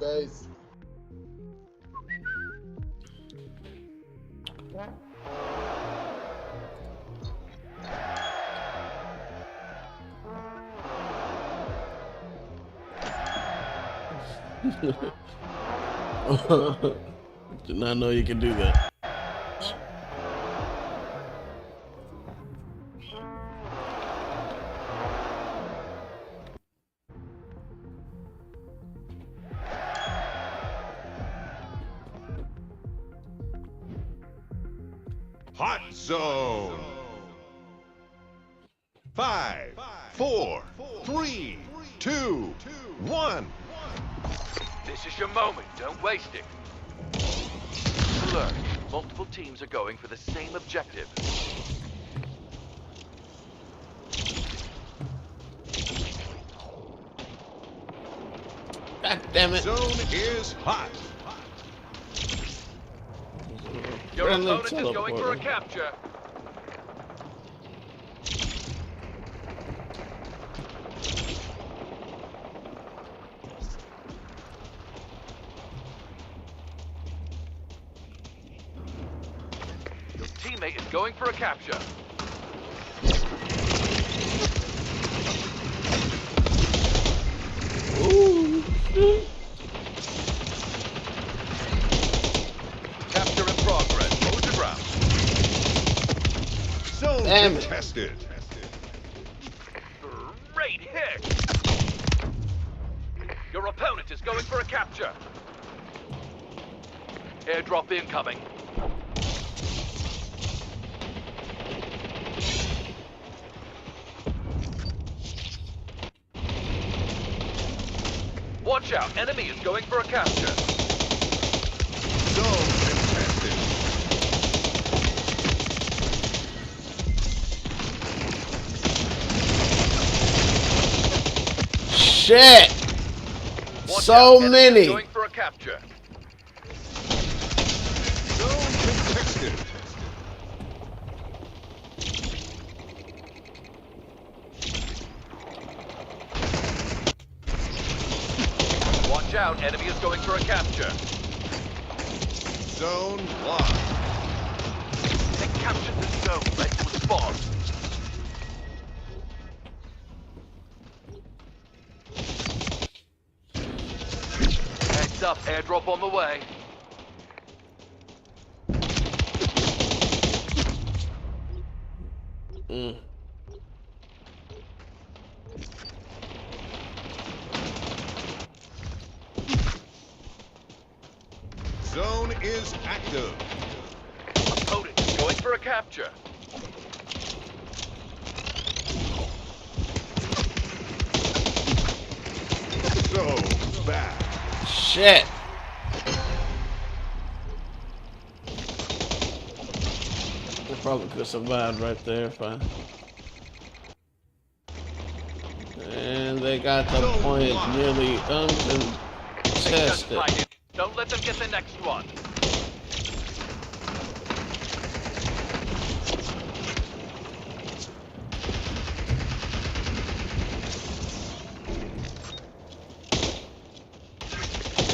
base. Did not know you could do that. Hot zone. 5, 4, 3, 2, 1. This is your moment. Don't waste it. Alert. Multiple teams are going for the same objective. God damn it. Zone is hot. Your Friendly opponent is going for a teleporter. capture. Your teammate is going for a capture. Ooh. Capture in progress. Hold your ground. Zone Damn it. contested. Great hit. Your opponent is going for a capture. Airdrop incoming. Watch out, enemy is going for a capture. Zone contested. Shit. Watch So out, enemy is many. going for a capture. Zone contested. Watch out, enemy is going for a capture. Zone locked. They captured the zone. Ready to respond. Heads up, airdrop on the way. Mm. Zone is active. Opponent is going for a capture. So bad. Shit. I probably could have survived right there if I. And they got the point nearly They just uncontested. fight it. Don't let them get the next one.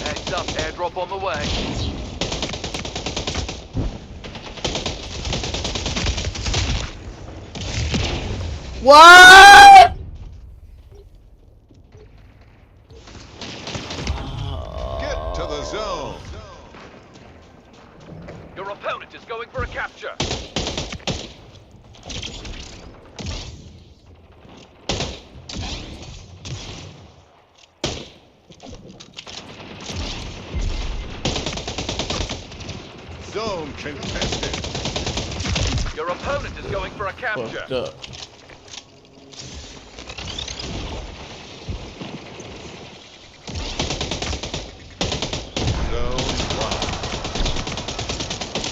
Heads up, airdrop on the way. What? Get to the zone. Your opponent is going for a capture. Zone contested. Your opponent is going for a capture. Fucked up. Zone locked.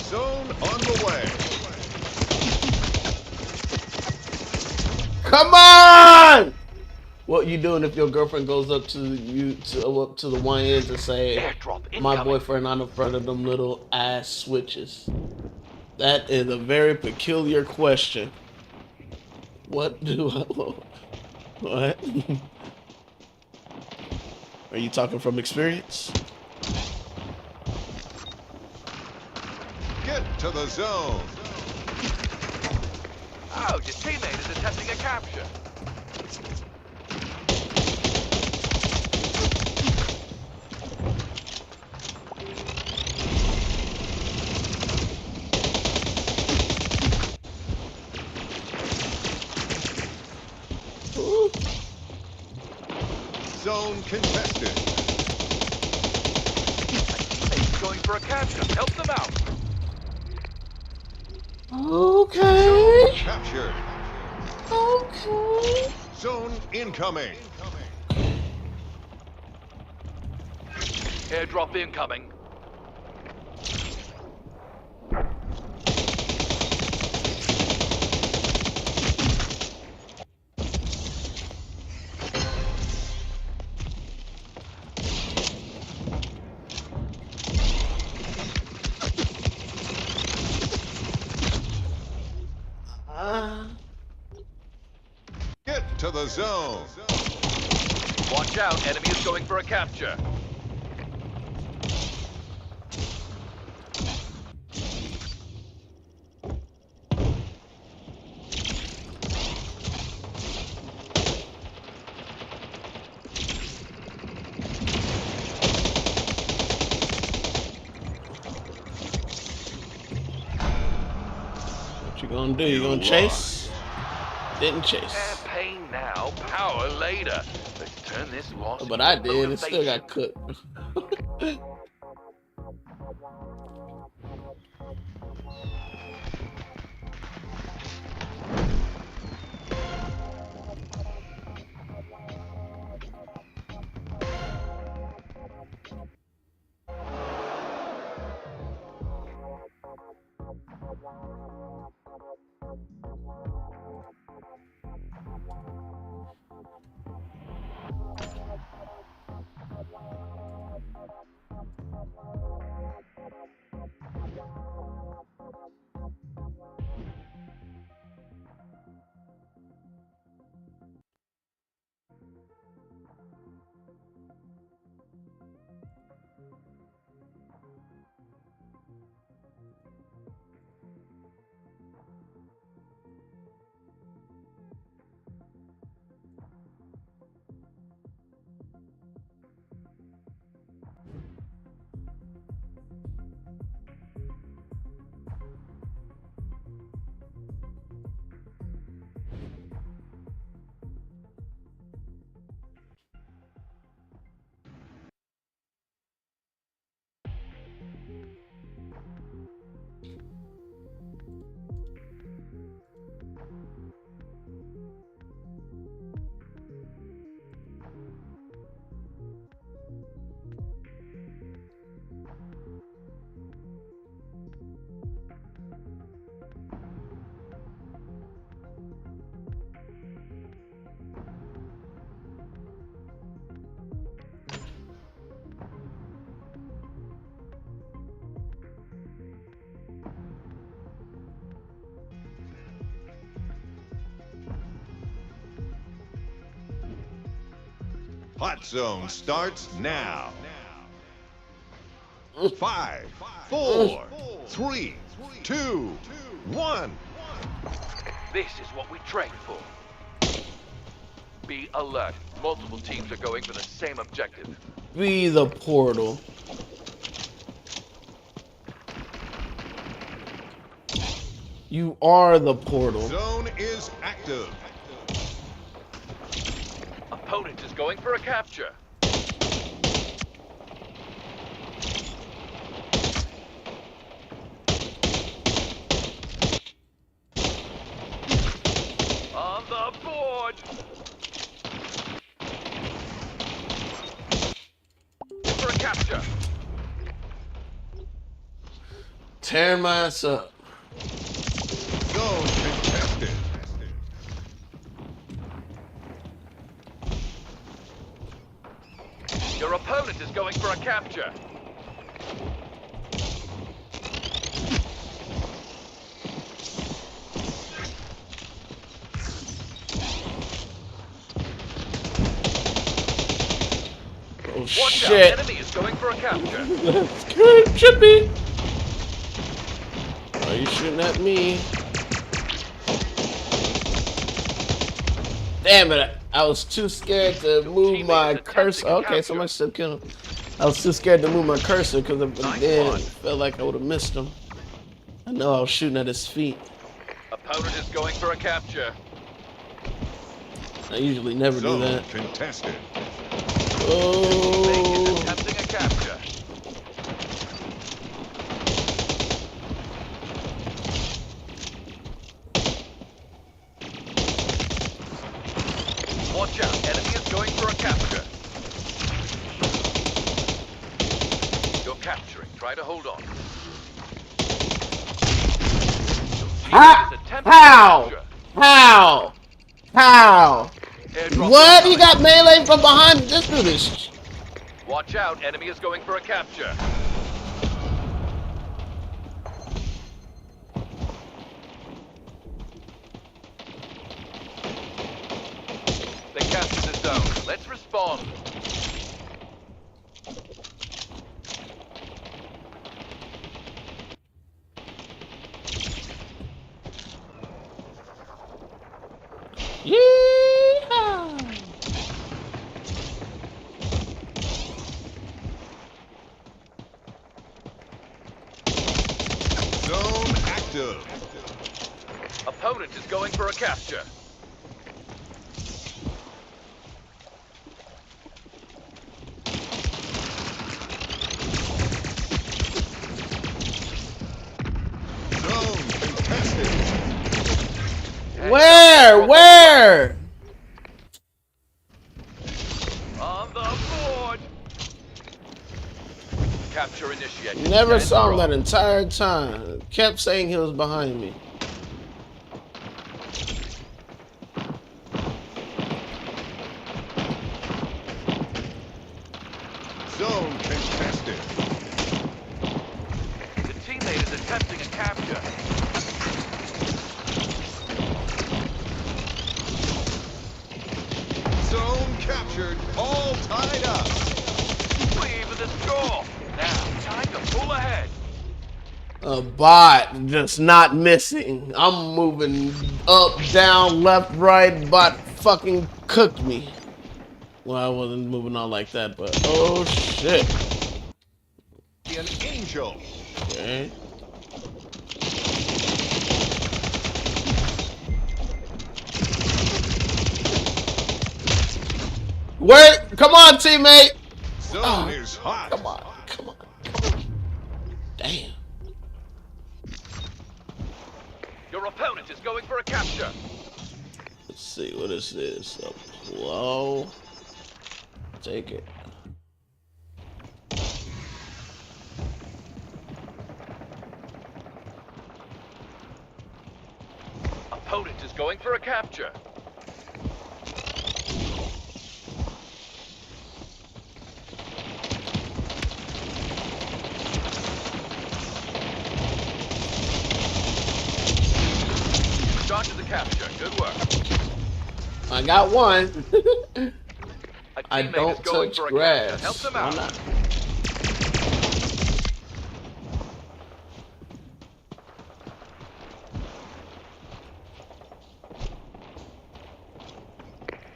Zone on the way. Come on! What you doing if your girlfriend goes up to you up to the one end to say, Airdrop "My incoming. boyfriend on the front of them little ass switches"? That is a very peculiar question. What do I? What? Are you talking from experience? Get to the zone. Oh, your teammate is attempting a capture. Ooh. Zone contested. Teammate's going for a capture. Help them out. Okay. Captured. Okay. Zone incoming. Airdrop incoming. Get to the zone. Watch out, enemy is going for a capture. What you gonna do? You gonna chase? Didn't chase. Campaign now, power later. Let's turn this loss But into I did. It still motivation. got cooked. Hot zone starts now. 5, 4, 3, 2, 1. This is what we trained for. Be alert. Multiple teams are going for the same objective. Be the portal. You are the portal. Zone is active. Opponent is going for a capture. On the board. For a capture. Tearing my ass up. Zone contested. Your opponent is going for a capture. Watch out, shit. enemy is going for a capture. That's good, should be. Why are you shooting at me? Damn it, I was too scared to move my cursor. Okay, somebody still killed him. I was too scared to move my cursor because if I did, felt like I would have missed him. I know I was shooting at his feet. Opponent is going for a capture. I usually never do Zone that. contested. Teammate Oh, is attempting a capture. Watch out, enemy is going for a capture. You're capturing. Try to hold on. how? How? How? How? Airdrop What? He incoming. got melee from behind. Just do this. Watch out, enemy is going for a capture. They captured the zone. Let's respond. Yeehaw! Zone active. Opponent is going for a capture. Zone contested. Where? On the board. Capture initiated. Never Stand saw him strong. that entire time. Kept saying he was behind me. Zone contested. The teammate is attempting a capture. Zone captured. All tied up. Leave the score. Now, time to pull ahead. A bot just not missing. I'm moving up, down, left, right. Bot fucking cooked me. Well, I wasn't moving on like that, but oh shit. An angel. Okay. Wait, come on, teammate. Zone is hot. Come on. Damn. Your opponent is going for a capture. Let's see, what is this? A blow. Take it. Opponent is going for a capture. Started the capture. Good work. I got one. A I teammate don't is going touch for a grass. capture. Help them Why out. not?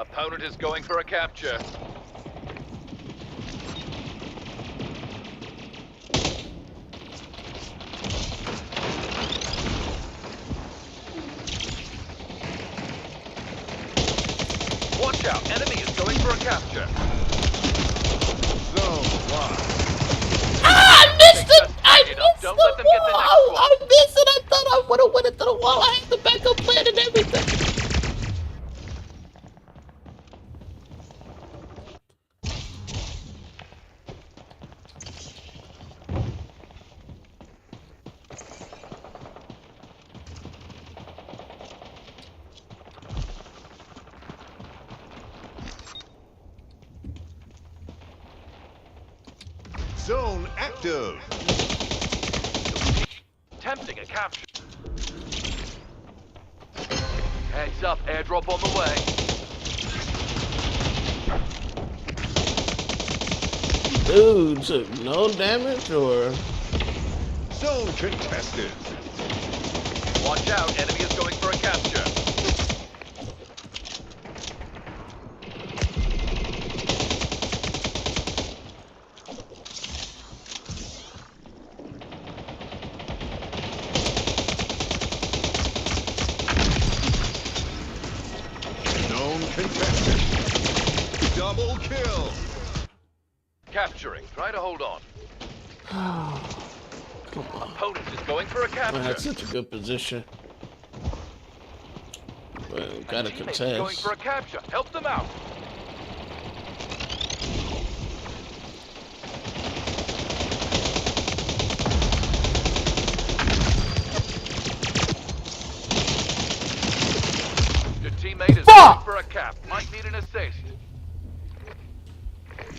Opponent is going for a capture. Watch out, enemy is going for a capture. Zone locked. Ah, I missed They it! just I tied it up. missed Don't the let them get the wall! next one. I missed it! I thought I would have went into the wall. I had the backup plan and everything. Zone active. Attempting a capture. Heads up, airdrop on the way. Dude took no damage or... Zone contested. Watch out, enemy is going for a capture. Zone contested. Double kill. Capturing. Try to hold on. Come on. Opponent is going for a capture. I had such a good position. But we gotta Teammate is going contest. for a capture. Help them out. Your teammate is going for a cap. Might need an assist.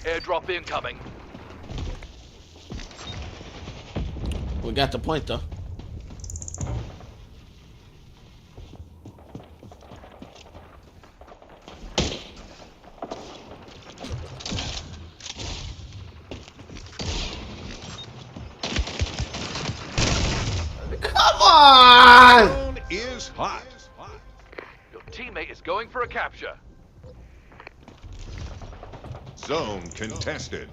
Airdrop incoming. We got the point though. Come on! Zone is hot. Your teammate is going for a capture. Zone contested.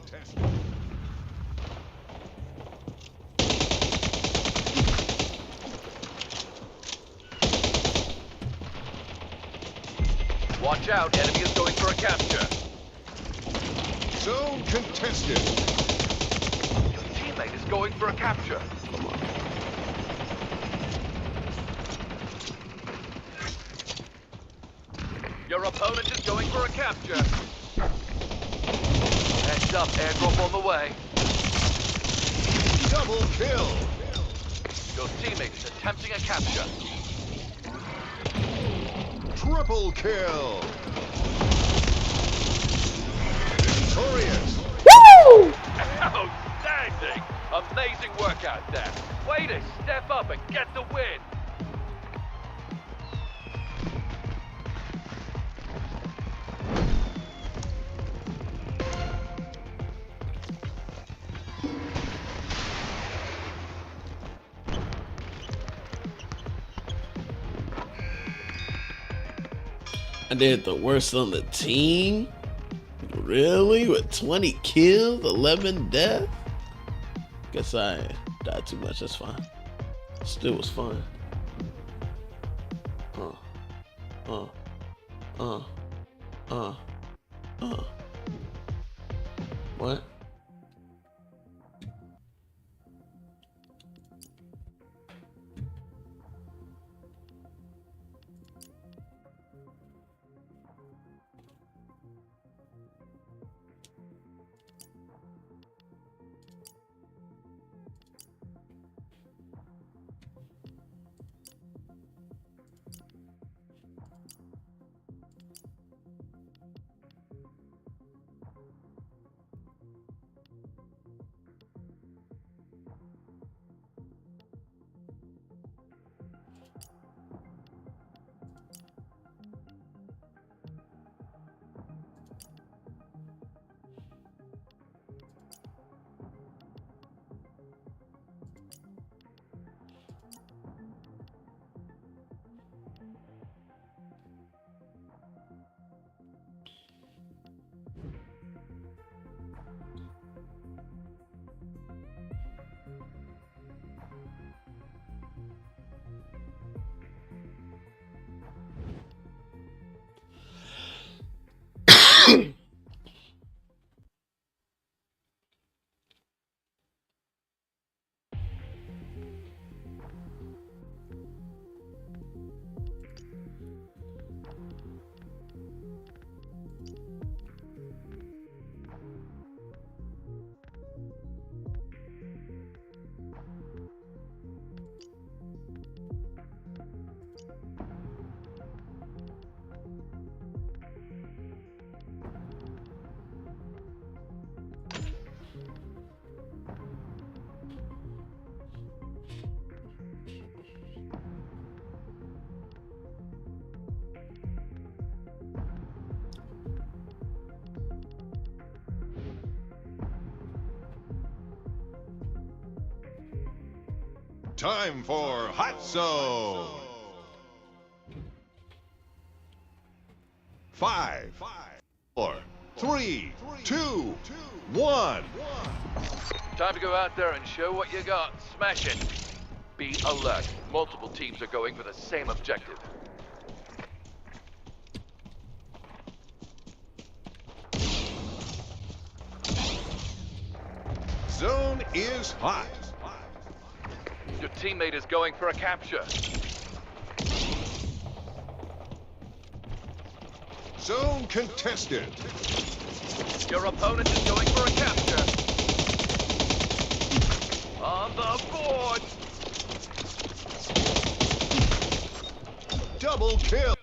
Watch out, enemy is going for a capture. Zone contested. Your teammate is going for a capture. Come on. Your opponent is going for a capture. Heads up, airdrop on the way. Double kill. Your teammate is attempting a capture. Triple kill. Victorious. Woo! Outstanding! Amazing work out there. Way to step up and get the win. I did the worst on the team? Really? With 20 kills, 11 deaths? Guess I died too much, that's fine. Still was fun. What? Time for Hot Zone. 5, 4, 3, 2, 1. Time to go out there and show what you got. Smash it. Be alert. Multiple teams are going for the same objective. Zone is hot. Your teammate is going for a capture. Zone contested. Your opponent is going for a capture. On the board. Double kill.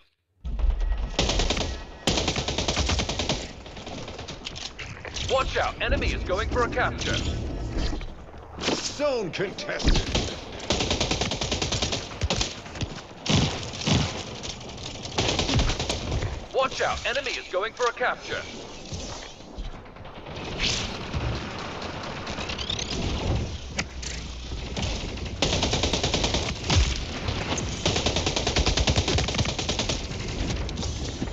Watch out, enemy is going for a capture. Zone contested. Watch out, enemy is going for a capture.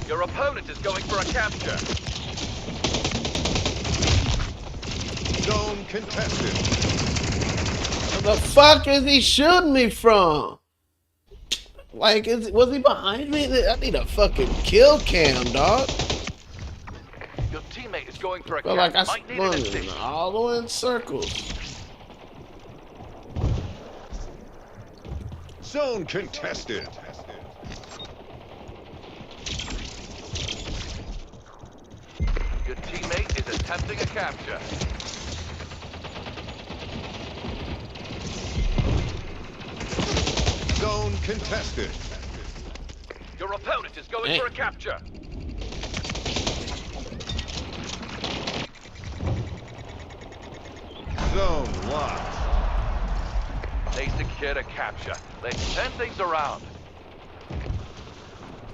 Your opponent is going for a capture. Zone contested. Where the fuck is he shooting me from? Like, was he behind me? I need a fucking kill cam, dog. Your teammate is going for a Feel capture. like I Might need an spun assist. all the way in circles. Zone contested. Your teammate is attempting a capture. Zone contested. Your opponent is going Hey. for a capture. Zone locked. They secured a capture. Let's turn things around.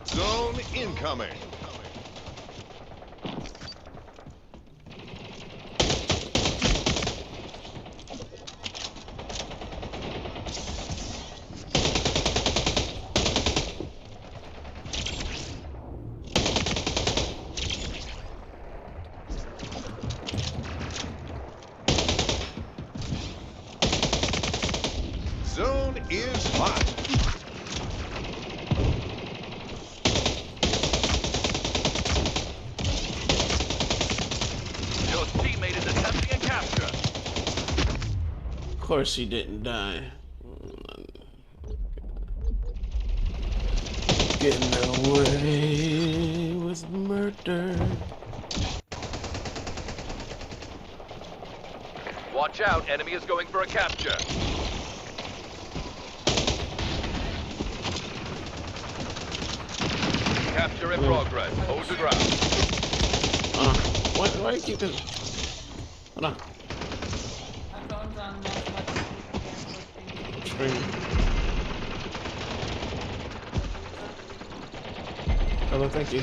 Zone incoming. Zone is hot. Your teammate is attempting a capture. Of course he didn't die. Getting away with murder. Watch out, enemy is going for a capture. Capture in progress. Hold the ground. Why you keep it? Hold on. Screen. Hello, thank you.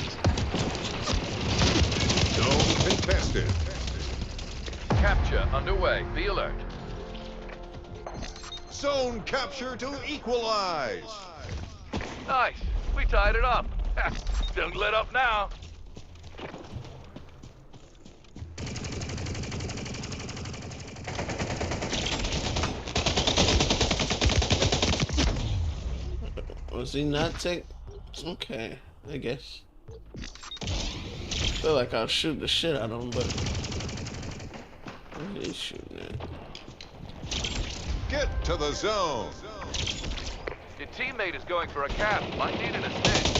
Zone contested. Capture underway. Be alert. Zone capture to equalize. Nice. We tied it up. Don't let up now. Was he not take? Okay, I guess. Feel like I'll shoot the shit out of him, but where is he shooting at? Get to the zone. Your teammate is going for a cap. Might need an assist.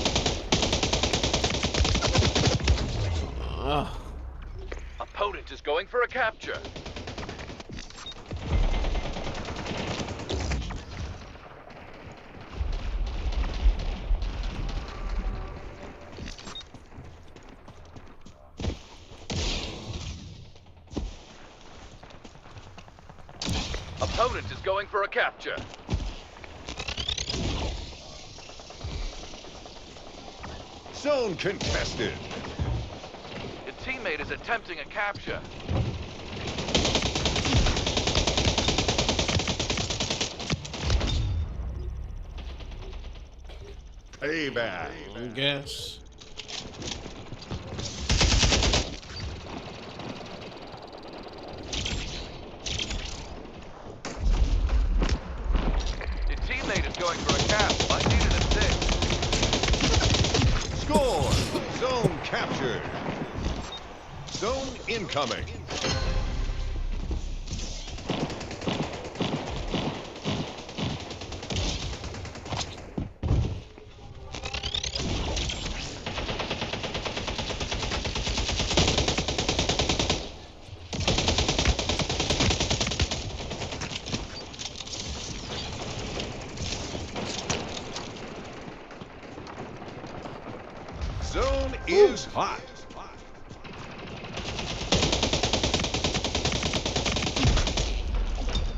Oh, Opponent is going for a capture. Opponent is going for a capture. Zone contested. Your teammate is attempting a capture. Payback. I guess. Your teammate is going for a cap. I need an assist. Score. Zone captured. Zone incoming. Zone is hot.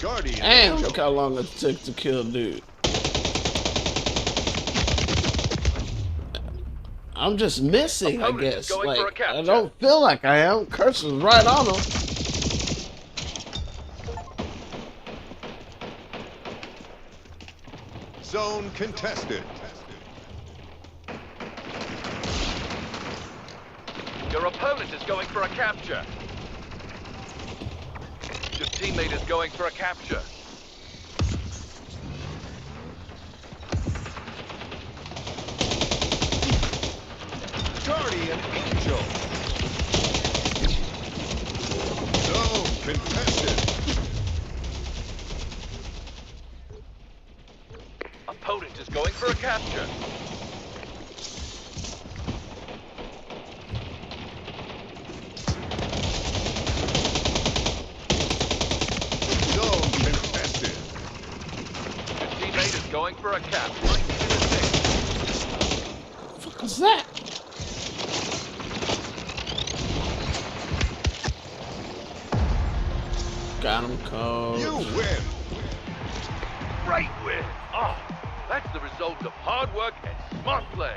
Guardian Damn, Angel. look how long it took to kill dude. I'm just missing, I Opponent is guess. going for a Like, capture. I don't feel like I am. Cursor's right on him. Zone contested. Your opponent is going for a capture. Your teammate is going for a capture. Guardian Angel. Zone contested. Opponent is going for a capture. Zone contested. Your teammate is going for a cap. I need an assist. What the fuck is that? Got him, coach. You win. Great win. Oh, that's the result of hard work and smart plays.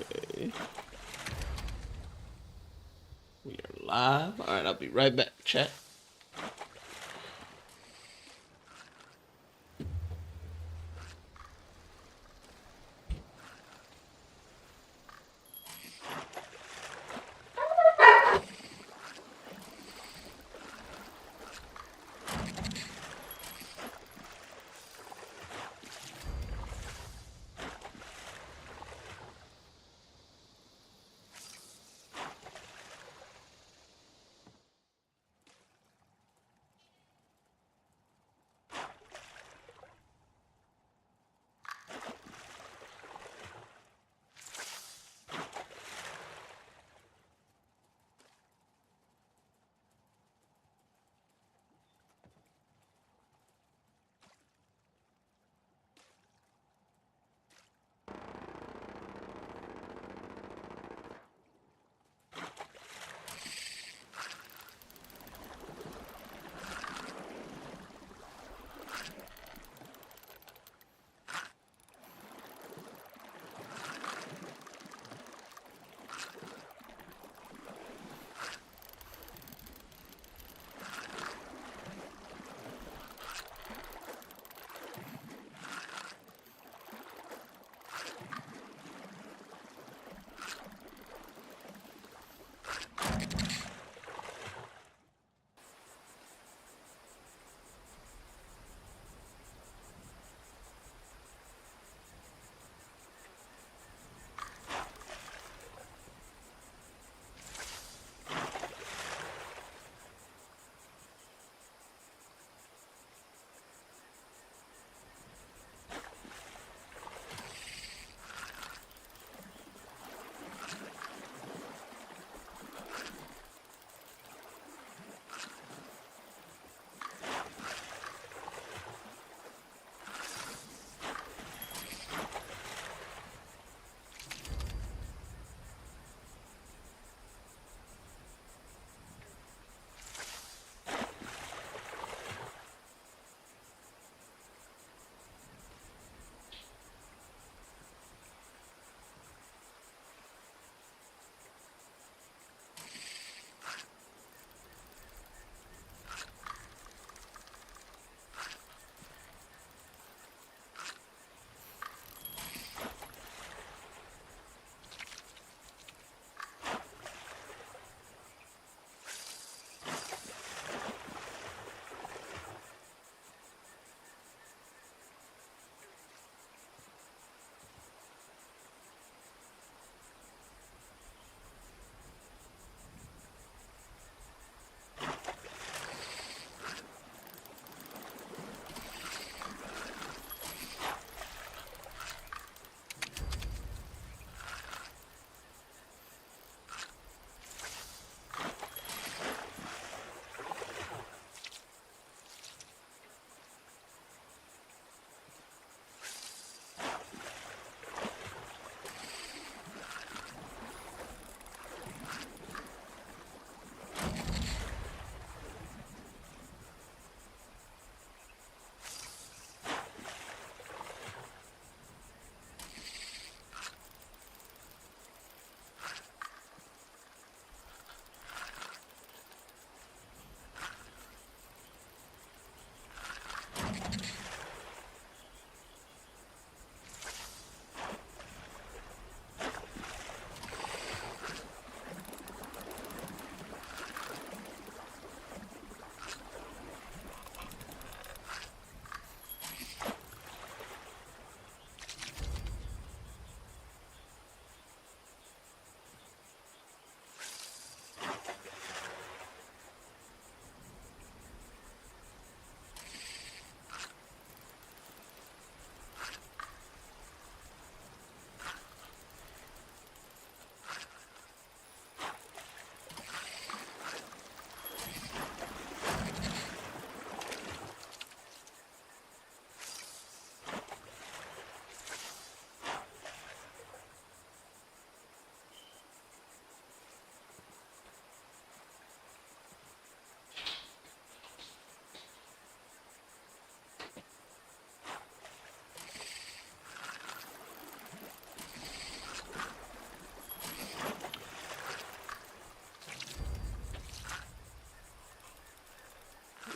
Okay. We are live. All right, I'll be right back. Chat.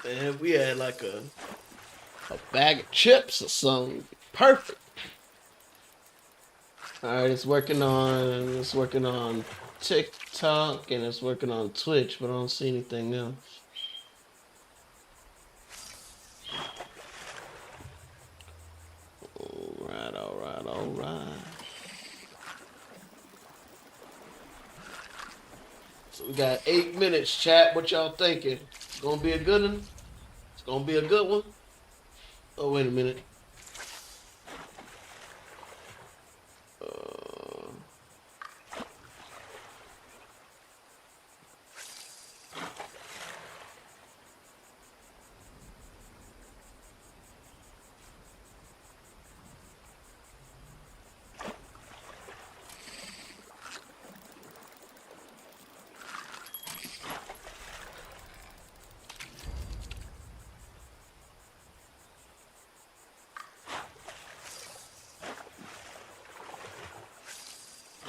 And we had like a bag of chips or something. Perfect. All right, it's working on TikTok and it's working on Twitch, but I don't see anything else. All right. So we got 8 minutes, chat. What y'all thinking? It's gonna be a good one. It's gonna be a good one. Oh, wait a minute. Uh,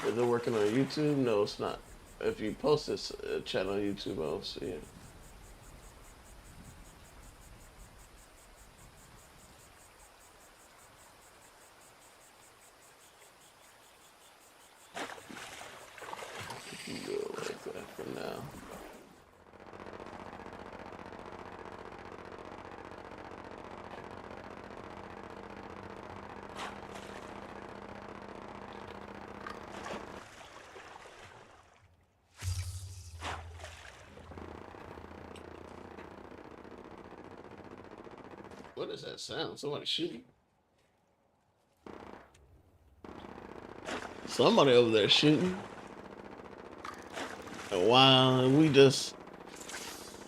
is it working on YouTube? No, it's not. If you post this chat on YouTube, I'll see it. You can go like that for now. What is that sound? Somebody shooting? Somebody over there shooting. Wow, we just...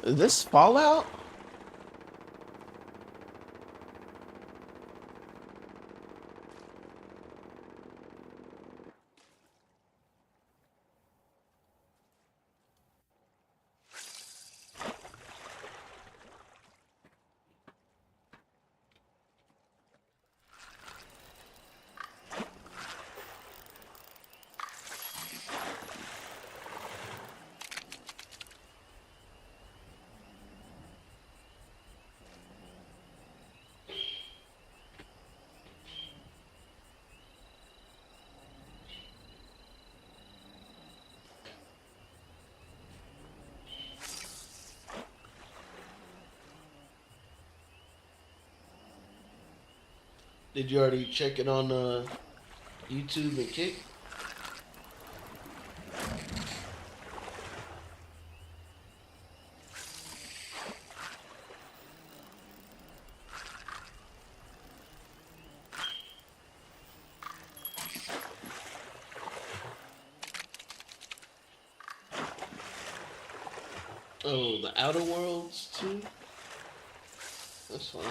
Is this Fallout? Did you already check it on YouTube and Kick? Oh, the Outer Worlds too? That's fine.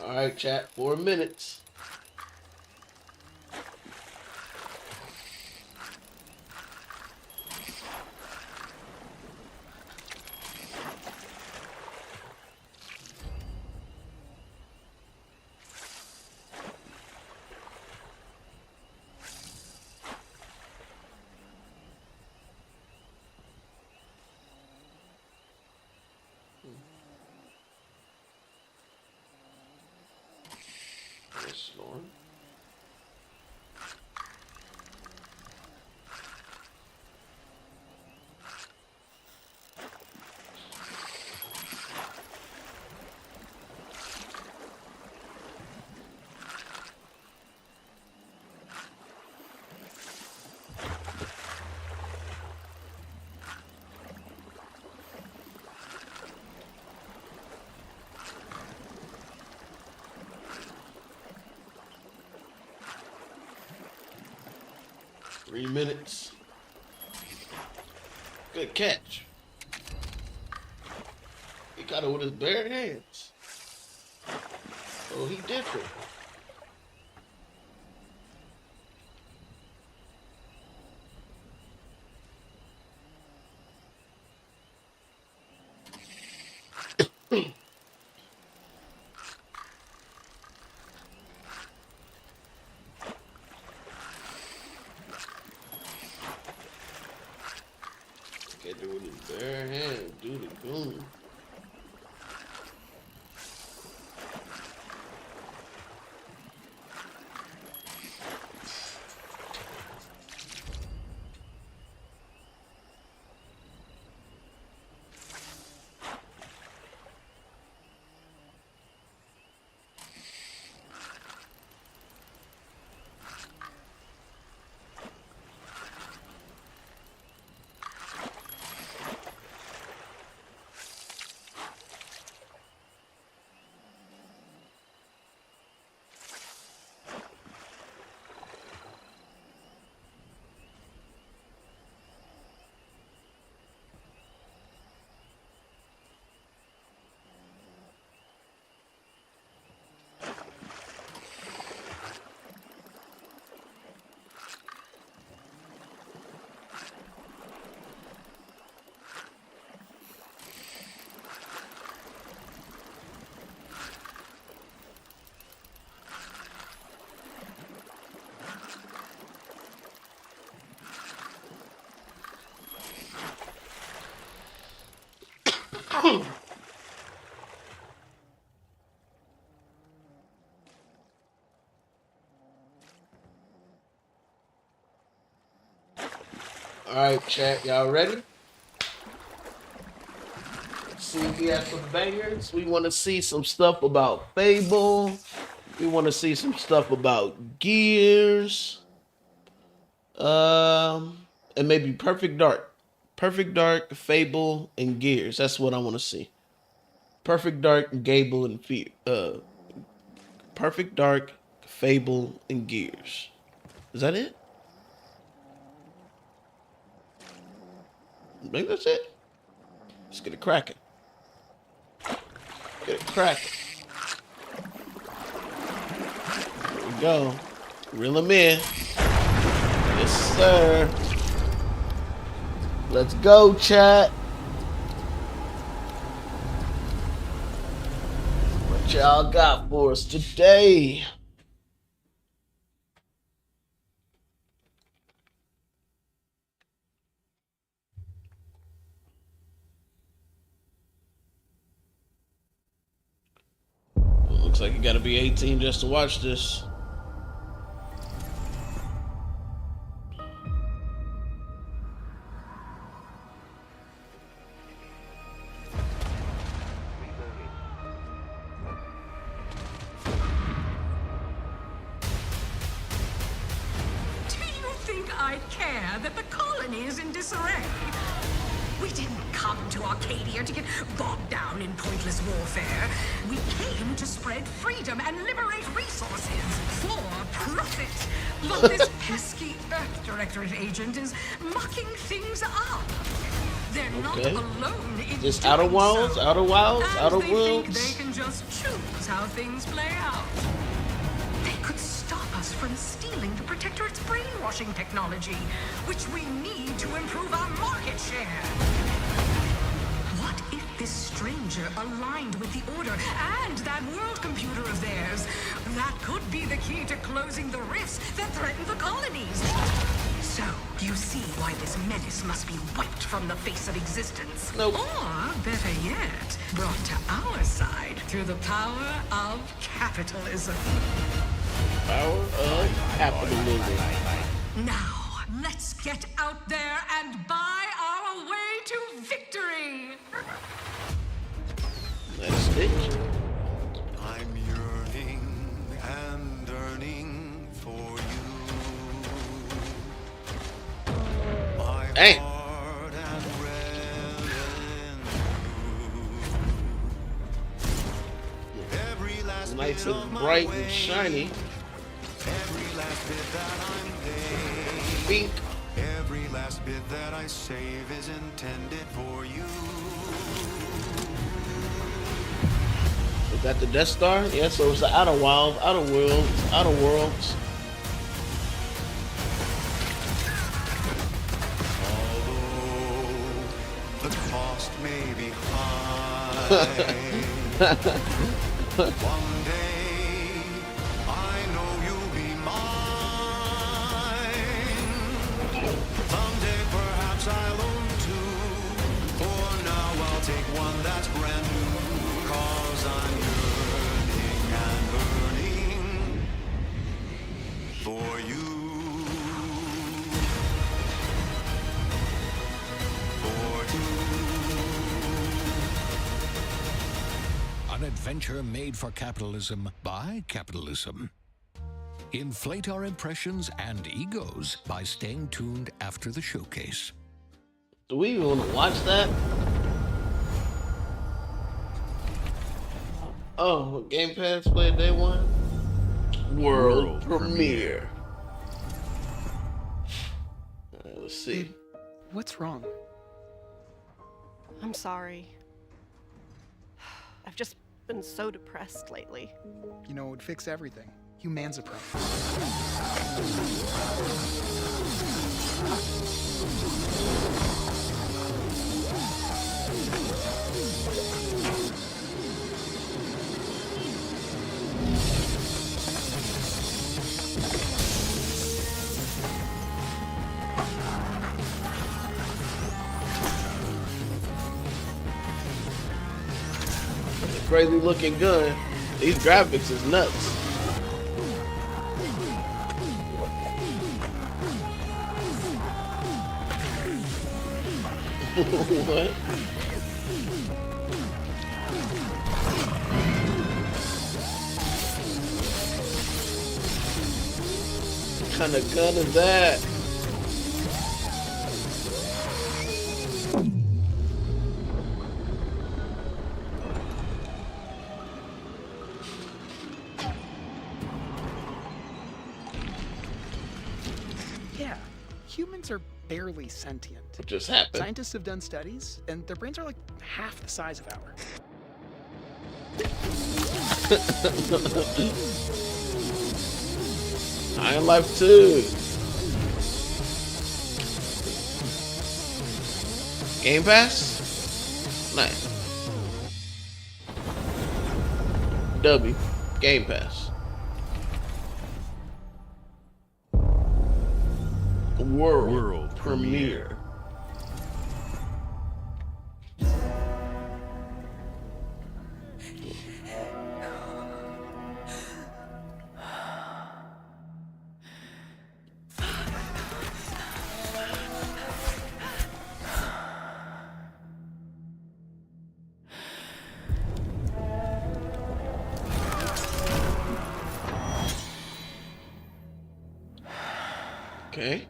All right, chat. 4 minutes. Let's 3 minutes. Good catch. He got it with his bare hands. Oh, he different. Can't do it with his bare hands. Do the goon. Alright, chat, y'all ready? See, we have some bangers. We want to see some stuff about Fable. We want to see some stuff about Gears. And maybe Perfect Dark. Perfect Dark, Fable, and Gears. That's what I want to see. Perfect Dark, Gable, and Perfect Dark, Fable, and Gears. Is that it? I think that's it. Let's get it cracking. Get it cracking. There we go. Reel them in. Yes, sir. Let's go, chat. What y'all got for us today? Looks like you gotta be 18 just to watch this. Do you think I care that the colony is in disarray? We didn't come to Arcadia to get bogged down in pointless warfare. We came to spread freedom and liberate resources for profit. But this pesky Earth Directorate agent is mucking things up. They're not alone in Just doing Outer Wilds, so, Outer Wilds, as Outer they Worlds. think they can just choose how things play out. They could stop us from stealing the Protectorate's brainwashing technology, which we need to improve our market share. What if this stranger aligned with the Order and that world computer of theirs? That could be the key to closing the rifts that threaten the colonies. So, you see why this menace must be wiped from the face of existence. Nope. Or, better yet, brought to our side through the power of capitalism. Power of capitalism. Now, let's get out there and buy our way to victory! Nice stitch. I'm yearning and yearning for you. My Dang. heart and red and blue. Every last Nice bit and of my bright way, and shiny. every last bit that I'm paid. Bink. Every last bit that I save is intended for you. We got the Death Star. Yeah, so it's the Outer Worlds. Although the cost may be high, one day I know you'll be mine. Someday perhaps I'll own two. For now I'll take one that's brand new. 'Cause I'm yearning and burning for you. An adventure made for capitalism by capitalism. Inflate our impressions and egos by staying tuned after the showcase. Do we even want to watch that? Oh, Game Pass play day one? World premiere. Alright, let's see. What's wrong? I'm sorry. I've just been so depressed lately. You know, it would fix everything. Humanzaprom. Crazy looking gun. These graphics is nuts. What? What kind of gun is that? Yeah, humans are barely sentient. What just happened? Scientists have done studies, and their brains are like half the size of ours. Iron Life 2. Game Pass? Nice. W. Game Pass. World premiere. Okay.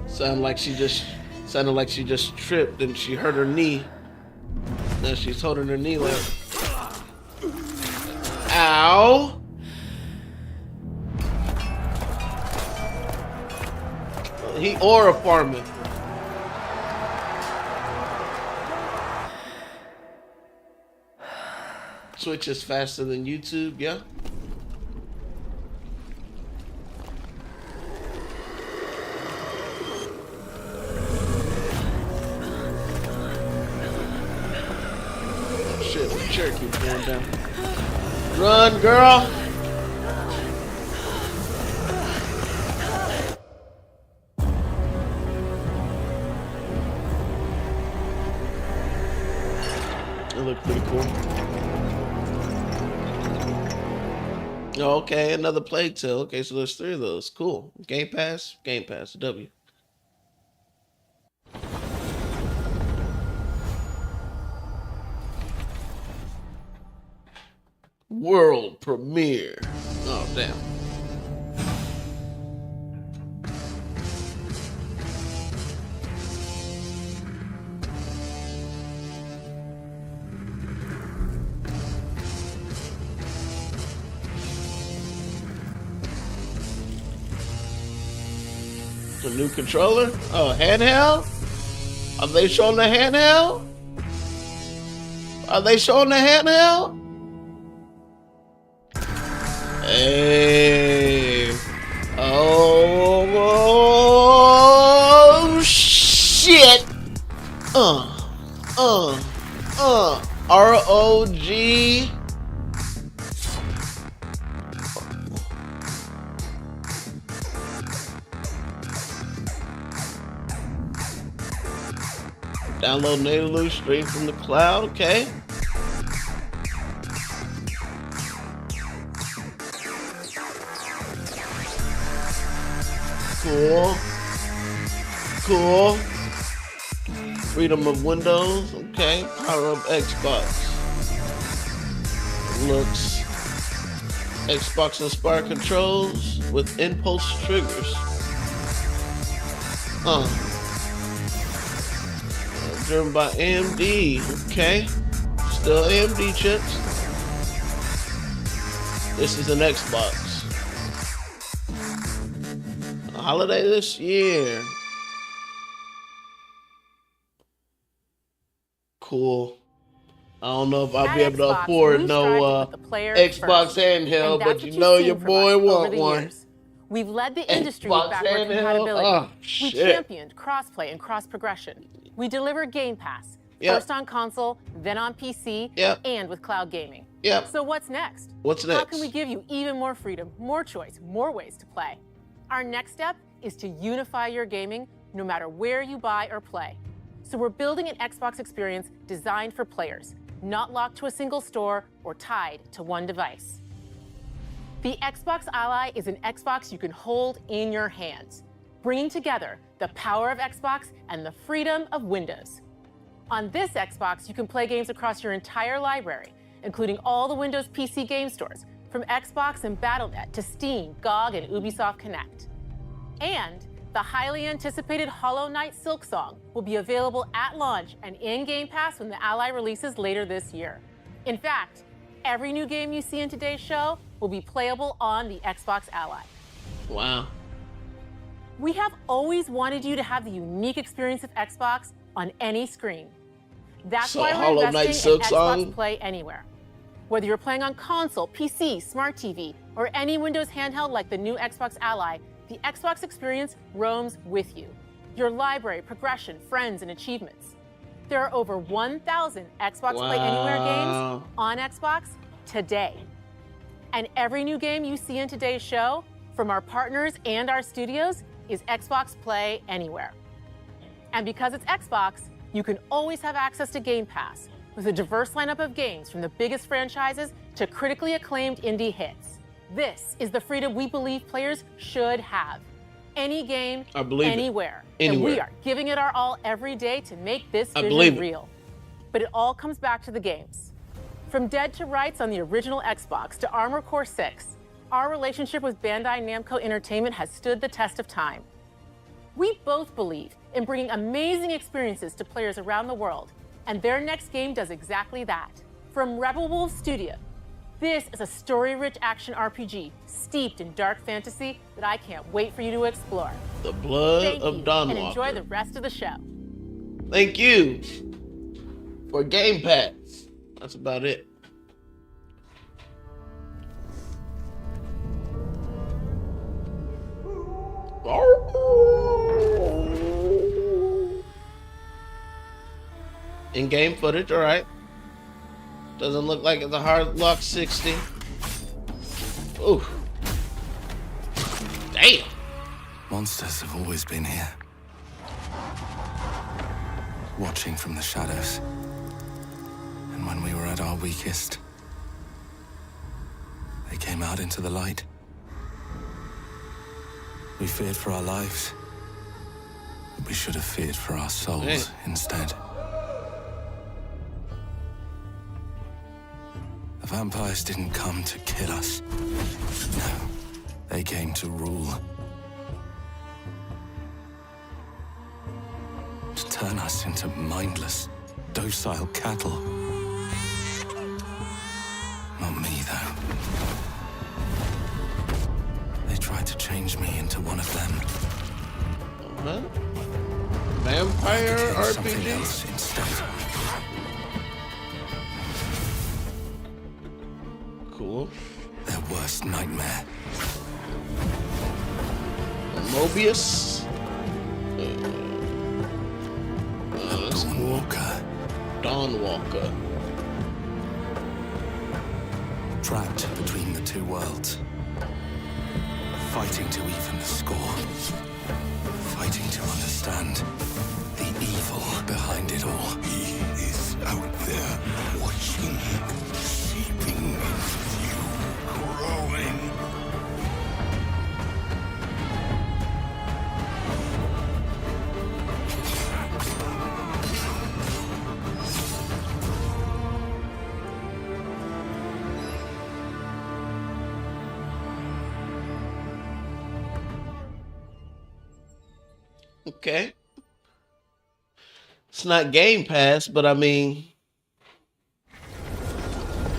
Sounded like she just tripped and she hurt her knee. Now she's holding her knee like, ow. He aura farming. Switch is faster than YouTube, yeah. Oh shit, the chair keeps going down. Run, girl! It looked pretty cool. Oh, okay, another Plague Tale. Okay, so there's 3 of those. Cool. Game Pass, W. World premiere. Oh, damn. The new controller? Oh, handheld? Are they showing the handheld? Are they showing the handheld? Hey. Oh, shit. ROG. Download natively straight from the cloud. Okay. Cool. Cool. Freedom of Windows. Okay. Power up Xbox. Looks. Xbox inspired controls with impulse triggers. Driven by AMD. Okay. Still AMD chips. This is an Xbox. A holiday this year. Cool. I don't know if I'll be able to afford no Xbox handheld, but you know your boy want one. We've led the industry with backward compatibility. Oh, we championed crossplay and cross progression. We deliver Game Pass, first on console, then on PC, and with cloud gaming. So what's next? What's next? How can we give you even more freedom, more choice, more ways to play? Our next step is to unify your gaming no matter where you buy or play. So we're building an Xbox experience designed for players, not locked to a single store or tied to one device. The Xbox Ally is an Xbox you can hold in your hands, bringing together the power of Xbox and the freedom of Windows. On this Xbox, you can play games across your entire library, including all the Windows PC game stores, from Xbox and Battle.net to Steam, GOG, and Ubisoft Connect. And the highly anticipated Hollow Knight Silksong will be available at launch and in Game Pass when the Ally releases later this year. In fact, every new game you see in today's show will be playable on the Xbox Ally. Wow. We have always wanted you to have the unique experience of Xbox on any screen. That's why we're investing in Xbox Play Anywhere. Whether you're playing on console, PC, smart TV, or any Windows handheld like the new Xbox Ally, the Xbox experience roams with you. Your library, progression, friends, and achievements. There are over 1,000 Xbox Play Anywhere games on Xbox today. And every new game you see in today's show, from our partners and our studios, is Xbox Play Anywhere. And because it's Xbox, you can always have access to Game Pass with a diverse lineup of games from the biggest franchises to critically acclaimed indie hits. This is the freedom we believe players should have. Any game, anywhere. And we are giving it our all every day to make this vision real. But it all comes back to the games. From Dead to Rights on the original Xbox to Armored Core 6, our relationship with Bandai Namco Entertainment has stood the test of time. We both believe in bringing amazing experiences to players around the world, and their next game does exactly that. From Rebel Wolves Studio, this is a story-rich action RPG steeped in dark fantasy that I can't wait for you to explore. The Blood of Dawnwalker. And enjoy the rest of the show. Thank you for Game Pass. That's about it. In-game footage, all right. Doesn't look like it's a hard lock 60. Ooh. Damn. Monsters have always been here. Watching from the shadows. And when we were at our weakest, they came out into the light. We feared for our lives. But we should have feared for our souls instead. The vampires didn't come to kill us. No, they came to rule. To turn us into mindless, docile cattle. Not me, though. They tried to change me into one of them. Huh? Vampire Something RPG? else instead. Cool. Their worst nightmare. Mobius. That's cool. Dawnwalker. Trapped between the two worlds. Fighting to even the score. Fighting to understand the evil behind it all. He is out there watching, seeping into you, growing. Okay. It's not Game Pass, but I mean,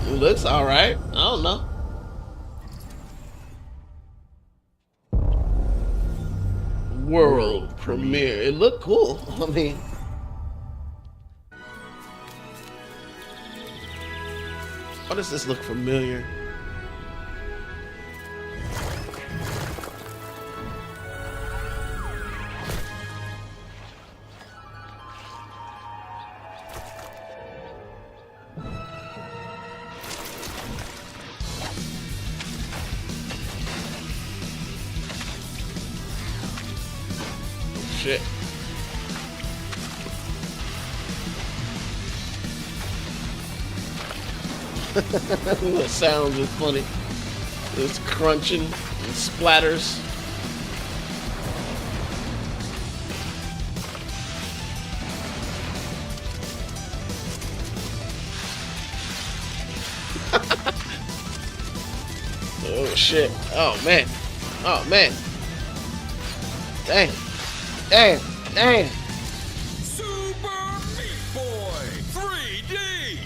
it looks all right. I don't know. World premiere. It looked cool. I mean, why does this look familiar? Shit. The sounds is funny. It's crunching and splatters. Oh shit. Oh man. Oh man. Dang. Damn, damn. Super Meat Boy 3D.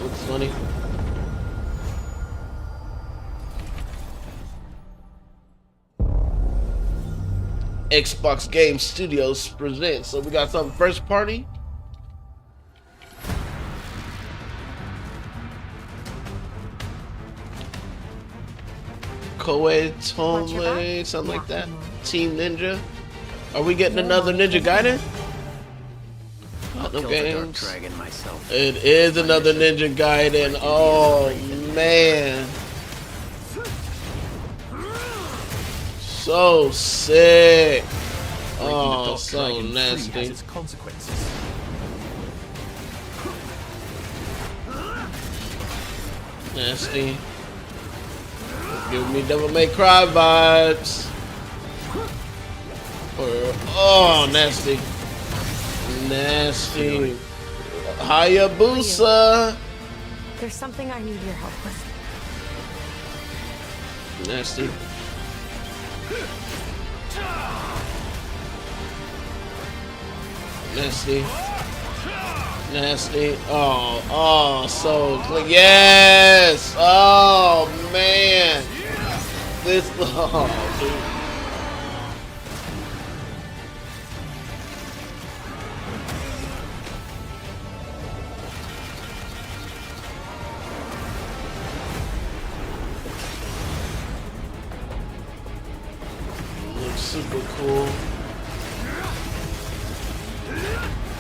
Looks funny. Xbox Game Studios presents. So we got something first party. Koei Tome, something like that. Team Ninja. Are we getting another Ninja Gaiden? No games. It is another Ninja Gaiden. Oh man. So sick. Oh, so nasty. Nasty. Give me Devil May Cry vibes. Oh, nasty. Nasty. Hayabusa. There's something I need your help with. Nasty. Nasty. Nasty. Oh, so clean. Yes. Oh man. This. Oh, dude. Looks super cool.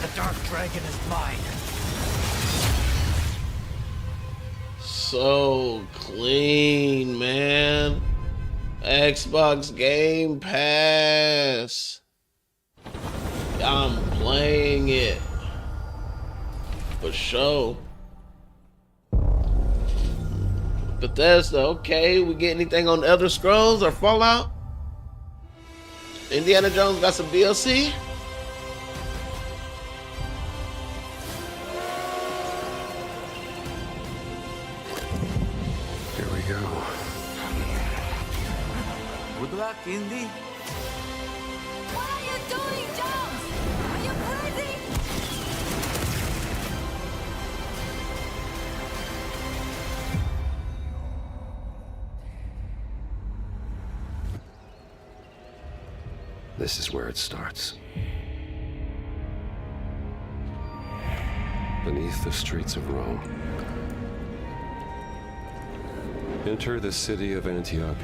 The Dark Dragon is mine. So clean, man. Xbox Game Pass. I'm playing it. For sure. Bethesda, okay. We get anything on Elder Scrolls or Fallout? Indiana Jones got some DLC? Here we go. Good luck, Indy. What are you doing, Jones? Are you crazy? This is where it starts. Beneath the streets of Rome. Enter the city of Antioch.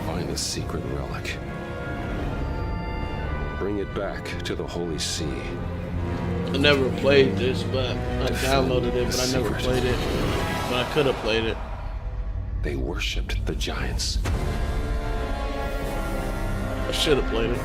Find the secret relic. Bring it back to the Holy See. I never played this, but I downloaded it, but I never played it. But I could have played it. They worshipped the giants. I should have played it.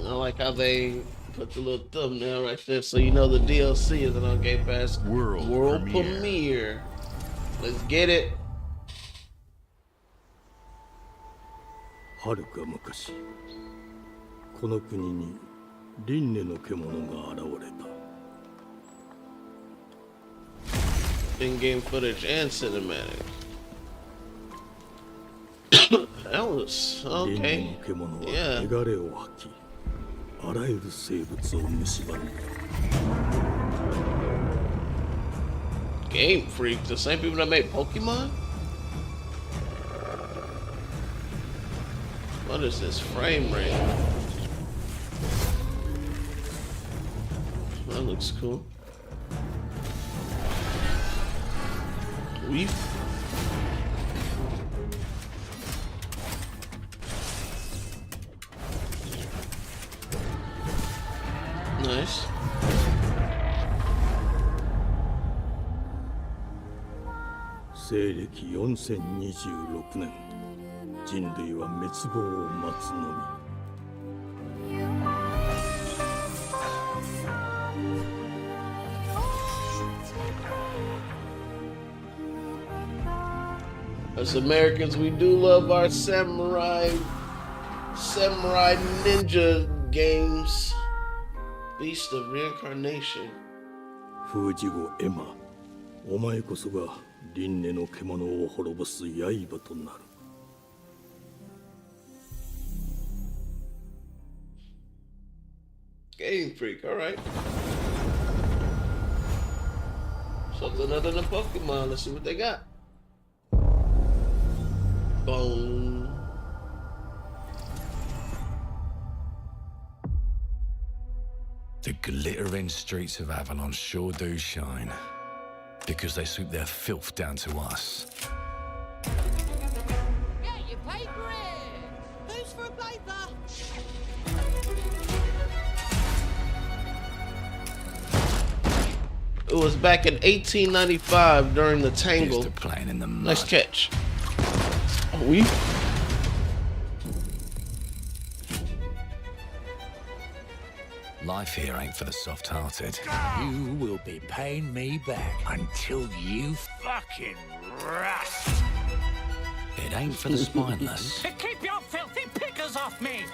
I like how they put the little thumbnail right there so you know the DLC isn't on Game Pass. World premiere. Let's get it. はるか昔、この国に輪廻の獣が現れた。In-game footage and cinematic. That was okay. Yeah. 汚れを吐き、あらゆる生物を蝕んだ。 Game Freak, the same people that made Pokemon? What is this frame rate? That looks cool. Weef. Nice. As Americans, we do love our samurai ninja games. Beast of Reincarnation. 風事後エマ、お前こそが輪廻の獣を滅ぼす刃となる。Game Freak, alright. Something other than Pokemon. Let's see what they got. Bone. The glittering streets of Avalon sure do shine, because they sweep their filth down to us. Get your paper in! Who's for a paper? It was back in 1895 during the Tangle. Playing in the mud. Nice catch. Oh, we. Life here ain't for the soft-hearted. You will be paying me back until you fucking rust. It ain't for the spineless. Keep your filthy pickers off me!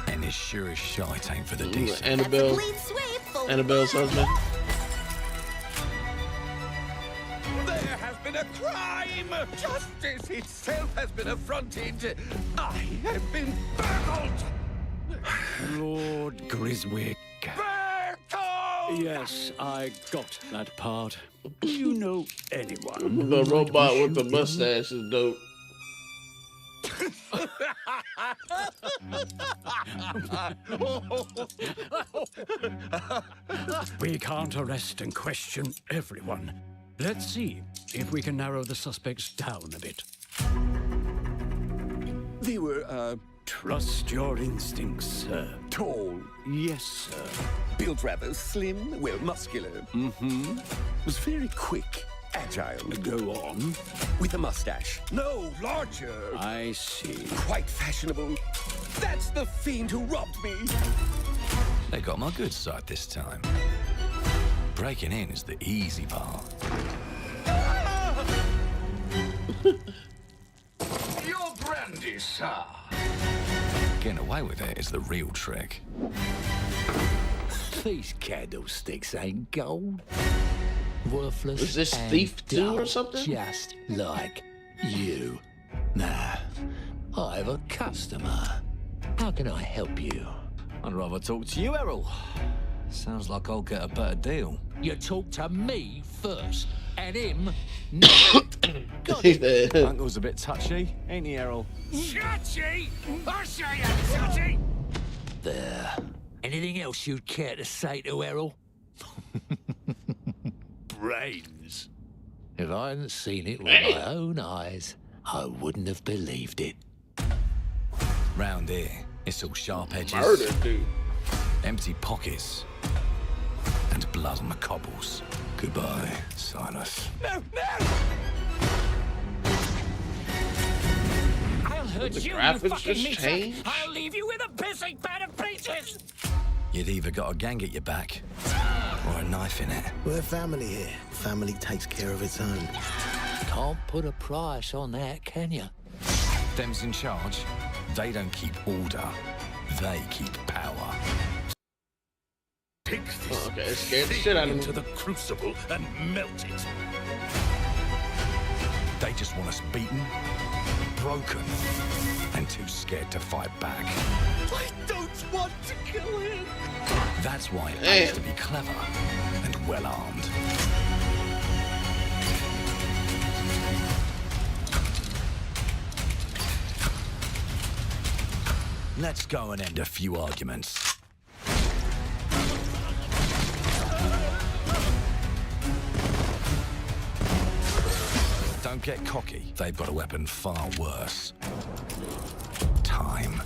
And as sure as shite ain't for the decent. Annabelle's husband. There has been a crime! Justice itself has been affronted! I have been burgled! Lord Griswick. Burgled! Yes, I got that part. Do you know anyone? The robot with the mustache is dope. We can't arrest and question everyone. Let's see if we can narrow the suspects down a bit. They were, Trust your instincts, sir. tall, Yes, sir. built rather slim, well, muscular. Mm-hmm. Was very quick, agile. Go on. With a mustache. No, larger. I see. Quite fashionable. That's the fiend who robbed me. They got my good side this time. Breaking in is the easy part. Your brandy, sir. Getting away with it is the real trick. These candlesticks ain't gold. Worthless. Is this and Thief 2 or dull, something? Just like you. Nah, I have a customer. How can I help you? I'd rather talk to you, Errol. Sounds like I'll get a better deal. You talk to me first, and him next. Uncle's a bit touchy, ain't he, Errol? Touchy? I say I'm touchy. There. Anything else you'd care to say to Errol? Brains. If I hadn't seen it with my own eyes, I wouldn't have believed it. Round here, it's all sharp edges. Murder, dude. Empty pockets. And blood on the cobbles. Goodbye, Silas. No, no! I'll hurt The you, graphics you fucking just meat changed? suck. I'll leave you with a pissing bed of pieces! You'd either got a gang at your back, or a knife in it. We're family here. Family takes care of its own. Can't put a price on that, can you? Them's in charge. They don't keep order. They keep power. Take this Okay, it scared the shit out of me. into the crucible and melt it. They just want us beaten, broken, and too scared to fight back. I don't want to kill him. That's why it Damn. pays to be clever and well-armed. Let's go and end a few arguments. Don't get cocky. They've got a weapon far worse. Time.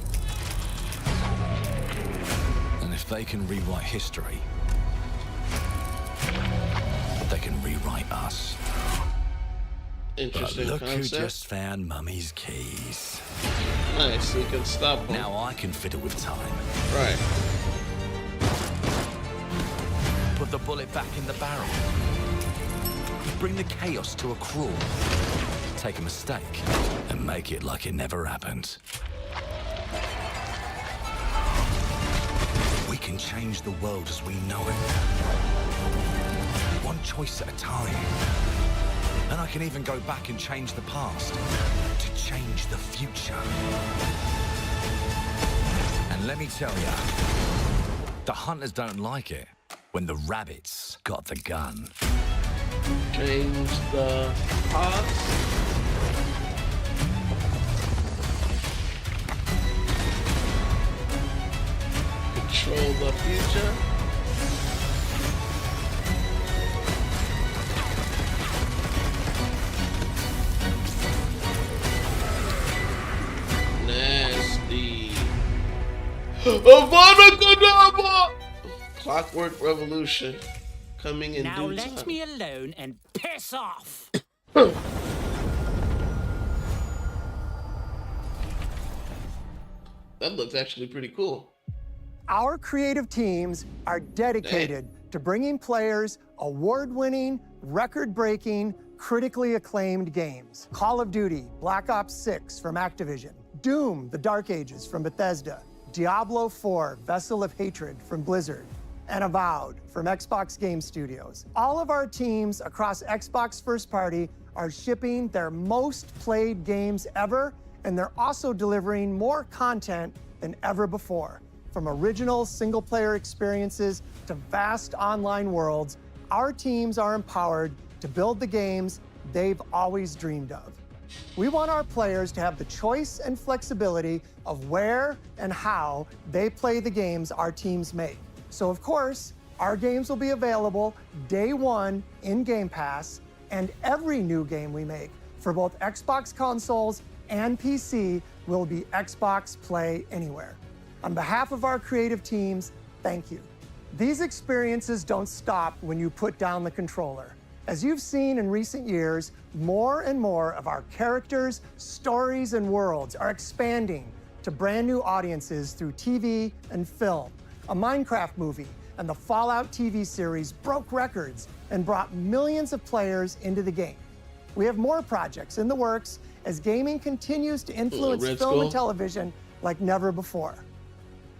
And if they can rewrite history, they can rewrite us. Interesting But look who concept. just found Mummy's keys. Nice, we can stop them. Now I can fiddle with time. Right. Put the bullet back in the barrel. Bring the chaos to a crawl. Take a mistake and make it like it never happened. We can change the world as we know it. One choice at a time. And I can even go back and change the past to change the future. And let me tell ya, the hunters don't like it when the rabbits got the gun. Change the past. Control the future. Nasty. Avada Kedavra! Clockwork Revolution. Coming in Now due let time. me alone and piss off. That looks actually pretty cool. Our creative teams are dedicated to bringing players award-winning, record-breaking, critically acclaimed games. Call of Duty, Black Ops 6 from Activision, Doom, The Dark Ages from Bethesda, Diablo 4, Vessel of Hatred from Blizzard, and Avowed from Xbox Game Studios. All of our teams across Xbox First Party are shipping their most played games ever, and they're also delivering more content than ever before. From original single-player experiences to vast online worlds, our teams are empowered to build the games they've always dreamed of. We want our players to have the choice and flexibility of where and how they play the games our teams make. So of course, our games will be available day one in Game Pass, and every new game we make for both Xbox consoles and PC will be Xbox Play Anywhere. On behalf of our creative teams, thank you. These experiences don't stop when you put down the controller. As you've seen in recent years, more and more of our characters, stories, and worlds are expanding to brand new audiences through TV and film. A Minecraft movie and the Fallout TV series broke records and brought millions of players into the game. We have more projects in the works as gaming continues to influence Red film Skull. and television like never before.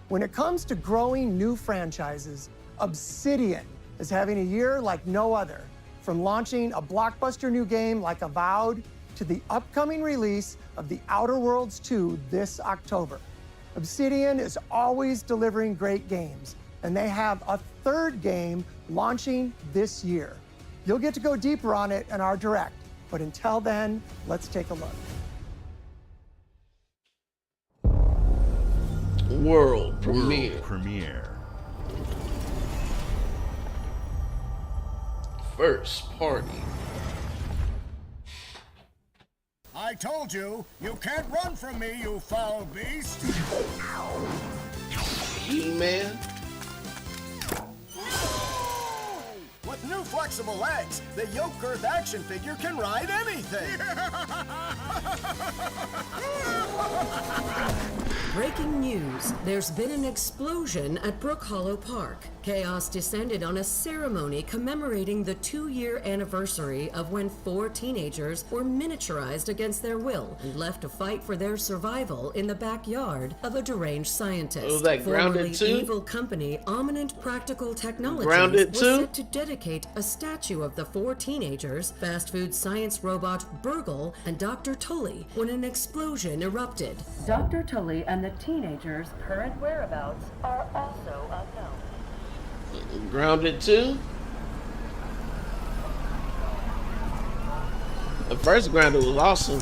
When it comes to growing new franchises, Obsidian is having a year like no other. From launching a blockbuster new game like Avowed to the upcoming release of The Outer Worlds 2 this October. Obsidian is always delivering great games, and they have a third game launching this year. You'll get to go deeper on it in our Direct, but until then, let's take a look. World premiere. First party. I told you, you can't run from me, you foul beast. He-Man. With new flexible legs, the yoke girth action figure can ride anything. Breaking news. There's been an explosion at Brook Hollow Park. Chaos descended on a ceremony commemorating the 2-year anniversary of when 4 teenagers were miniaturized against their will and left to fight for their survival in the backyard of a deranged scientist. Was that Grounded Formerly 2? evil company Ominent Practical Technologies Grounded was 2? set to dedicate a statue of the 4 teenagers, fast food science robot Burgle, and Dr. Tully when an explosion erupted. Dr. Tully and the teenagers' current whereabouts are also unknown. Grounded 2? The first Grounded was awesome.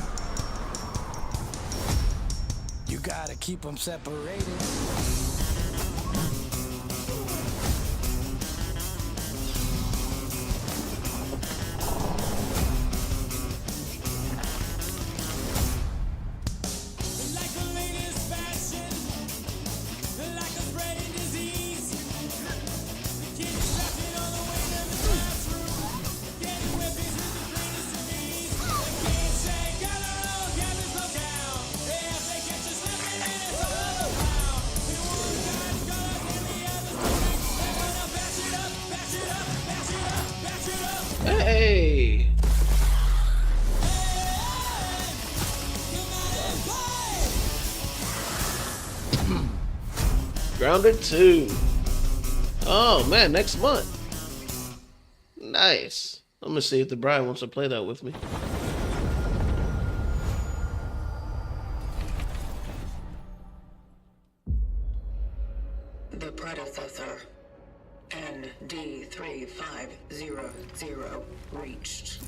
You gotta keep them separated. Hey! Grounded 2. Oh man, next month. Nice. I'm gonna see if the bride wants to play that with me. The predecessor, ND3500, reached.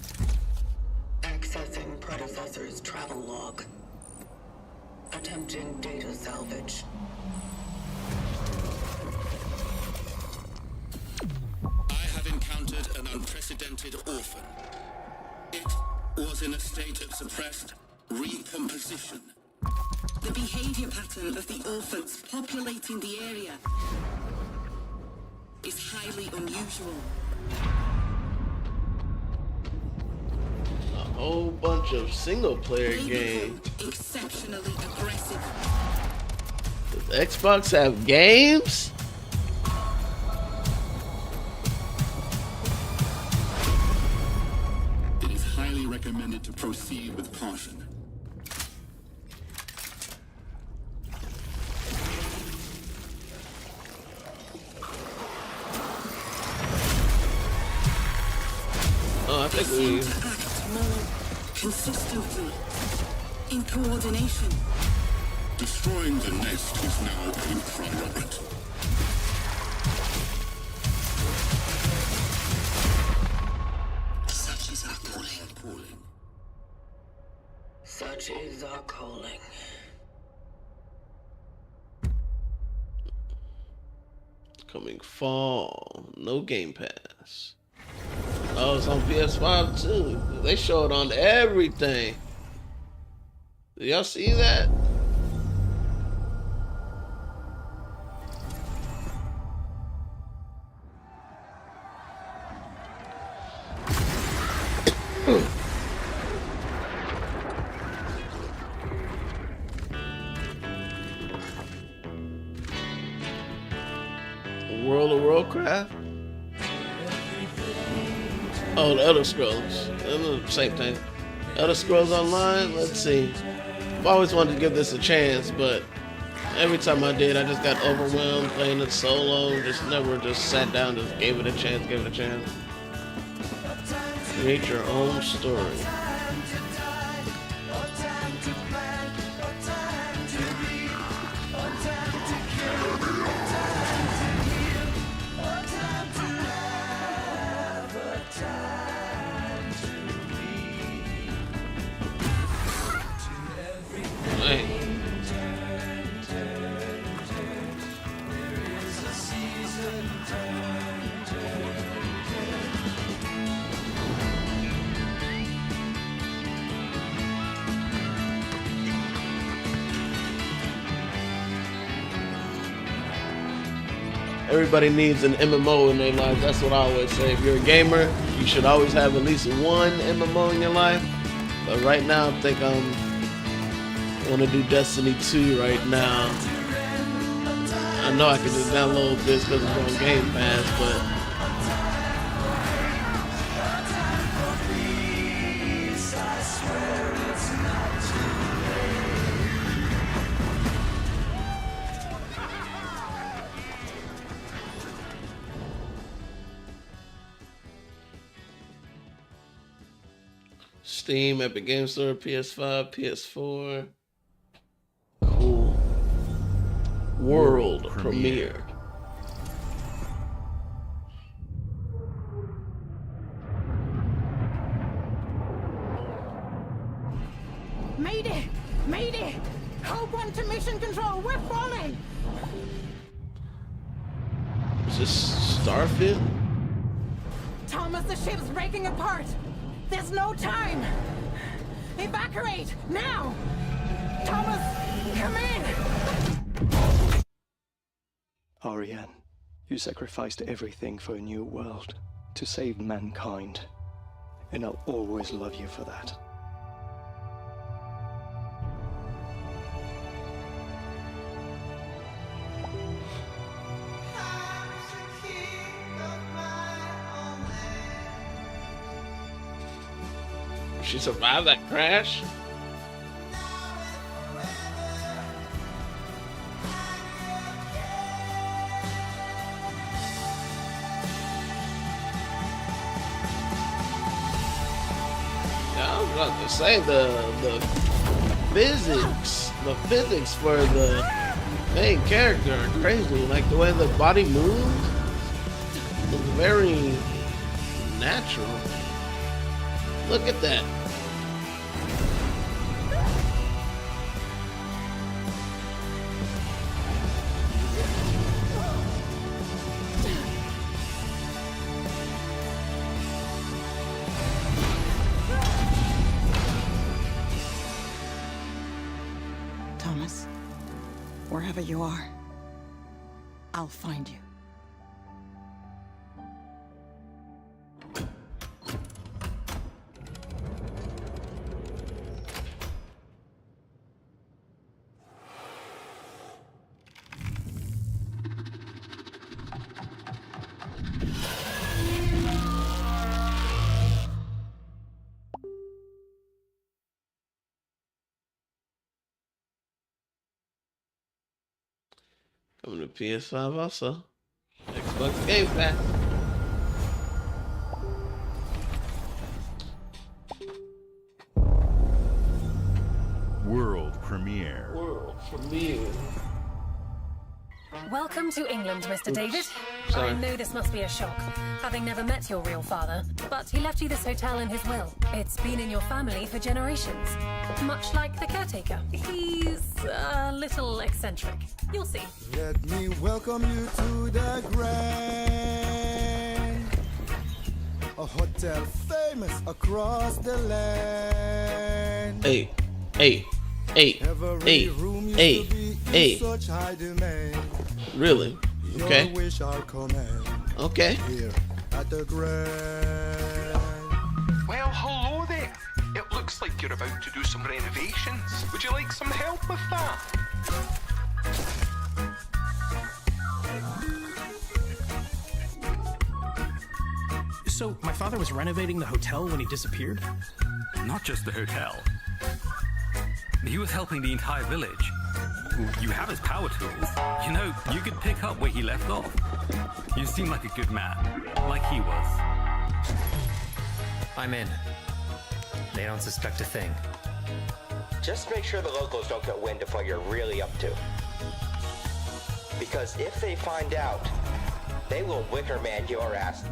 Accessing predecessor's travel log. Attempting data salvage. I have encountered an unprecedented orphan. It was in a state of suppressed recomposition. The behavior pattern of the orphans populating the area is highly unusual. A whole bunch of single-player They games. become exceptionally aggressive. Does Xbox have games? It is highly recommended to proceed with caution. Oh, I think Seem we... to act more consistently, in coordination. Destroying the nest is now a priority. Such is our calling. Such is our calling. Coming fall. No Game Pass. Oh, it's on PS5 too. They show it on everything. Did y'all see that? World of Warcraft? Oh, the Elder Scrolls. Same thing. Elder Scrolls Online? Let's see. I've always wanted to give this a chance, but Every time I did, I just got overwhelmed playing it solo. Just never just sat down, just gave it a chance, Create your own story. Everybody needs an MMO in their life. That's what I always say. If you're a gamer, you should always have at least one MMO in your life. But right now, I think I want to do Destiny 2 right now. I know I can just download this because it's on Game Pass, but Steam, Epic Game Store, PS5, PS4. Cool. World premiere. Mayday! Mayday! Code 1 to mission control, we're falling! Is this Starfield? Thomas, the ship's breaking apart! There's no time! Evacuate! Now! Thomas, come in! Ariane, you sacrificed everything for a new world, to save mankind. And I'll always love you for that. She survived that crash? Yeah, I was about to say the physics for the main character are crazy. Like the way the body moves looks very natural. Look at that. Thomas, wherever you are, I'll find you. Coming to PS5 also. Xbox Game Pass. World premiere. World premiere. Welcome to England, Mr. David. Sorry. I know this must be a shock, having never met your real father, but he left you this hotel in his will. It's been in your family for generations, much like the caretaker. He's a little eccentric. You'll see. Let me welcome you to the Grand, a hotel famous across the land. Hey. Such high demand. Really? Okay. Your wish I'll command. Okay. Here at the Grand. Well, hello there. It looks like you're about to do some renovations. Would you like some help with that? So, my father was renovating the hotel when he disappeared? Not just the hotel. He was helping the entire village. You have his power tools. You know, you could pick up where he left off. You seem like a good man, like he was. I'm in. They don't suspect a thing. Just make sure the locals don't get wind of what you're really up to. Because if they find out, they will Wickerman your ass.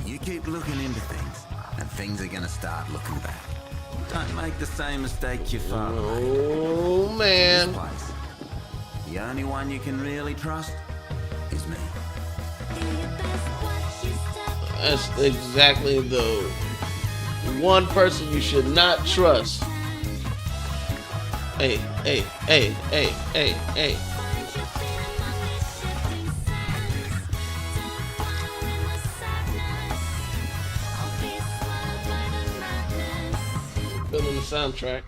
You keep looking into things, and things are gonna start looking bad. Don't make the same mistake your father made. Oh, man. This place, the only one you can really trust is me. That's exactly the one person you should not trust. Hey. Feeling the soundtrack.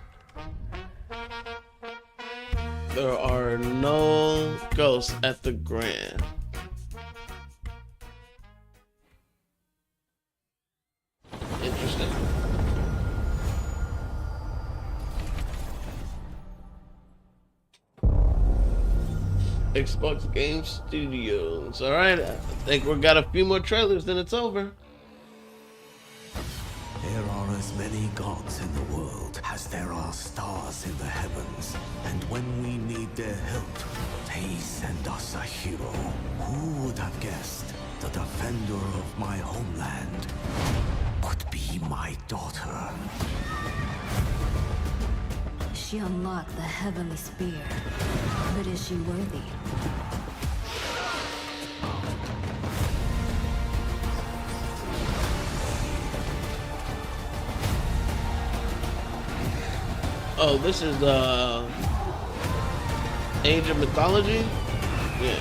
There are no ghosts at the Grand. Interesting. Xbox Game Studios. Alright, I think we got a few more trailers, then it's over. There are as many gods in the world as there are stars in the heavens. And when we need their help, they send us a hero. Who would have guessed the defender of my homeland would be my daughter? She unlocked the heavenly spear. But is she worthy? Oh, this is Age of Mythology? Yeah.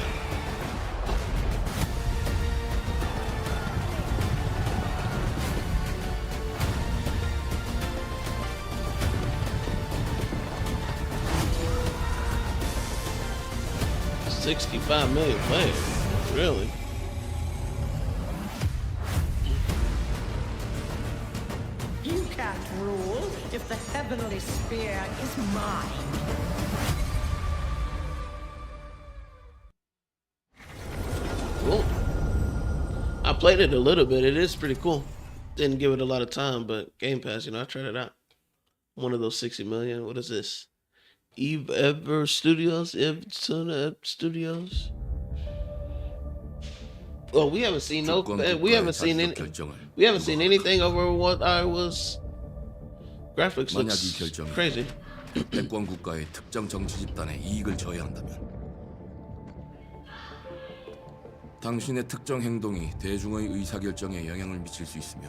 $65 million players, really? You can't rule if the heavenly spear is mine. Cool. I played it a little bit. It is pretty cool. Didn't give it a lot of time, but Game Pass, you know, I tried it out. One of those 60 million. What is this? Ever Studios? Studios? Well, we haven't seen we haven't seen anything over what I was. Graphics looks crazy. 패권 국가의 특정 정치 집단에 이익을 줘야 한다면 당신의 특정 행동이 대중의 의사결정에 영향을 미칠 수 있으며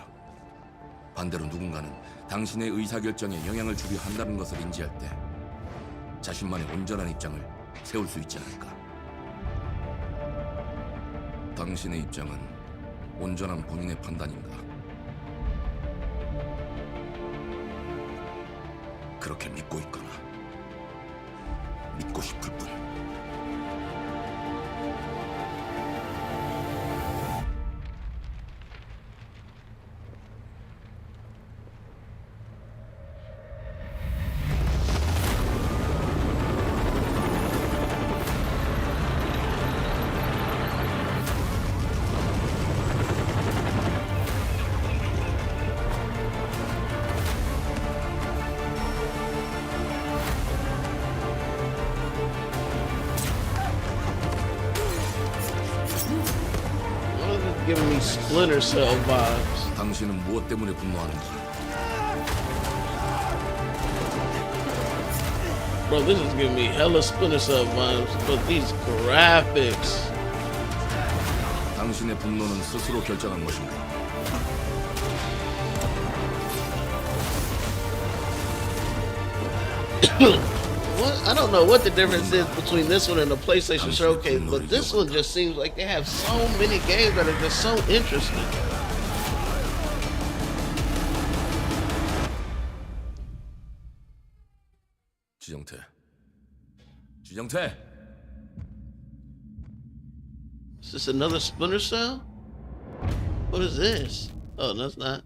반대로 누군가는 당신의 의사결정에 영향을 주려 한다는 것을 인지할 때 자신만의 온전한 입장을 세울 수 있지 않을까? 당신의 입장은 온전한 본인의 판단인가? 그렇게 믿고 있거나 믿고 싶을 뿐. Giving me Splinter Cell vibes. 당신은 무엇 때문에 분노하는지? Bro, this is giving me hella Splinter Cell vibes, but these graphics. 당신의 분노는 스스로 결정한 것인가? What? I don't know what the difference is between this one and the PlayStation Showcase, but this one just seems like they have so many games that are just so interesting. 지정태. Is this another Splinter Cell? What is this? Oh, that's not.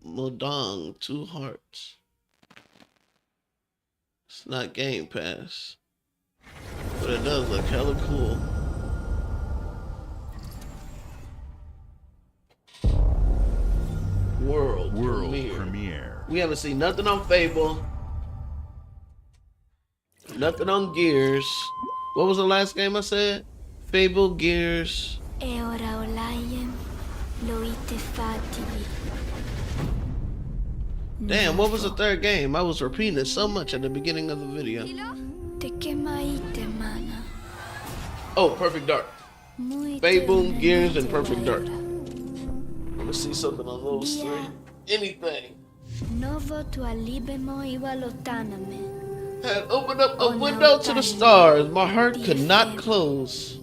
Modong, 2 hearts. It's not Game Pass. But it does look hella cool. World premiere. We haven't seen nothing on Fable. Nothing on Gears. What was the last game I said? Fable, Gears. Damn, what was the third game? I was repeating it so much at the beginning of the video. Oh, Perfect Dark. Fable, Gears, and Perfect Dark. Let me see something on those three. Anything. Had opened up a window to the stars. My heart could not close.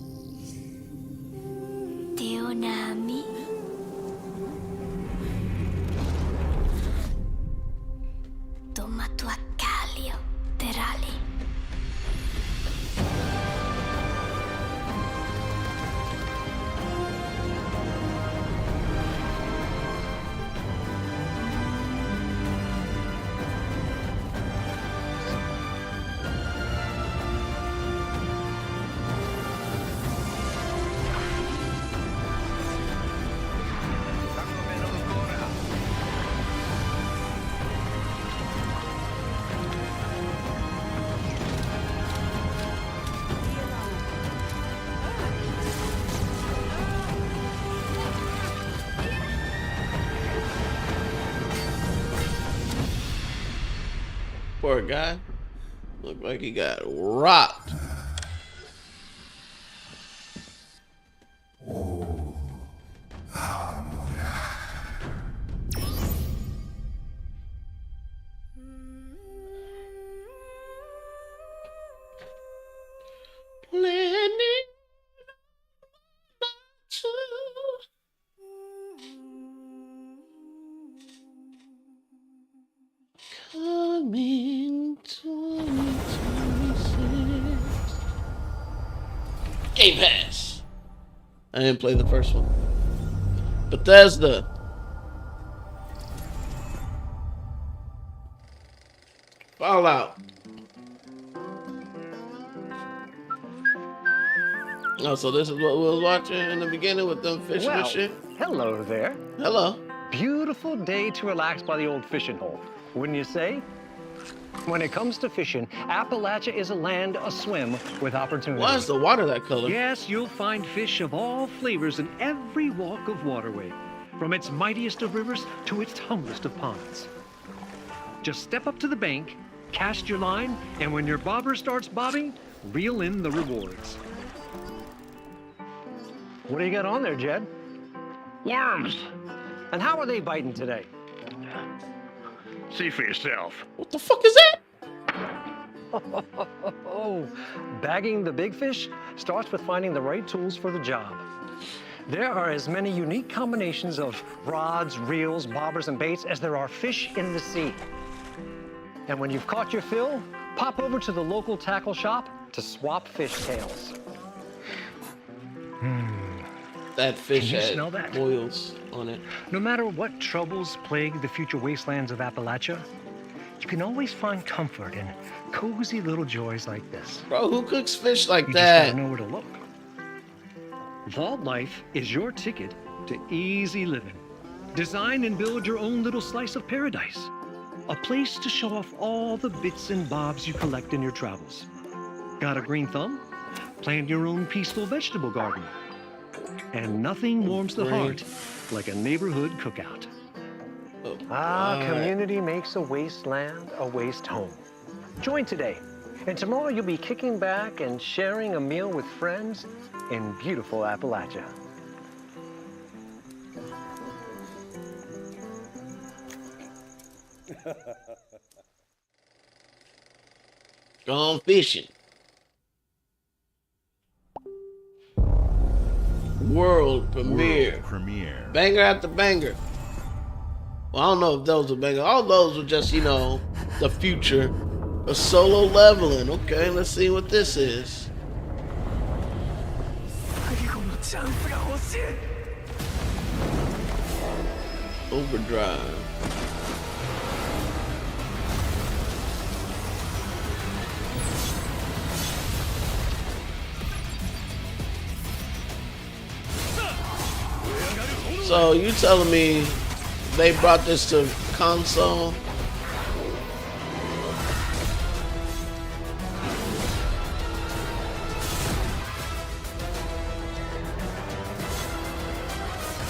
Poor guy. Looked like he got rocked. Coming 2026. Game Pass. I didn't play the first one. Bethesda. Fallout. Oh, so this is what we was watching in the beginning with them fishing and shit? Hello there. Hello. Beautiful day to relax by the old fishing hole, wouldn't you say? When it comes to fishing, Appalachia is a land aswim with opportunity. Why is the water that color? Yes, you'll find fish of all flavors in every walk of waterway, from its mightiest of rivers to its humblest of ponds. Just step up to the bank, cast your line, and when your bobber starts bobbing, reel in the rewards. What do you got on there, Jed? Worms. And how are they biting today? See for yourself. What the fuck is that? Bagging the big fish starts with finding the right tools for the job. There are as many unique combinations of rods, reels, bobbers, and baits as there are fish in the sea. And when you've caught your fill, pop over to the local tackle shop to swap fish tails. That fish Can you had smell that? oils on it. No matter what troubles plague the future wastelands of Appalachia, you can always find comfort in cozy little joys like this. Bro, who cooks fish like You that? just gotta know where to look. Vault Life is your ticket to easy living. Design and build your own little slice of paradise. A place to show off all the bits and bobs you collect in your travels. Got a green thumb? Plant your own peaceful vegetable garden. And nothing warms the heart like a neighborhood cookout. Community makes a wasteland a waste home. Join today, and tomorrow you'll be kicking back and sharing a meal with friends in beautiful Appalachia. Gone fishing. World premiere. Banger after banger. Well, I don't know if those are banger. All those were just, you know, the future of solo leveling. Okay, let's see what this is. Overdrive. So you telling me they brought this to console?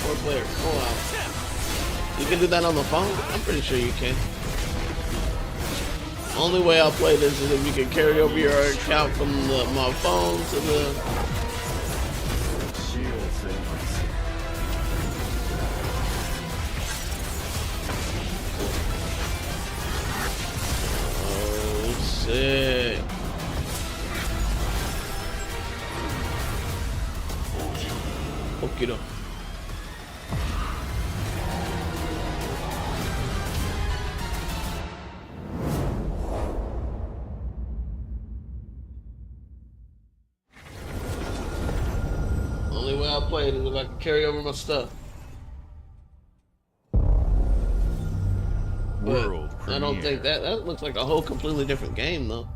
Four-player co-op. You can do that on the phone? I'm pretty sure you can. Only way I'll play this is if you can carry over your account from my phone to the... Oh, sick. Okie doke. Only way I play it is if I can carry over my stuff. World I don't think that looks like a whole completely different game though.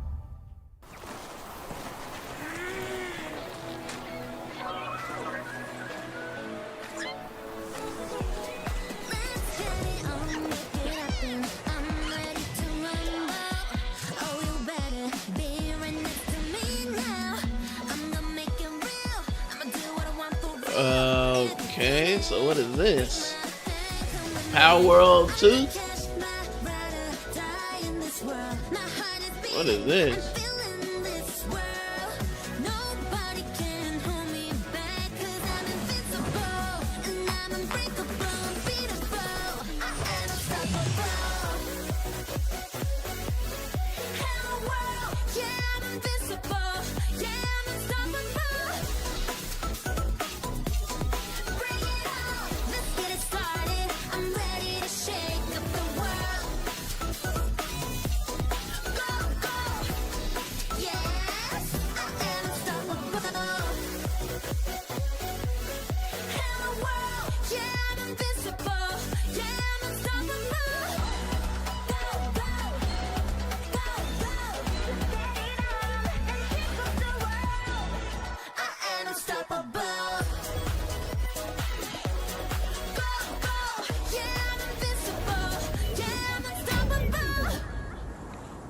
Okay, so what is this? Power World 2? What is this?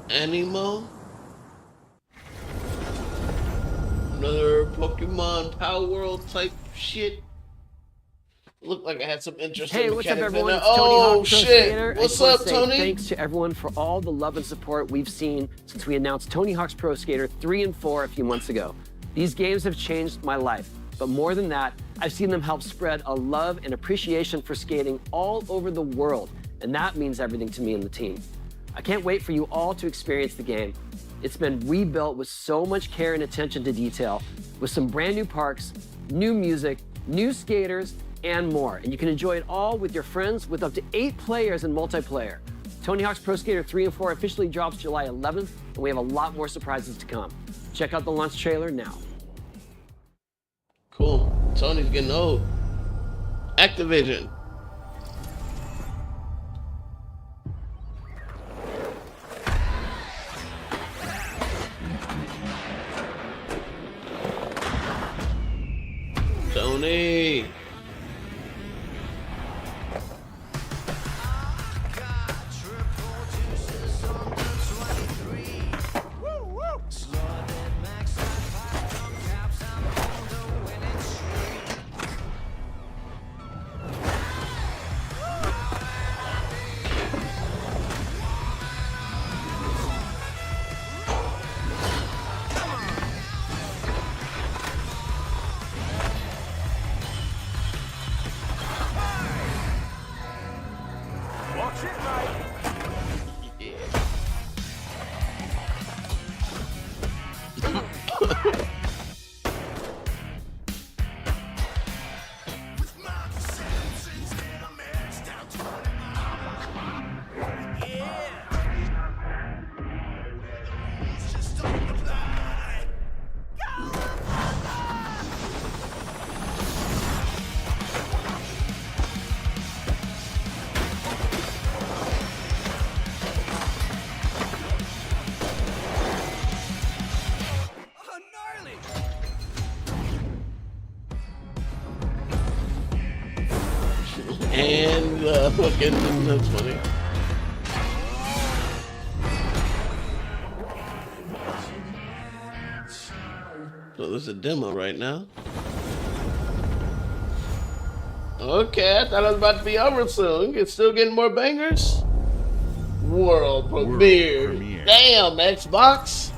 Animo? Another Pokemon Power World type shit. Looked like I had some interesting Hey, what's up, mechanics in everyone? there. It's Tony Oh Hawk Pro shit! Skater. I What's just wanna up, say Tony? Thanks to everyone for all the love and support we've seen since we announced Tony Hawk's Pro Skater 3 and 4 a few months ago. These games have changed my life, but more than that, I've seen them help spread a love and appreciation for skating all over the world, and that means everything to me and the team. I can't wait for you all to experience the game. It's been rebuilt with so much care and attention to detail, with some brand new parks, new music, new skaters, and more. And you can enjoy it all with your friends with up to 8 players in multiplayer. Tony Hawk's Pro Skater 3 and 4 officially drops July 11th, and we have a lot more surprises to come. Check out the launch trailer now. Cool. Tony's getting old. Activision. Tony. And fucking, that's funny. So there's a demo right now. Okay, I thought it was about to be over soon. It's still getting more bangers. World premiere. Damn, Xbox.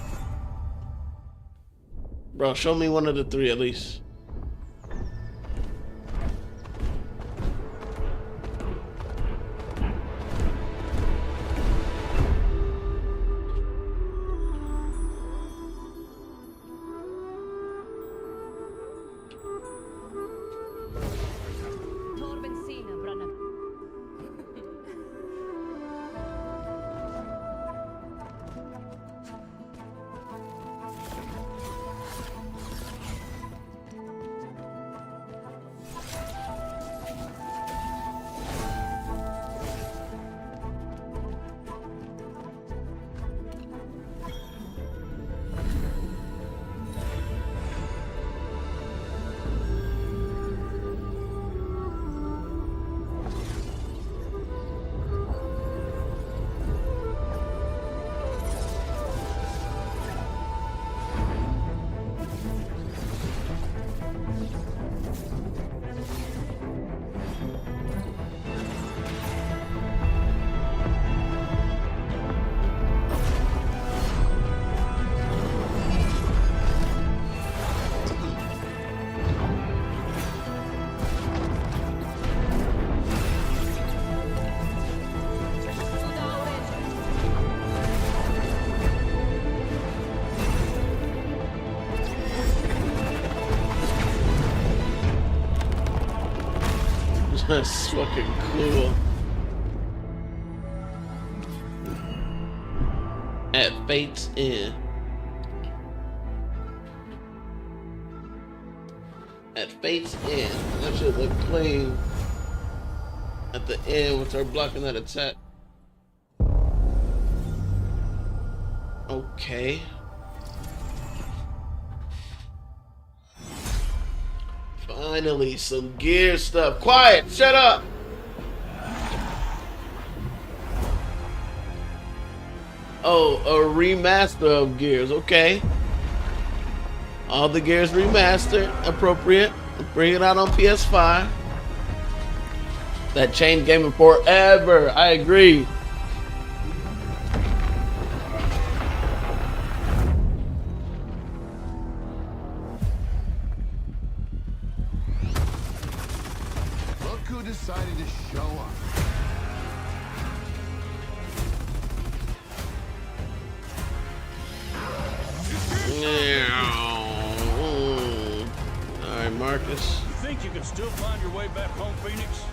Bro, show me one of the three at least. That's fucking cool. At Fate's End. At Fate's End. That should look clean. At the end, with her blocking that attack. Okay. Finally, some gear stuff. Quiet! Shut up! Oh, a remaster of Gears. Okay. All the Gears remastered. Appropriate. Bring it out on PS5. That changed gaming forever. I agree. Decided to show up. Alright, Marcus. You think you can still find your way back home, Phoenix?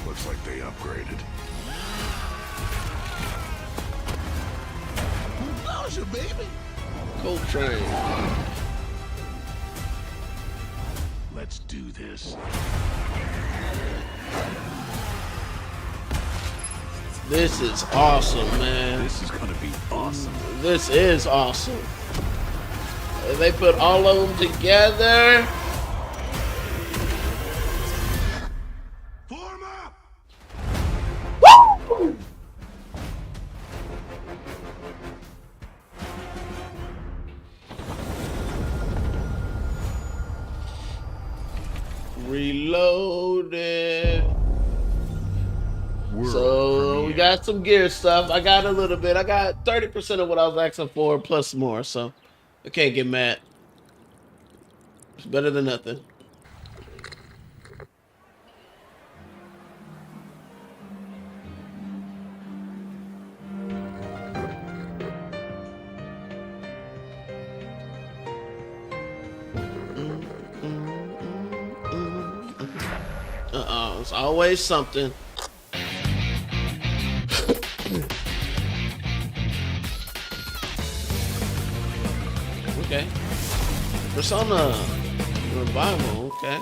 Looks like they upgraded. Nausea, baby. Coltrane. Let's do this. This is awesome, man. This is gonna be awesome. This is awesome. They put all of them together. Form up. Woo! Reloaded. So we got some gear stuff. I got a little bit. I got 30% of what I was asking for plus more. So I can't get mad. It's better than nothing. It's always something. Okay. Persona Revival, okay.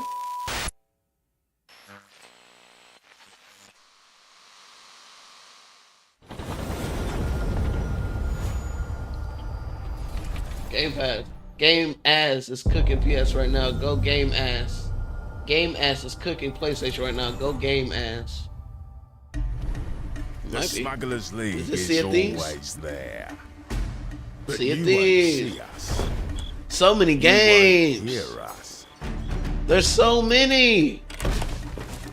Game Pass. Game Ass is cooking PS right now. Go Game Ass. Game Ass is cooking PlayStation right now. Go Game Ass. The Smugglers League is Sea of Thieves? always there. But Sea of you Thieves. won't see us. So many games. You won't hear us. There's so many.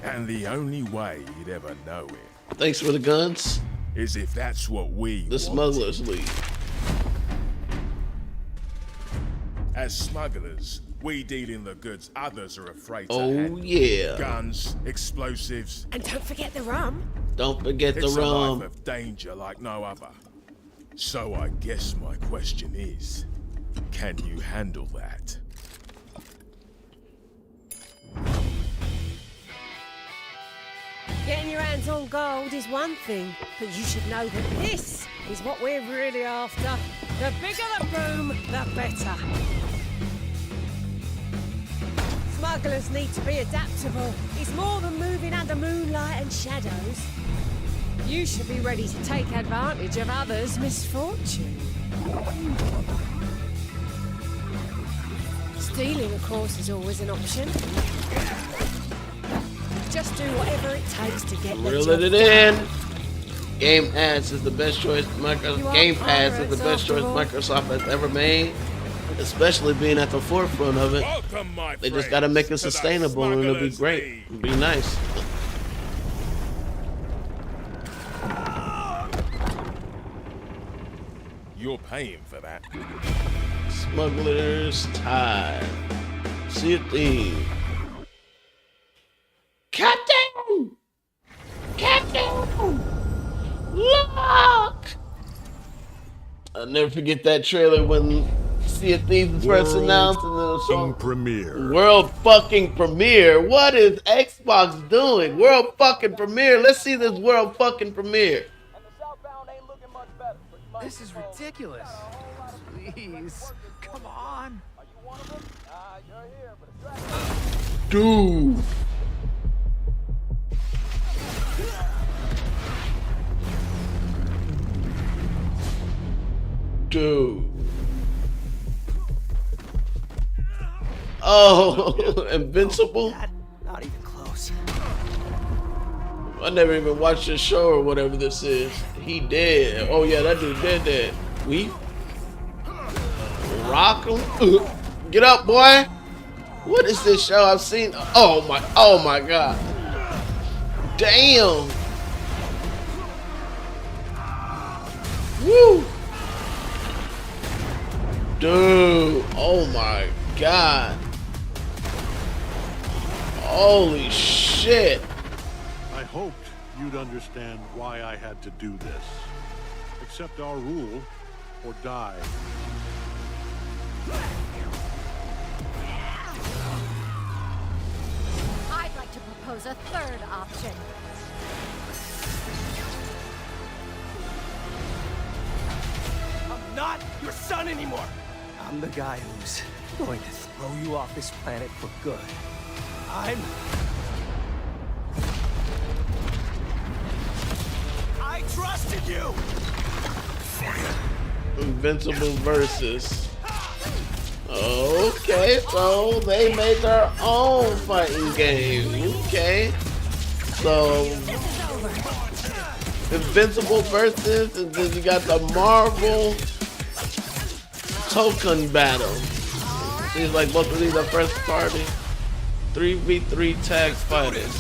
And the only way you'd ever know it. Thanks for the guns. Is if that's what we The Smugglers League. As smugglers, we deal in the goods others are afraid to Oh, handle. yeah. Guns, explosives. And don't forget the rum. Don't forget the It's a rum. life of danger like no other. So I guess my question is, can you handle that? Getting your hands on gold is one thing, but you should know that this is what we're really after. The bigger the boom, the better. Smugglers need to be adaptable. It's more than moving under moonlight and shadows. You should be ready to take advantage of others' misfortune. Stealing, of course, is always an option. Just do whatever it takes to get the job Reeling it in. Game Pass is the best choice Game Pass is the best choice Microsoft has ever made. Especially being at the forefront of it. They just gotta make it sustainable and it'll be great. It'll be nice. You're paying for that. Smugglers Tide. Sea of Thieves. Captain! Captain! Look! I'll never forget that trailer when Sea of Thieves was first announced and then it was so premiere. World fucking premiere. What is Xbox doing? World fucking premiere. Let's see this world fucking premiere. This is ridiculous. Please, come on. Dude. Dude. Oh, Invincible? Not even close. I never even watched this show or whatever this is. He dead. Oh yeah, that dude dead. We rock him. Get up, boy. What is this show I've seen? Oh my god. Damn. Woo. Dude. Oh my god. Holy shit. I hoped you'd understand why I had to do this. Accept our rule or die. I'd like to propose a third option. I'm not your son anymore. I'm the guy who's going to throw you off this planet for good. I trusted you! Invincible versus. Okay, so they made their own fighting game. Okay. So Invincible versus, and then you got the Marvel token battle. Seems like both of these are first party 3v3 tag fighters.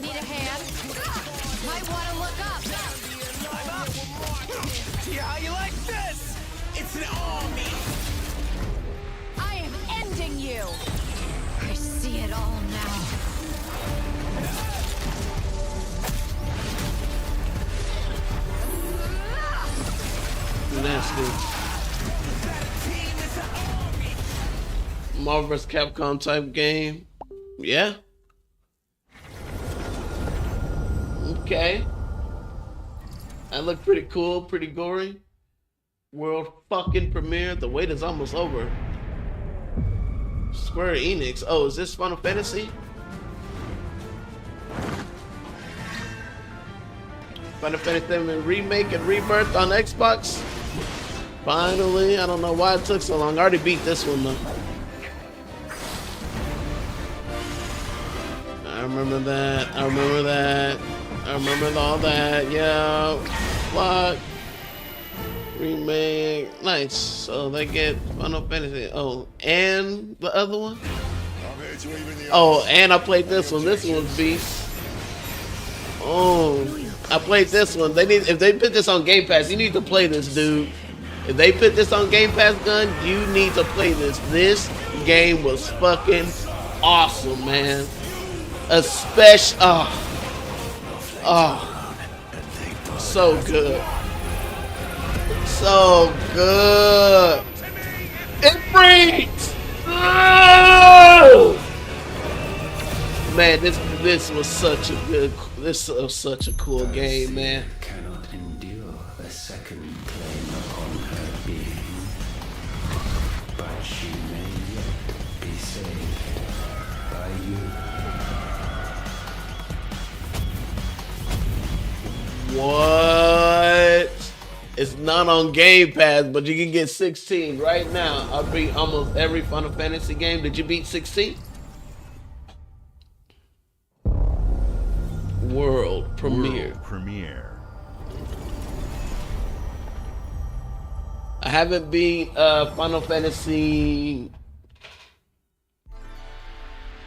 Need a hand? Might want to look up. Yeah, how you like this? It's an army. I am ending you. I see it all now. Nasty. Marvel vs. Capcom type game. Yeah. Okay. That looked pretty cool, pretty gory. World fucking premiere. The wait is almost over. Square Enix. Oh, is this Final Fantasy? Final Fantasy VII Remake and Rebirth on Xbox. Finally, I don't know why it took so long. I already beat this one though. I remember that. I remember that. I remember all that. Yeah. Fuck. Remake. Nice. So they get Final Fantasy. Oh, and the other one? Oh, and I played this one. This one's beast. Oh, I played this one. They need, if they put this on Game Pass, you need to play this, dude. If they put this on Game Pass, Gun, you need to play this. This game was fucking awesome, man. Especially, so good. So good. It breathes. Man, this was such a good. This was such a cool game, man. Cannot endure a second claim upon her being, but she may yet be saved by you. What? It's not on Game Pass, but you can get 16 right now. I beat almost every Final Fantasy game. Did you beat 16? World premiere. I haven't beat Final Fantasy.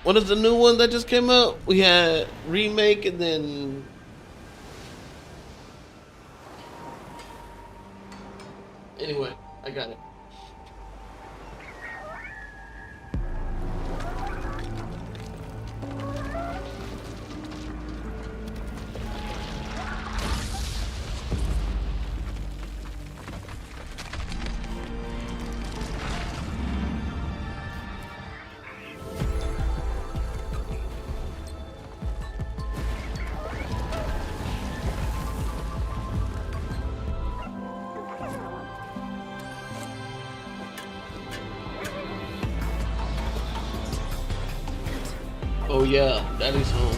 What is the new one that just came out? We had Remake and then. Anyway, I got it. Oh yeah, Daddy's home.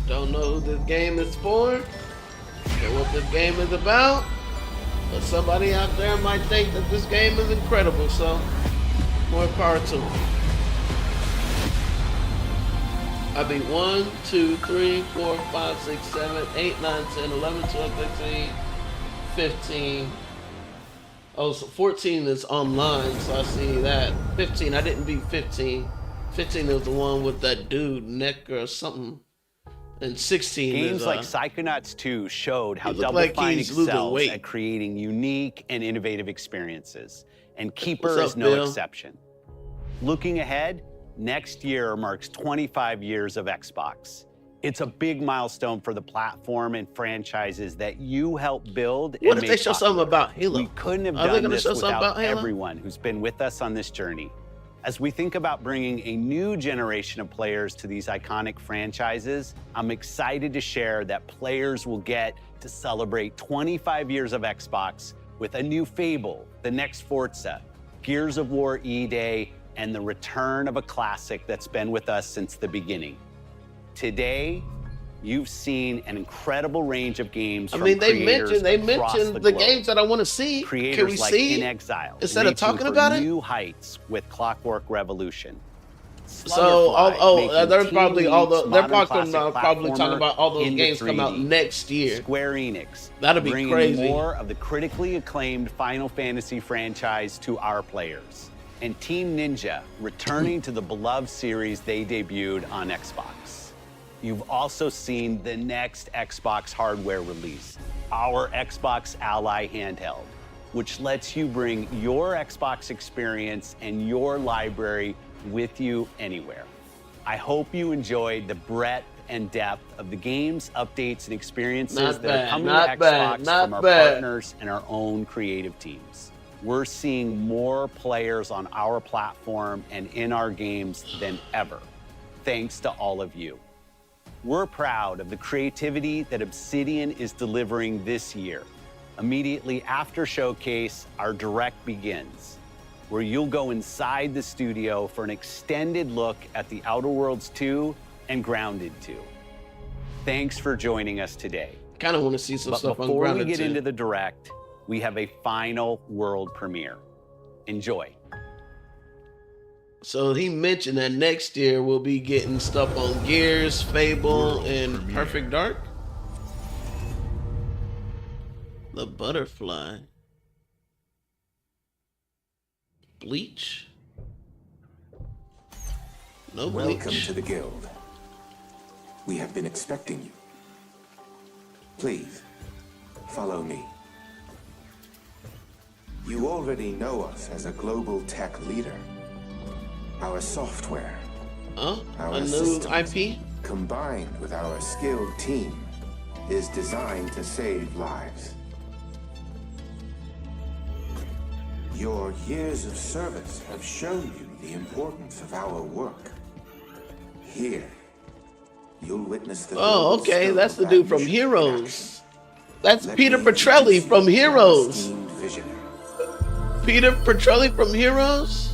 Don't know who this game is for. What this game is about, but somebody out there might think that this game is incredible, so more power to them. I beat 1, 2, 3, 4, 5, 6, 7, 8, 9, 10, 11, 12, 13, 15. Oh, so 14 is online, so I see that. 15, I didn't beat 15. 15 is the one with that dude, Neck or something. And 16 Games is, like Psychonauts 2 showed how look Double like Fine he's losing excels weight. at creating unique and innovative experiences, and Keeper What's is up, no Bill? exception. Looking ahead, next year marks 25 years of Xbox. It's a big milestone for the platform and franchises that you helped build and What if make they show possible. something about Halo? We couldn't have Are they done gonna this show something without about Halo? everyone who's been with us on this journey. As we think about bringing a new generation of players to these iconic franchises, I'm excited to share that players will get to celebrate 25 years of Xbox with a new Fable, the next Forza, Gears of War E-Day, and the return of a classic that's been with us since the beginning. Today, you've seen an incredible range of games I from mean, they creators mentioned across the globe. games that I want to see. Creators Can we like see In Exile, instead of reaching talking for about it? new heights with Clockwork Revolution. So, making they're probably Teen all the League's they're modern probably classic talking about all those into games come out 3D. next year. Square Enix, That'd be bringing crazy. more of the critically acclaimed Final Fantasy franchise to our players, and Team Ninja returning to the beloved series they debuted on Xbox. You've also seen the next Xbox hardware release, our Xbox Ally handheld, which lets you bring your Xbox experience and your library with you anywhere. I hope you enjoyed the breadth and depth of the games, updates, and experiences Not that are bad, coming not to bad, Xbox not from our bad. partners and our own creative teams. we're seeing more players on our platform and in our games than ever, thanks to all of you. We're proud of the creativity that Obsidian is delivering this year. Immediately after Showcase, our Direct begins, where you'll go inside the studio for an extended look at The Outer Worlds 2 and Grounded 2. Thanks for joining us today. Kind of want to see some stuff on Before Grounded we get 2. into the Direct, we have a final world premiere. Enjoy. So he mentioned that next year we'll be getting stuff on Gears, Fable, and Perfect Dark. The Butterfly. Bleach? No Bleach. Welcome to the Guild. We have been expecting you. Please, follow me. You already know us as a global tech leader. Our software, our our new systems, IP, combined with our skilled team, is designed to save lives. Your years of service have shown you the importance of our work. Here, you'll witness the oh, okay, scope that's of the that dude from mission Heroes. That's Let Peter me Petrelli introduce from you to our Heroes. esteemed visionary. Peter Petrelli from Heroes?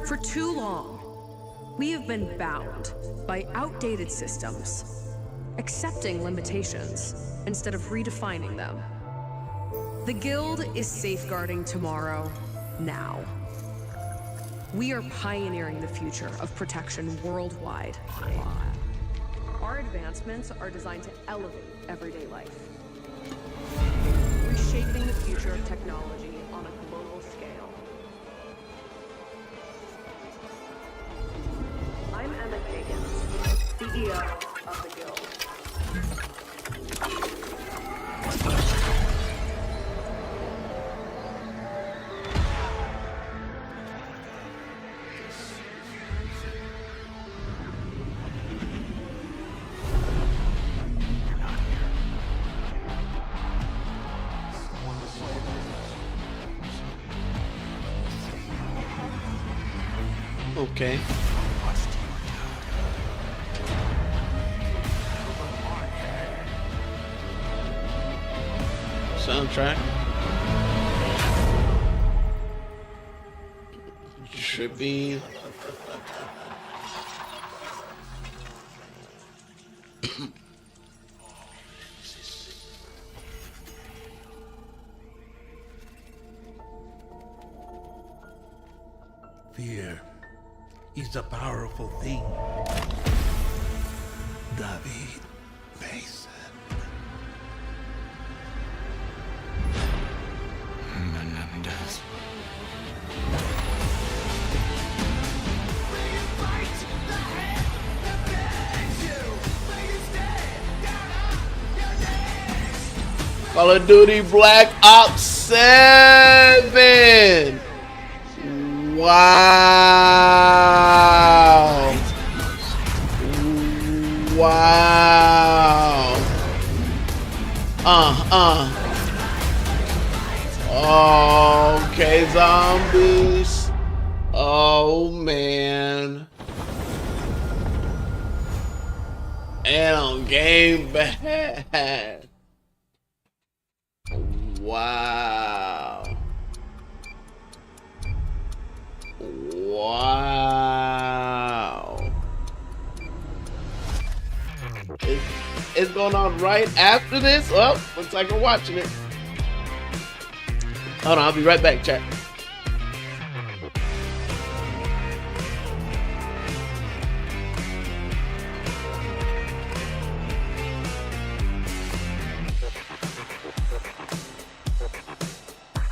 For too long, we have been bound by outdated systems, accepting limitations instead of redefining them. The Guild is safeguarding tomorrow, now. We are pioneering the future of protection worldwide. Our advancements are designed to elevate everyday life, reshaping the future of technology on a global scale. I'm Emma Kagan, CEO of the Guild. Okay. Soundtrack. Trippy. Fear is a powerful thing. David Mason. Menendez. Call of Duty Black Ops 7. Wow. Wow. Okay, zombies. Oh, man. And on Game Pass. Wow. Wow. It's going on right after this? Oh, looks like we're watching it. Hold on, I'll be right back, chat.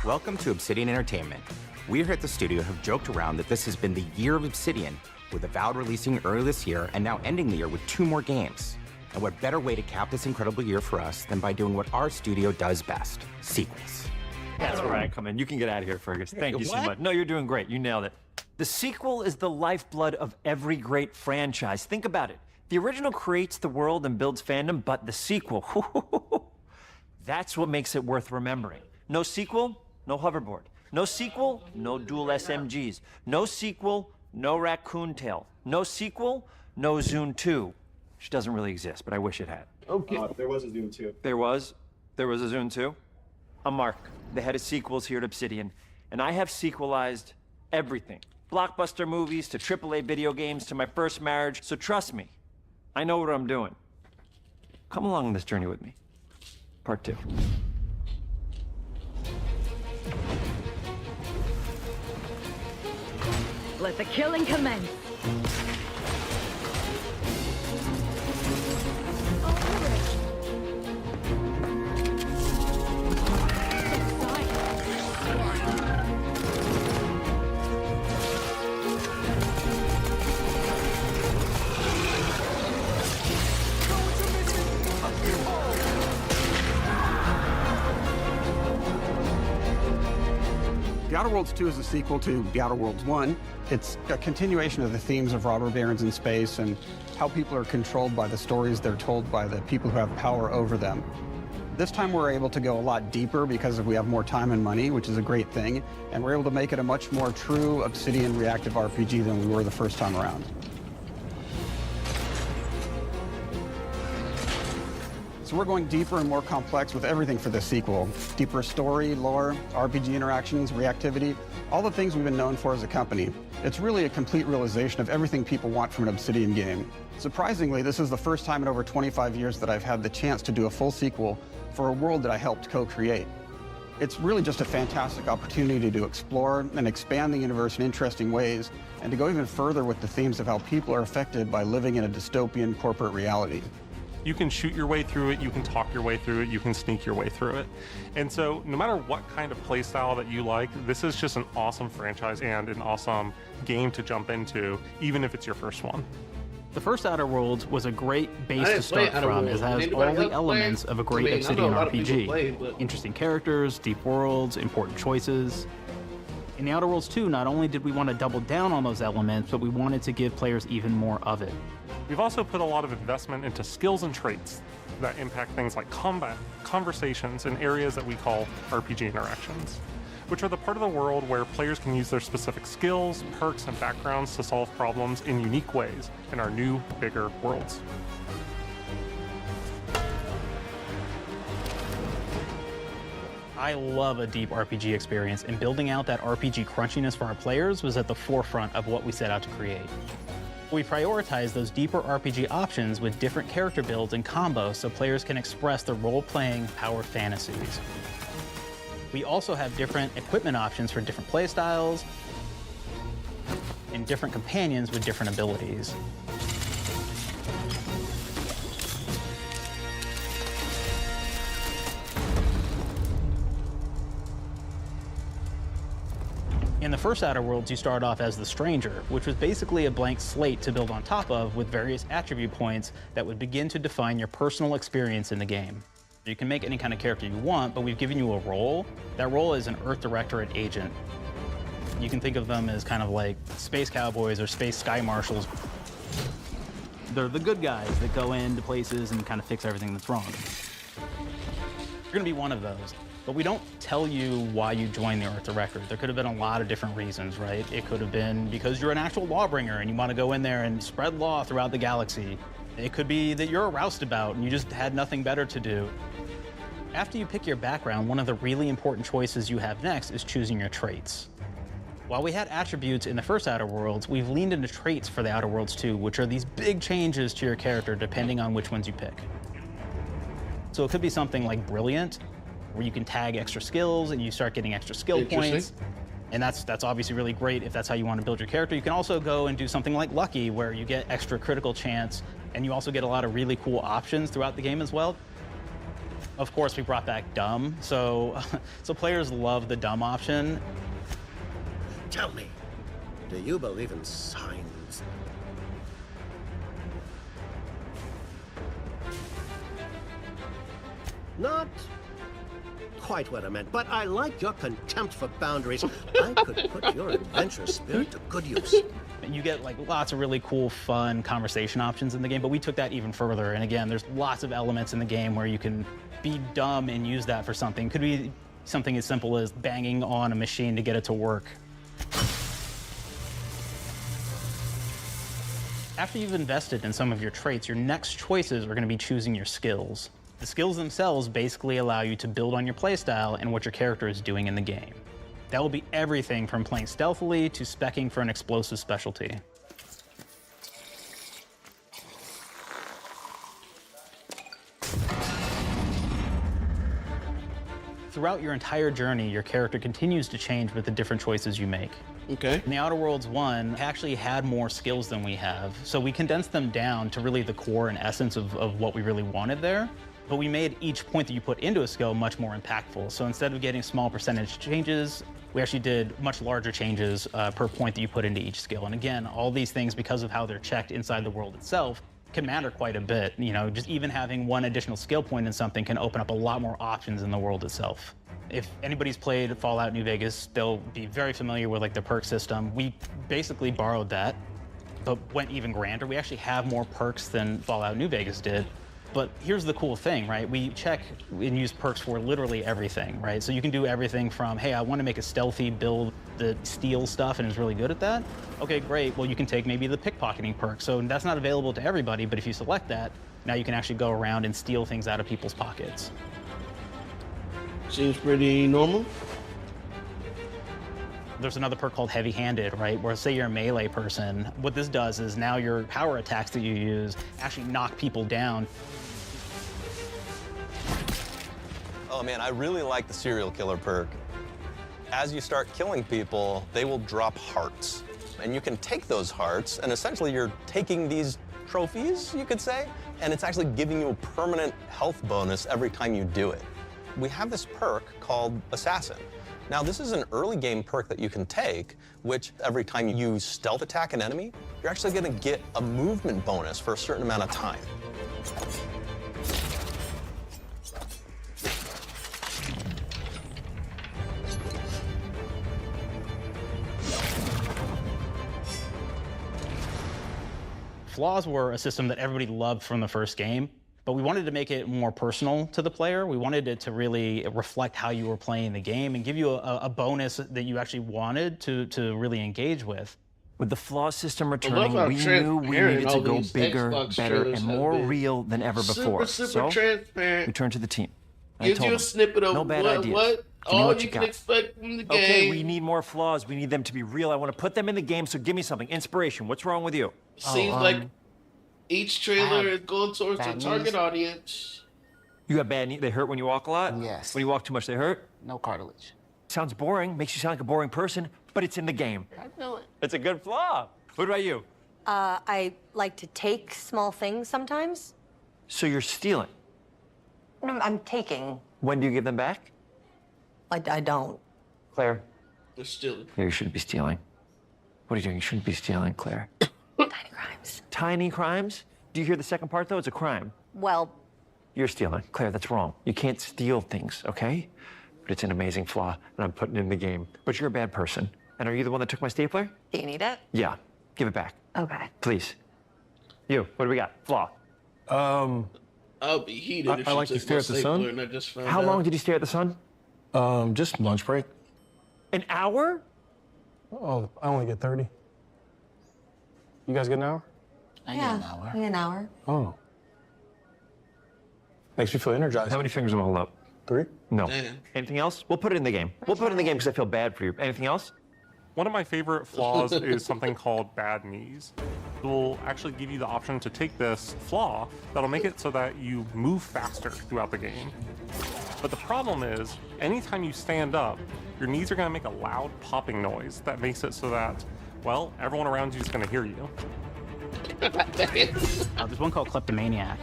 Welcome to Obsidian Entertainment. We here at the studio have joked around that this has been the year of Obsidian, with Avowed releasing early this year and now ending the year with 2 more games. And what better way to cap this incredible year for us than by doing what our studio does best, sequels. That's where I come in. You can get out of here, Fergus. Thank you so What? much. No, you're doing great. You nailed it. The sequel is the lifeblood of every great franchise. Think about it. The original creates the world and builds fandom, but the sequel, that's what makes it worth remembering. No sequel, no hoverboard. No sequel, no dual SMGs. No sequel, no raccoon tail. No sequel, no Zune 2. Which doesn't really exist, but I wish it had. Okay. There was a Zune 2. There was a Zune 2. I'm Mark, the head of sequels here at Obsidian, and I have sequelized everything. Blockbuster movies to AAA video games to my first marriage, so trust me, I know what I'm doing. Come along on this journey with me. Part 2. Let the killing commence. The Outer Worlds 2 is a sequel to The Outer Worlds 1. It's a continuation of the themes of robber barons in space and how people are controlled by the stories they're told by the people who have power over them. This time we're able to go a lot deeper because we have more time and money, which is a great thing, and we're able to make it a much more true Obsidian reactive RPG than we were the first time around. So we're going deeper and more complex with everything for this sequel. Deeper story, lore, RPG interactions, reactivity, all the things we've been known for as a company. It's really a complete realization of everything people want from an Obsidian game. Surprisingly, this is the first time in over 25 years that I've had the chance to do a full sequel for a world that I helped co-create. It's really just a fantastic opportunity to explore and expand the universe in interesting ways, and to go even further with the themes of how people are affected by living in a dystopian corporate reality. You can shoot your way through it, you can talk your way through it, you can sneak your way through it. And so no matter what kind of play style that you like, this is just an awesome franchise and an awesome game to jump into, even if it's your first one. The first Outer Worlds was a great base to start from, as it has all the elements of a great Obsidian RPG. Interesting characters, deep worlds, important choices. In the Outer Worlds 2, not only did we want to double down on those elements, but we wanted to give players even more of it. We've also put a lot of investment into skills and traits that impact things like combat, conversations, and areas that we call RPG interactions, which are the part of the world where players can use their specific skills, perks, and backgrounds to solve problems in unique ways in our new, bigger worlds. I love a deep RPG experience, and building out that RPG crunchiness for our players was at the forefront of what we set out to create. We prioritize those deeper RPG options with different character builds and combos so players can express their role-playing power fantasies. We also have different equipment options for different playstyles and different companions with different abilities. In the first Outer Worlds, you start off as the Stranger, which was basically a blank slate to build on top of with various attribute points that would begin to define your personal experience in the game. You can make any kind of character you want, but we've given you a role. That role is an Earth Directorate agent. You can think of them as kind of like space cowboys or space sky marshals. They're the good guys that go into places and kind of fix everything that's wrong. You're gonna be one of those. But we don't tell you why you joined the Earth Directorate. There could have been a lot of different reasons, right? It could have been because you're an actual lawbringer and you want to go in there and spread law throughout the galaxy. It could be that you're a roustabout and you just had nothing better to do. After you pick your background, one of the really important choices you have next is choosing your traits. While we had attributes in the first Outer Worlds, we've leaned into traits for the Outer Worlds 2, which are these big changes to your character depending on which ones you pick. So it could be something like Brilliant, where you can tag extra skills and you start getting extra skill points. And that's obviously really great if that's how you want to build your character. You can also go and do something like Lucky, where you get extra critical chance, and you also get a lot of really cool options throughout the game as well. Of course, we brought back Dumb, so players love the Dumb option. Tell me, do you believe in signs? Not quite what I meant, but I like your contempt for boundaries. I could put your adventurous spirit to good use. You get like lots of really cool, fun conversation options in the game, but we took that even further. And again, there's lots of elements in the game where you can be dumb and use that for something. Could be Something as simple as banging on a machine to get it to work. After you've invested in some of your traits, your next choices are going to be choosing your skills. The skills themselves basically allow you to build on your playstyle and what your character is doing in the game. That will be everything from playing stealthily to speccing for an explosive specialty. Throughout your entire journey, your character continues to change with the different choices you make. Okay. In the Outer Worlds 1, actually had more skills than we have, so we condensed them down to really the core and essence of what we really wanted there. But we made each point that you put into a skill much more impactful. So instead of getting small percentage changes, we actually did much larger changes per point that you put into each skill. And again, all these things, because of how they're checked inside the world itself, can matter quite a bit. You know, just even having one additional skill point in something can open up a lot more options in the world itself. If anybody's played Fallout New Vegas, they'll be very familiar with like the perk system. We basically borrowed that, but went even grander. We actually have more perks than Fallout New Vegas did. But here's the cool thing, right? We check and use perks for literally everything, right? So you can do everything from, hey, I want to make a stealthy build that steals stuff and is really good at that. Okay, great. Well, you can take maybe the pickpocketing perk. So that's not available to everybody, but if you select that, now you can actually go around and steal things out of people's pockets. Seems pretty normal. There's another perk called heavy-handed, right? Where say you're a melee person, what this does is now your power attacks that you use actually knock people down. Oh man, I really like the serial killer perk. As you start killing people, they will drop hearts. And you can take those hearts, and essentially you're taking these trophies, you could say, and it's actually giving you a permanent health bonus every time you do it. We have this perk called Assassin. Now, this is an early game perk that you can take, which every time you stealth attack an enemy, you're actually gonna get a movement bonus for a certain amount of time. Flaws were a system that everybody loved from the first game, but we wanted to make it more personal to the player. We wanted it to really reflect how you were playing the game and give you a bonus that you actually wanted to really engage with. With the flaw system returning, we knew we needed to go bigger, better, and more real than ever before. Super transparent. We turned to the team. I Gives told you a them, snippet of no bad what ideas. all what you you can got. expect from the game. Okay, we need more flaws. We need them to be real. I want to put them in the game, so give me something. Inspiration. What's wrong with you? Seems like each trailer is going towards the target audience. You got bad knees? They hurt when you walk a lot? Yes. When you walk too much, they hurt? No cartilage. Sounds boring. Makes you sound like a boring person, but it's in the game. I know it. It's a good flaw. What about you? I like to take small things sometimes. So you're stealing. No, I'm taking. When do you give them back? I don't. Claire. They're stealing. Claire, you shouldn't be stealing. What are you doing? You shouldn't be stealing, Claire. Tiny crimes. Tiny crimes? Do you hear the second part, though? It's a crime. Well, You're stealing. Claire, that's wrong. You can't steal things, okay? But it's an amazing flaw, and I'm putting it in the game. But you're a bad person. And are you the one that took my stapler? do you need it? Yeah. Give it back. Okay. Please. You, what do we got? Flaw. I'll be heated if I she like to took stare my at the stapler sun. and I just found How out. long did you stare at the sun? Just lunch break. An hour? Oh, I only get 30. You guys get an hour? I get an hour. An hour. Oh. Makes me feel energized. How many fingers am I holding up? 3? No. Damn. Anything else? We'll put it in the game. We'll put it in the game because I feel bad for you. Anything else? One of my favorite flaws is something called bad knees. It will actually give you the option to take this flaw that'll make it so that you move faster throughout the game. But the problem is, anytime you stand up, your knees are going to make a loud popping noise that makes it so that, well, everyone around you is going to hear you. There's one called Kleptomaniac.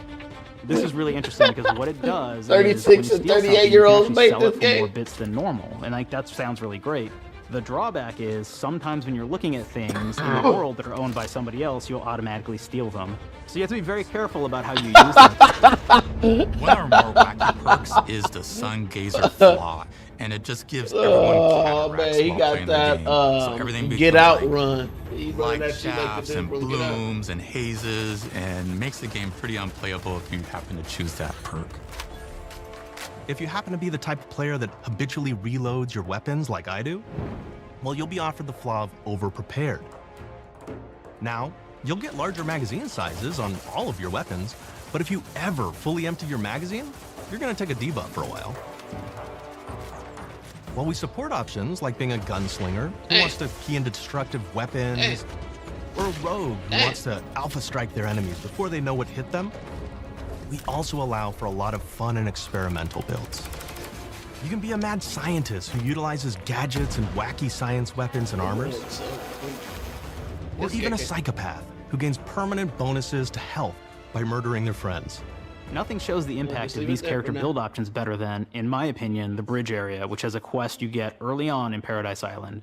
This is really interesting because what it does 36 is and when you steal 38-year-olds something, you made can actually this sell it for more game. bits than normal, and like that sounds really great. The drawback is sometimes when you're looking at things in the world that are owned by somebody else, you'll automatically steal them. So you have to be very careful about how you use them. One of our more wacky perks is the Sun Gazer Flaw, and it just gives everyone cataracts man, he while got playing the that game. So everything Get becomes Out like run. He run light that shit like shafts the and Dead from Get Out. blooms and hazes, and makes the game pretty unplayable if you happen to choose that perk. If you happen to be the type of player that habitually reloads your weapons like I do, well, you'll be offered the flaw of over-prepared. Now, you'll get larger magazine sizes on all of your weapons, but if you ever fully empty your magazine, you're gonna take a debuff for a while. While we support options like being a gunslinger who wants to key into destructive weapons, or a rogue who wants to alpha strike their enemies before they know what hit them, we also allow for a lot of fun and experimental builds. You can be a mad scientist who utilizes gadgets and wacky science weapons and armors, or even a psychopath who gains permanent bonuses to health by murdering their friends. Nothing shows the impact of these character build options better than, in my opinion, the bridge area, which has a quest you get early on in Paradise Island.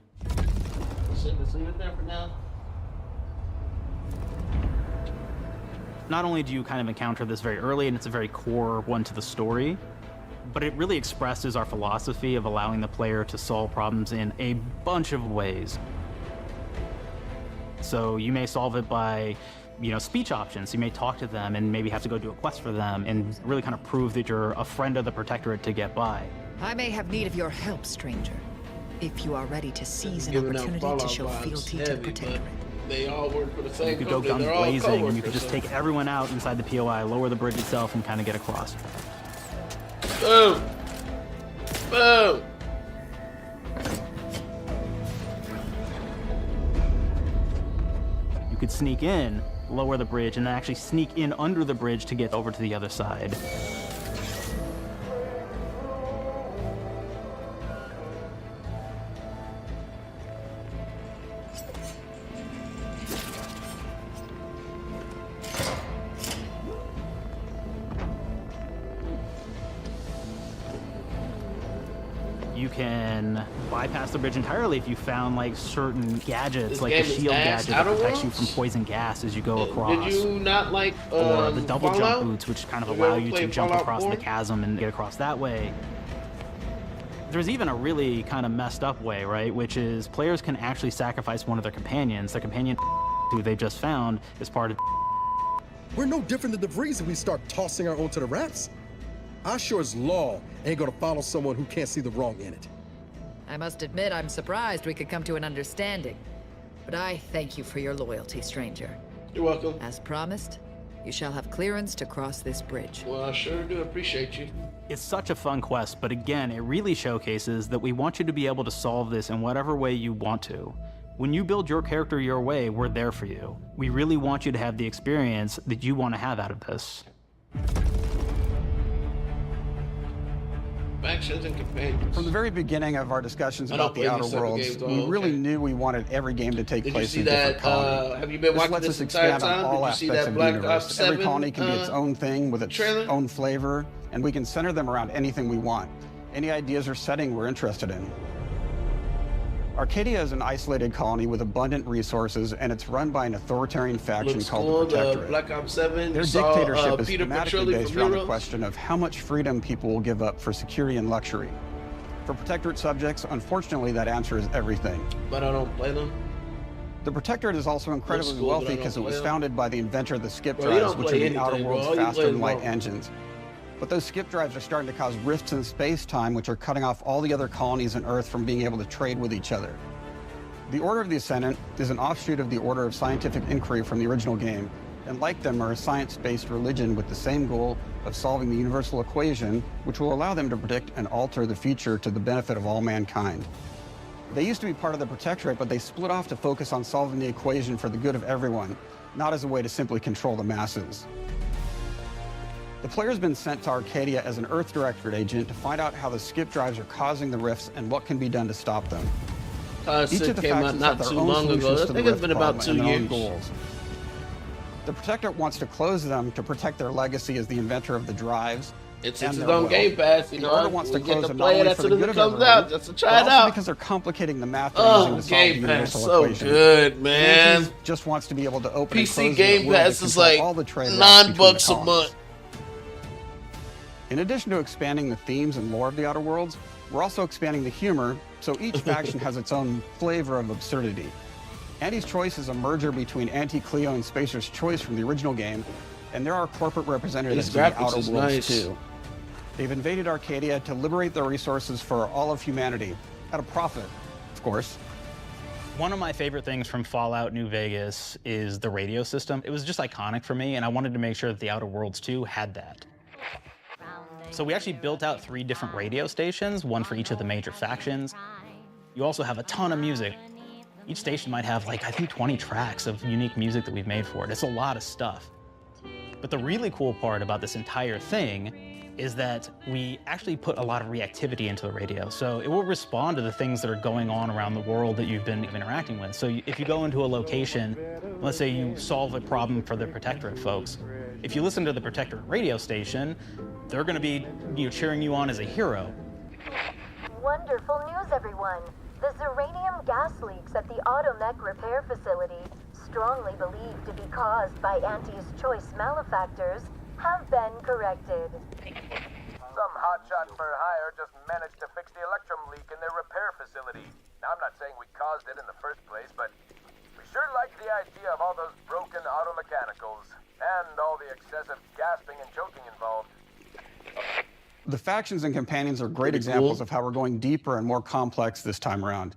Let's leave it there for now. Not only do you kind of encounter this very early, and it's a very core one to the story, but it really expresses our philosophy of allowing the player to solve problems in a bunch of ways. So you may solve it by, speech options. You may talk to them and maybe have to go do a quest for them and really kind of prove that you're a friend of the Protectorate to get by. I may have need of your help, stranger, if you are ready to seize an opportunity to show fealty to the Protectorate. They all work for the same You could go guns blazing, and you could just take everyone out inside the POI, lower the bridge itself, and kind of get across. Boom! Boom! You could sneak in, lower the bridge, and then actually sneak in under the bridge to get over to the other side. You can bypass the bridge entirely if you found like certain gadgets, like the shield gadget that protects you from poison gas as you go across. Did you not like or the double Fallout? jump boots, which kind of allow you to jump across the chasm and get across that way. There's even a really kind of messed up way, right? Which is players can actually sacrifice one of their companions. Their companion who they just found is part of. We're no different than the Vrees if we start tossing our own to the rats. I sure as law ain't gonna follow someone who can't see the wrong in it. I must admit, I'm surprised we could come to an understanding. But I thank you for your loyalty, stranger. You're welcome. As promised, you shall have clearance to cross this bridge. Well, I sure do appreciate you. It's such a fun quest, but again, it really showcases that we want you to be able to solve this in whatever way you want to. When you build your character your way, we're there for you. We really want you to have the experience that you want to have out of this. Factions and companions. From the very beginning of our discussions about the Outer Worlds, we really knew we wanted every game to take place in a different colony. Have you been watching lets this us entire expand on time? all Did you see aspects that of the Black universe. Ops Every 7, colony can be its own thing with its own flavor, and we can center them around anything we want. Any ideas or setting we're interested in. Arcadia is an isolated colony with abundant resources, and it's run by an authoritarian faction called the Protectorate. Black Ops 7. Their dictatorship is thematically based around the question of how much freedom people will give up for security and luxury. For Protectorate subjects, unfortunately, that answer is everything. But I don't play them. The Protectorate is also incredibly cool, but I wealthy don't because it play was them. founded by the inventor of the skip Bro, you drives, don't which are play the Outer anything, bro. World's All you faster play than light is engines. But those skip drives are starting to cause rifts in space-time, which are cutting off all the other colonies on Earth from being able to trade with each other. The Order of the Ascendant is an offshoot of the Order of Scientific Inquiry from the original game, and like them are a science-based religion with the same goal of solving the universal equation, which will allow them to predict and alter the future to the benefit of all mankind. They used to be part of the Protectorate, but they split off to focus on solving the equation for the good of everyone, not as a way to simply control the masses. The player's been sent to Arcadia as an Earth Directorate agent to find out how the skip drives are causing the rifts and what can be done to stop them. Each of the came out factions not have too their own long ago. solutions I to think the it's rift been about problem 2 and their own years. goals. The Protectorate wants to close them to protect their legacy as the inventor of the drives. It's and its their own will. Game Pass, you The know. Order wants to we get close to them not play it only as for soon the as good it of comes everyone, out, just to try but it also out. because they're complicating the math they're Oh, using to solve the Game Pass, universal so equation. good, man. Antes just wants to be able to open and PC close Game the world Pass and is control like all the trade routes between the $9 a colonies. month. In addition to expanding the themes and lore of the Outer Worlds, we're also expanding the humor, so each faction has its own flavor of absurdity. Anti's Choice is a merger between Anti-Cleo and Spacer's Choice from the original game, and there are corporate representatives These in the graphics Outer is Worlds nice. too. They've invaded Arcadia to liberate their resources for all of humanity, at a profit, of course. One of my favorite things from Fallout New Vegas is the radio system. It was just iconic for me, and I wanted to make sure that the Outer Worlds 2 had that. So we actually built out 3 different radio stations, one for each of the major factions. You also have a ton of music. Each station might have, like, I think 20 tracks of unique music that we've made for it. It's a lot of stuff. But the really cool part about this entire thing is that we actually put a lot of reactivity into the radio. So it will respond to the things that are going on around the world that you've been interacting with. So if you go into a location, let's say you solve a problem for the Protectorate folks, if you listen to the Protectorate radio station, they're gonna be cheering you on as a hero. Wonderful news, everyone. The Zeranium gas leaks at the Automech repair facility, strongly believed to be caused by Auntie's Choice malefactors, have been corrected. Some hotshot for hire just managed to fix the electrum leak in their repair facility. Now, I'm not saying we caused it in the first place, but we sure like the idea of all those broken auto mechanicals and all the excessive gasping and choking involved. The factions and companions are great examples of how we're going deeper and more complex this time around.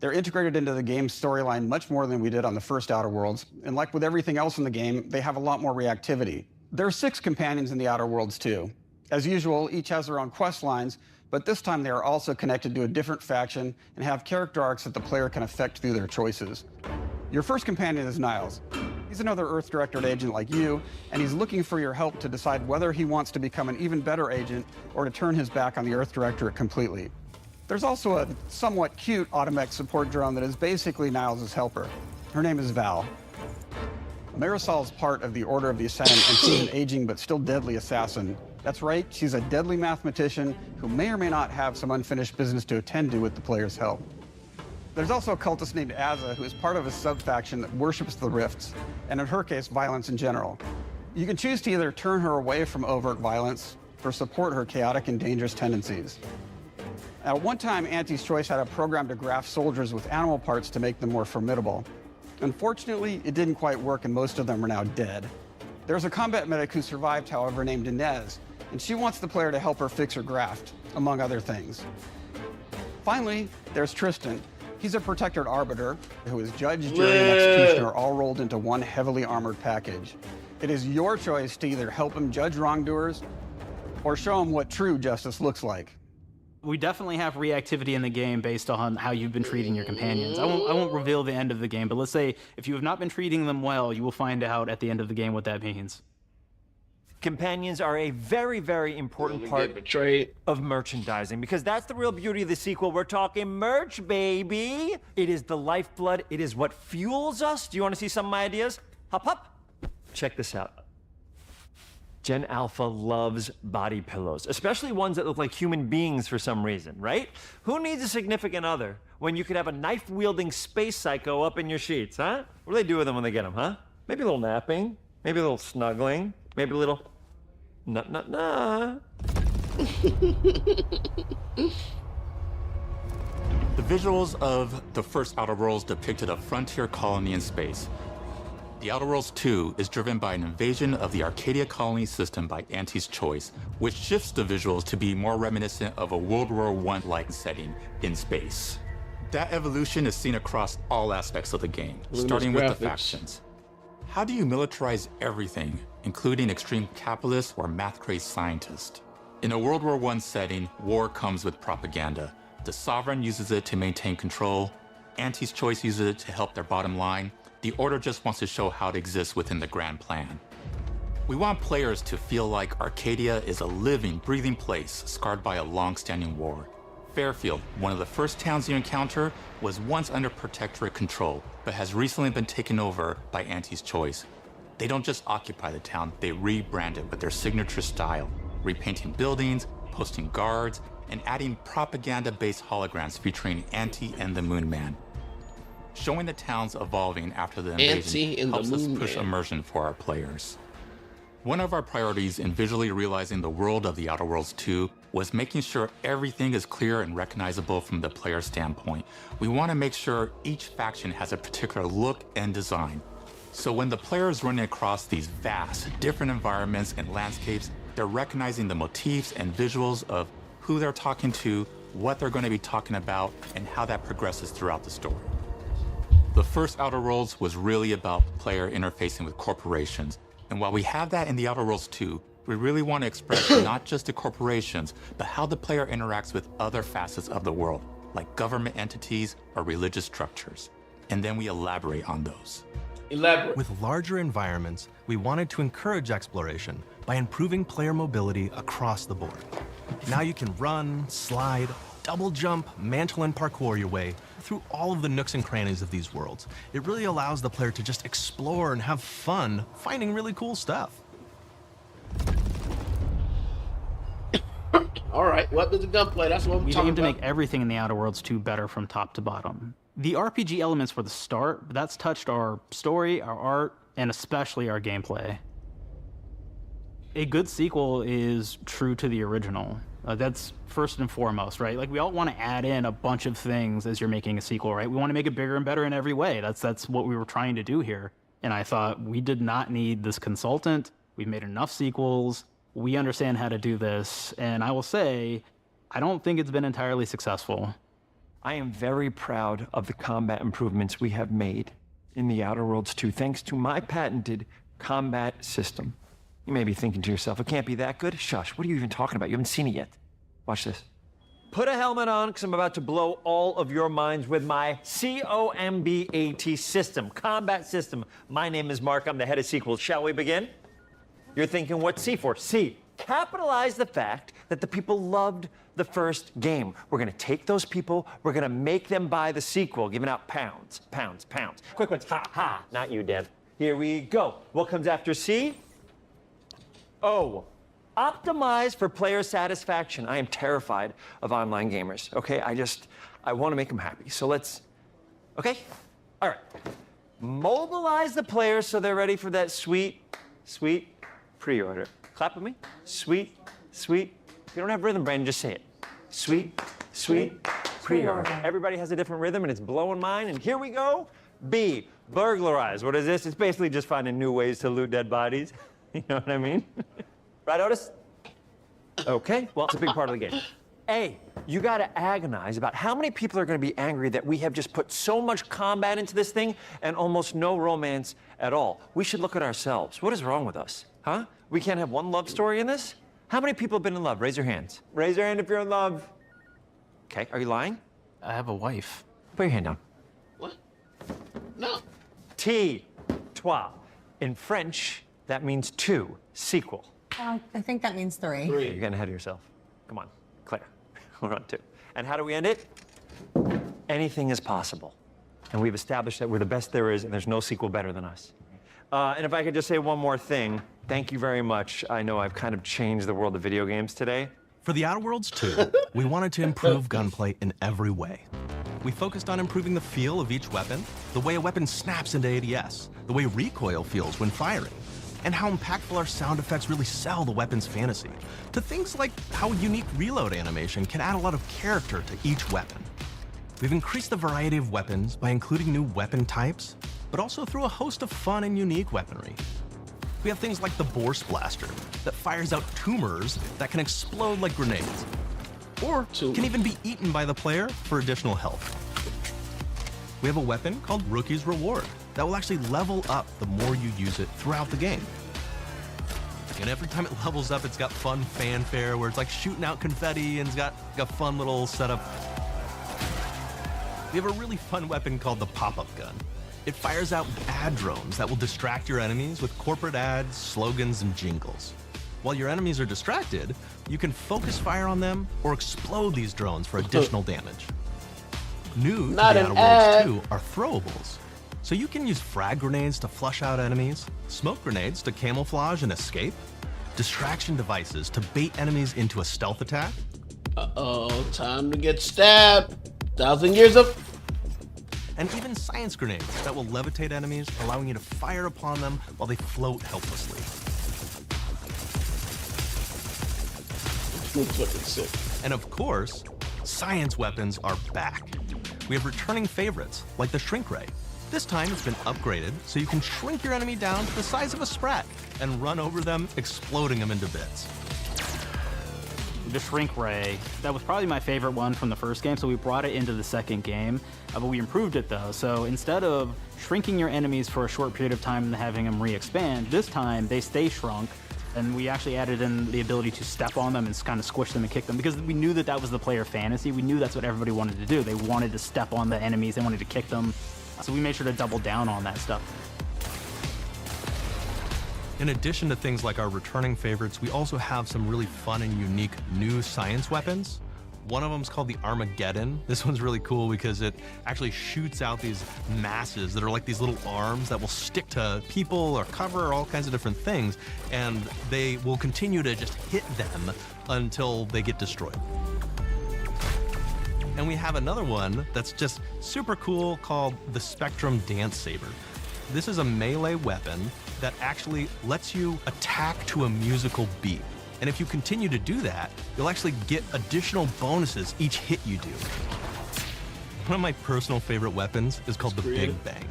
They're integrated into the game's storyline much more than we did on the first Outer Worlds, and like with everything else in the game, they have a lot more reactivity. There are 6 companions in the Outer Worlds too. As usual, each has their own quest lines, but this time they are also connected to a different faction and have character arcs that the player can affect through their choices. Your first companion is Niles. He's another Earth Directorate agent like you, and he's looking for your help to decide whether he wants to become an even better agent or to turn his back on the Earth Directorate completely. There's also a somewhat cute Automech support drone that is basically Niles' helper. Her name is Val. Marisol's part of the Order of the Ascendant, and she's an aging but still deadly assassin. That's right, she's a deadly mathematician who may or may not have some unfinished business to attend to with the player's help. There's also a cultist named Azza, who is part of a sub-faction that worships the rifts, and in her case, violence in general. You can choose to either turn her away from overt violence or support her chaotic and dangerous tendencies. At one time, Auntie's Choice had a program to graft soldiers with animal parts to make them more formidable. Unfortunately, it didn't quite work, and most of them are now dead. There's a combat medic who survived, however, named Inez, and she wants the player to help her fix her graft, among other things. Finally, there's Tristan. He's a Protectorate Arbiter who is judge, jury, and executioner all rolled into one heavily armored package. It is your choice to either help him judge wrongdoers or show him what true justice looks like. We definitely have reactivity in the game based on how you've been treating your companions. I won't reveal the end of the game, but let's say if you have not been treating them well, you will find out at the end of the game what that means. Companions are a very, very important part of merchandising, because that's the real beauty of the sequel. We're talking merch, baby. It is the lifeblood. It is what fuels us. Do you want to see some of my ideas? Hop, hop. Check this out. Gen Alpha loves body pillows, especially ones that look like human beings for some reason, right? Who needs a significant other when you could have a knife-wielding space psycho up in your sheets, huh? What do they do with them when they get them, huh? Maybe a little napping, maybe a little snuggling, maybe a little nut. The visuals of the first Outer Worlds depicted a frontier colony in space. The Outer Worlds 2 is driven by an invasion of the Arcadia colony system by Auntie's Choice, which shifts the visuals to be more reminiscent of a World War I-like setting in space. That evolution is seen across all aspects of the game, starting with the factions. How do you militarize everything, including extreme capitalists or math-crazed scientists? In a World War I setting, war comes with propaganda. The Sovereign uses it to maintain control, Auntie's Choice uses it to help their bottom line. The Order just wants to show how it exists within the grand plan. We want players to feel like Arcadia is a living, breathing place scarred by a long-standing war. Fairfield, one of the first towns you encounter, was once under Protectorate control, but has recently been taken over by Auntie's Choice. They don't just occupy the town, they rebrand it with their signature style, repainting buildings, posting guards, and adding propaganda-based holograms featuring Auntie and the Moon Man. Showing the towns evolving after the invasion helps us push immersion for our players. One of our priorities in visually realizing the world of the Outer Worlds 2 was making sure everything is clear and recognizable from the player standpoint. We want to make sure each faction has a particular look and design. So when the player is running across these vast, different environments and landscapes, they're recognizing the motifs and visuals of who they're talking to, what they're going to be talking about, and how that progresses throughout the story. The first Outer Worlds was really about player interfacing with corporations. And while we have that in the Outer Worlds 2, we really want to express not just the corporations, but how the player interacts with other facets of the world, like government entities or religious structures. And then we elaborate on those. Elaborate. With larger environments, we wanted to encourage exploration by improving player mobility across the board. Now you can run, slide, double jump, mantle, and parkour your way through all of the nooks and crannies of these worlds. It really allows the player to just explore and have fun finding really cool stuff. All right, weapons and gunplay, that's what we're We talking aim to about. make everything in the Outer Worlds 2 better from top to bottom. The RPG elements were the start, but that's touched our story, our art, and especially our gameplay. A good sequel is true to the original. That's first and foremost, right? Like, we all want to add in a bunch of things as you're making a sequel, right? We want to make it bigger and better in every way. That's what we were trying to do here. And I thought, we did not need this consultant. We've made enough sequels. We understand how to do this. And I will say, I don't think it's been entirely successful. I am very proud of the combat improvements we have made in the Outer Worlds 2, thanks to my patented combat system. You may be thinking to yourself, it can't be that good. Shush, what are you even talking about? You haven't seen it yet. Watch this. Put a helmet on, because I'm about to blow all of your minds with my COMBAT system, combat system. My name is Mark, I'm the head of sequels. Shall we begin? You're thinking, what's C for? C, capitalize the fact that the people loved the first game. We're gonna take those people, we're gonna make them buy the sequel, giving out pounds, pounds, pounds. Quick ones, ha, ha, not you, Dev. Here we go. What comes after C? O, optimize for player satisfaction. I am terrified of online gamers, okay? I wanna make them happy. So let's, okay? All right. Mobilize the players so they're ready for that sweet pre-order. Clap with me. Sweet. If you don't have rhythm, Brandon, just say it. Sweet pre-order. Everybody has a different rhythm, and it's blowing mine. And here we go. B, burglarize. What is this? It's basically just finding new ways to loot dead bodies. You know what I mean? Right, Otis? Okay, well, it's a big part of the game. A, you gotta agonize about how many people are gonna be angry that we have just put so much combat into this thing and almost no romance at all. We should look at ourselves. What is wrong with us, huh? We can't have one love story in this? How many people have been in love? Raise your hands. Raise your hand if you're in love. Okay, are you lying? I have a wife. Put your hand down. What? No. T, trois. In French, that means two, sequel. I think that means three. You're getting ahead of yourself. Come on, Claire. We're on two. And how do we end it? Anything is possible. And we've established that we're the best there is, and there's no sequel better than us. And if I could just say one more thing, thank you very much. I know I've kind of changed the world of video games today. For the Outer Worlds 2, we wanted to improve gunplay in every way. We focused on improving the feel of each weapon, the way a weapon snaps into ADS, the way recoil feels when firing, and how impactful our sound effects really sell the weapon's fantasy, to things like how a unique reload animation can add a lot of character to each weapon. We've increased the variety of weapons by including new weapon types, but also through a host of fun and unique weaponry. We have things like the Bourse Blaster that fires out tumors that can explode like grenades, or can even be eaten by the player for additional health. We have a weapon called Rookie's Reward that will actually level up the more you use it throughout the game. And every time it levels up, it's got fun fanfare where it's like shooting out confetti and it's got a fun little setup. We have a really fun weapon called the Pop-Up Gun. It fires out ad drones that will distract your enemies with corporate ads, slogans, and jingles. While your enemies are distracted, you can focus fire on them or explode these drones for additional damage. New to the Outer Worlds 2 are throwables. So you can use frag grenades to flush out enemies, smoke grenades to camouflage and escape, distraction devices to bait enemies into a stealth attack. Uh-oh, time to get stabbed. 1,000 years of... And even science grenades that will levitate enemies, allowing you to fire upon them while they float helplessly. And of course, science weapons are back. We have returning favorites, like the Shrink Ray. This time it's been upgraded so you can shrink your enemy down to the size of a sprat and run over them, exploding them into bits. the shrink ray. That was probably my favorite one from the first game, so we brought it into the second game, but we improved it though. So instead of shrinking your enemies for a short period of time and having them re-expand, this time they stay shrunk, and we actually added in the ability to step on them and kind of squish them and kick them, because we knew that that was the player fantasy. We knew that's what everybody wanted to do. They wanted to step on the enemies, they wanted to kick them, so we made sure to double down on that stuff. In addition to things like our returning favorites, we also have some really fun and unique new science weapons. One of them is called the Armageddon. This one's really cool because it actually shoots out these masses that are like these little arms that will stick to people or cover or all kinds of different things, and they will continue to just hit them until they get destroyed. And we have another one that's just super cool called the Spectrum Dance Saber. This is a melee weapon that actually lets you attack to a musical beat. And if you continue to do that, you'll actually get additional bonuses each hit you do. One of my personal favorite weapons is called the Big Bang.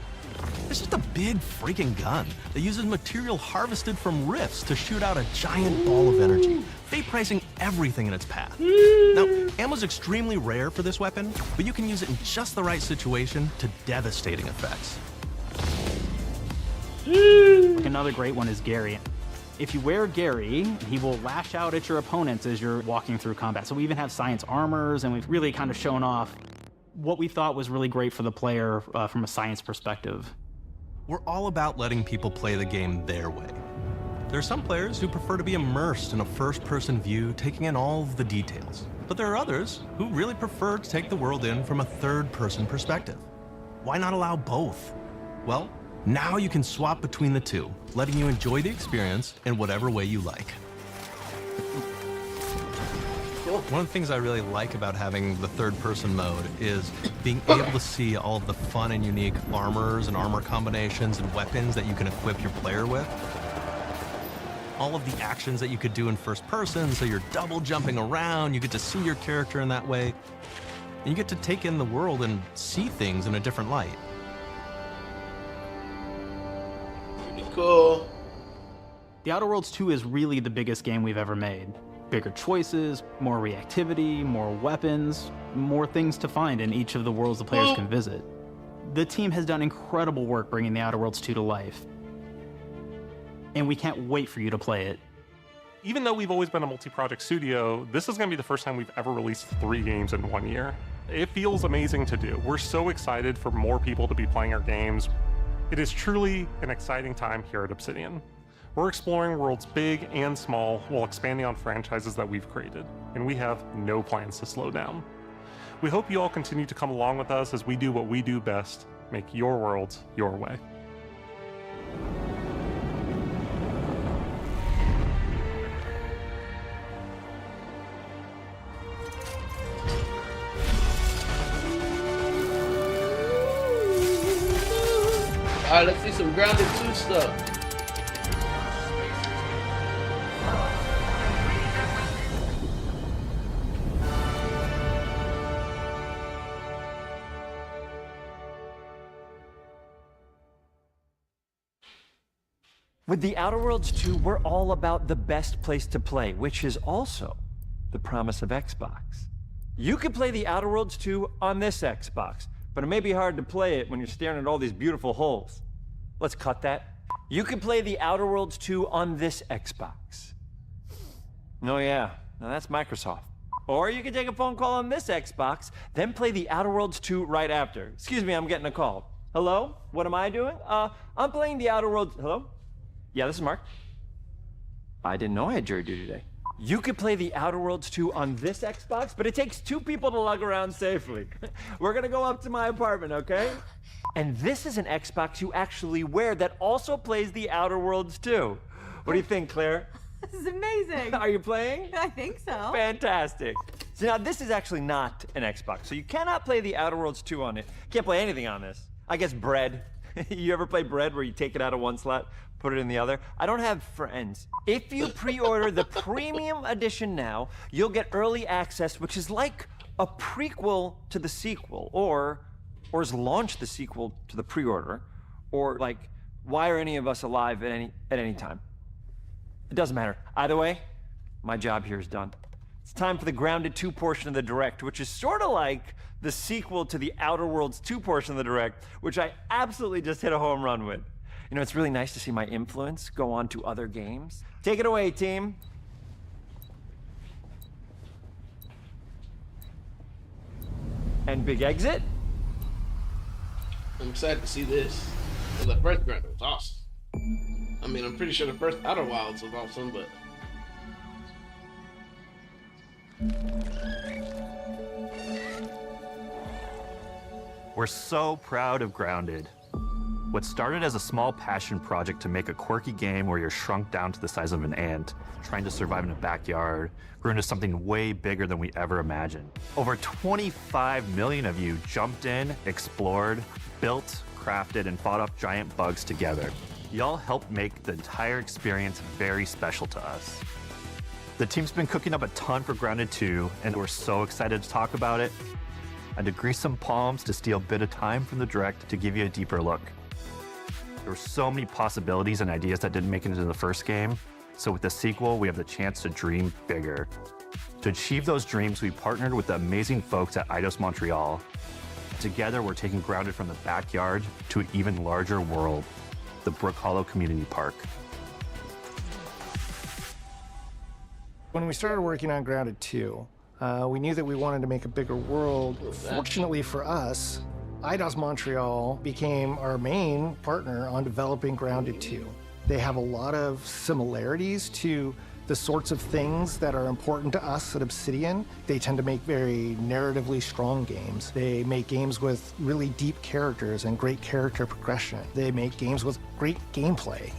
It's just a big freaking gun that uses material harvested from rifts to shoot out a giant ball of energy, vaporizing everything in its path. Now, ammo's extremely rare for this weapon, but you can use it in just the right situation to devastating effects. Another great one is Gary. If you wear Gary, he will lash out at your opponents as you're walking through combat. So we even have science armors, and we've really kind of shown off what we thought was really great for the player from a science perspective. We're all about letting people play the game their way. There are some players who prefer to be immersed in a first-person view, taking in all of the details. But there are others who really prefer to take the world in from a third-person perspective. Why not allow both? Well, now you can swap between the two, letting you enjoy the experience in whatever way you like. One of the things I really like about having the third-person mode is being able to see all of the fun and unique armors and armor combinations and weapons that you can equip your player with. All of the actions that you could do in first person, so you're double jumping around, you get to see your character in that way, and you get to take in the world and see things in a different light. Cool. The Outer Worlds 2 is really the biggest game we've ever made. Bigger choices, more reactivity, more weapons, more things to find in each of the worlds the players can visit. The team has done incredible work bringing the Outer Worlds 2 to life, and we can't wait for you to play it. Even though we've always been a multi-project studio, this is going to be the first time we've ever released 3 games in 1 year. It feels amazing to do. We're so excited for more people to be playing our games. It is truly an exciting time here at Obsidian. We're exploring worlds big and small while expanding on franchises that we've created, and we have no plans to slow down. We hope you all continue to come along with us as we do what we do best, make your worlds your way. All right, let's see some Grounded 2 stuff. With the Outer Worlds 2, we're all about the best place to play, which is also the promise of Xbox. You can play the Outer Worlds 2 on this Xbox, but it may be hard to play it when you're staring at all these beautiful holes. Let's cut that. You can play the Outer Worlds 2 on this Xbox. Oh yeah, now that's Microsoft. Or you can take a phone call on this Xbox, then play the Outer Worlds 2 right after. Excuse me, I'm getting a call. Hello? What am I doing? I'm playing the Outer Worlds. Hello? Yeah, this is Mark. I didn't know I had jury duty today. You could play the Outer Worlds 2 on this Xbox, but it takes 2 people to lug around safely. We're gonna go up to my apartment, okay? And this is an Xbox you actually wear that also plays the Outer Worlds 2. What do you think, Claire? This is amazing. Are you playing? I think so. Fantastic. So now this is actually not an Xbox, so you cannot play the Outer Worlds 2 on it. Can't play anything on this. I guess Bread. You ever play Bread where you take it out of one slot, put it in the other? I don't have friends. If you pre-order the premium edition now, you'll get early access, which is like a prequel to the sequel, or has launched the sequel to the pre-order, or like, why are any of us alive at any time? It doesn't matter. Either way, my job here is done. It's time for the Grounded 2 portion of the Direct, which is sort of like the sequel to the Outer Worlds 2 portion of the Direct, which I absolutely just hit a home run with. You know, it's really nice to see my influence go on to other games. Take it away, team. And big exit. I'm excited to see this. The first Grounded was awesome. I mean, I'm pretty sure the first Outer Wilds was awesome, but... We're so proud of Grounded. What started as a small passion project to make a quirky game where you're shrunk down to the size of an ant, trying to survive in a backyard, grew into something way bigger than we ever imagined. Over 25 million of you jumped in, explored, built, crafted, and fought off giant bugs together. Y'all helped make the entire experience very special to us. The team's been cooking up a ton for Grounded 2, and we're so excited to talk about it. I had to grease some palms to steal a bit of time from the Direct to give you a deeper look. There were so many possibilities and ideas that didn't make it into the first game, so with the sequel, we have the chance to dream bigger. To achieve those dreams, we partnered with the amazing folks at Eidos Montreal. Together, we're taking Grounded from the backyard to an even larger world, the Brook Hollow Community Park. When we started working on Grounded 2, we knew that we wanted to make a bigger world. Fortunately for us, Eidos Montreal became our main partner on developing Grounded 2. They have a lot of similarities to the sorts of things that are important to us at Obsidian. They tend to make very narratively strong games. They make games with really deep characters and great character progression. They make games with great gameplay.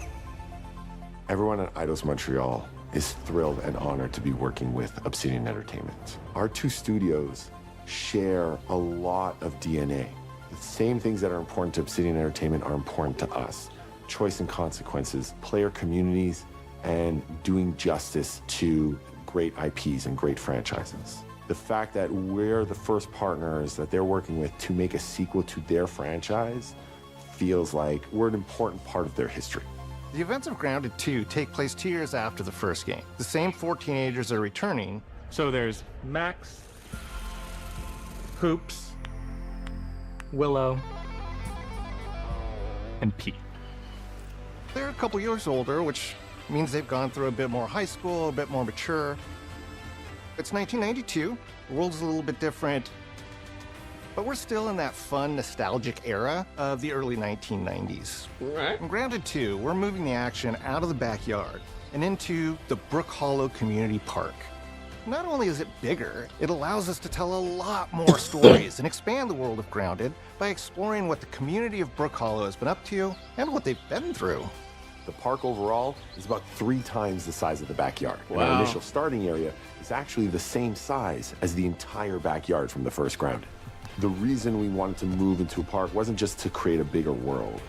Everyone at Eidos Montreal is thrilled and honored to be working with Obsidian Entertainment. Our two studios share a lot of DNA. The same things that are important to Obsidian Entertainment are important to us. Choice and consequences, player communities, and doing justice to great IPs and great franchises. The fact that we're the first partners that they're working with to make a sequel to their franchise feels like we're an important part of their history. The events of Grounded 2 take place 2 years after the first game. The same 4 teenagers are returning. So there's Max, Hoops, Willow, and Pete. They're a couple years older, which means they've gone through a bit more high school, a bit more mature. It's 1992. The world's a little bit different, but we're still in that fun, nostalgic era of the early 1990s. Right. In Grounded 2, we're moving the action out of the backyard and into the Brook Hollow Community Park. Not only is it bigger, it allows us to tell a lot more stories and expand the world of Grounded by exploring what the community of Brook Hollow has been up to and what they've been through. The park overall is about 3 times the size of the backyard. Wow. And our initial starting area is actually the same size as the entire backyard from the first Grounded. The reason we wanted to move into a park wasn't just to create a bigger world,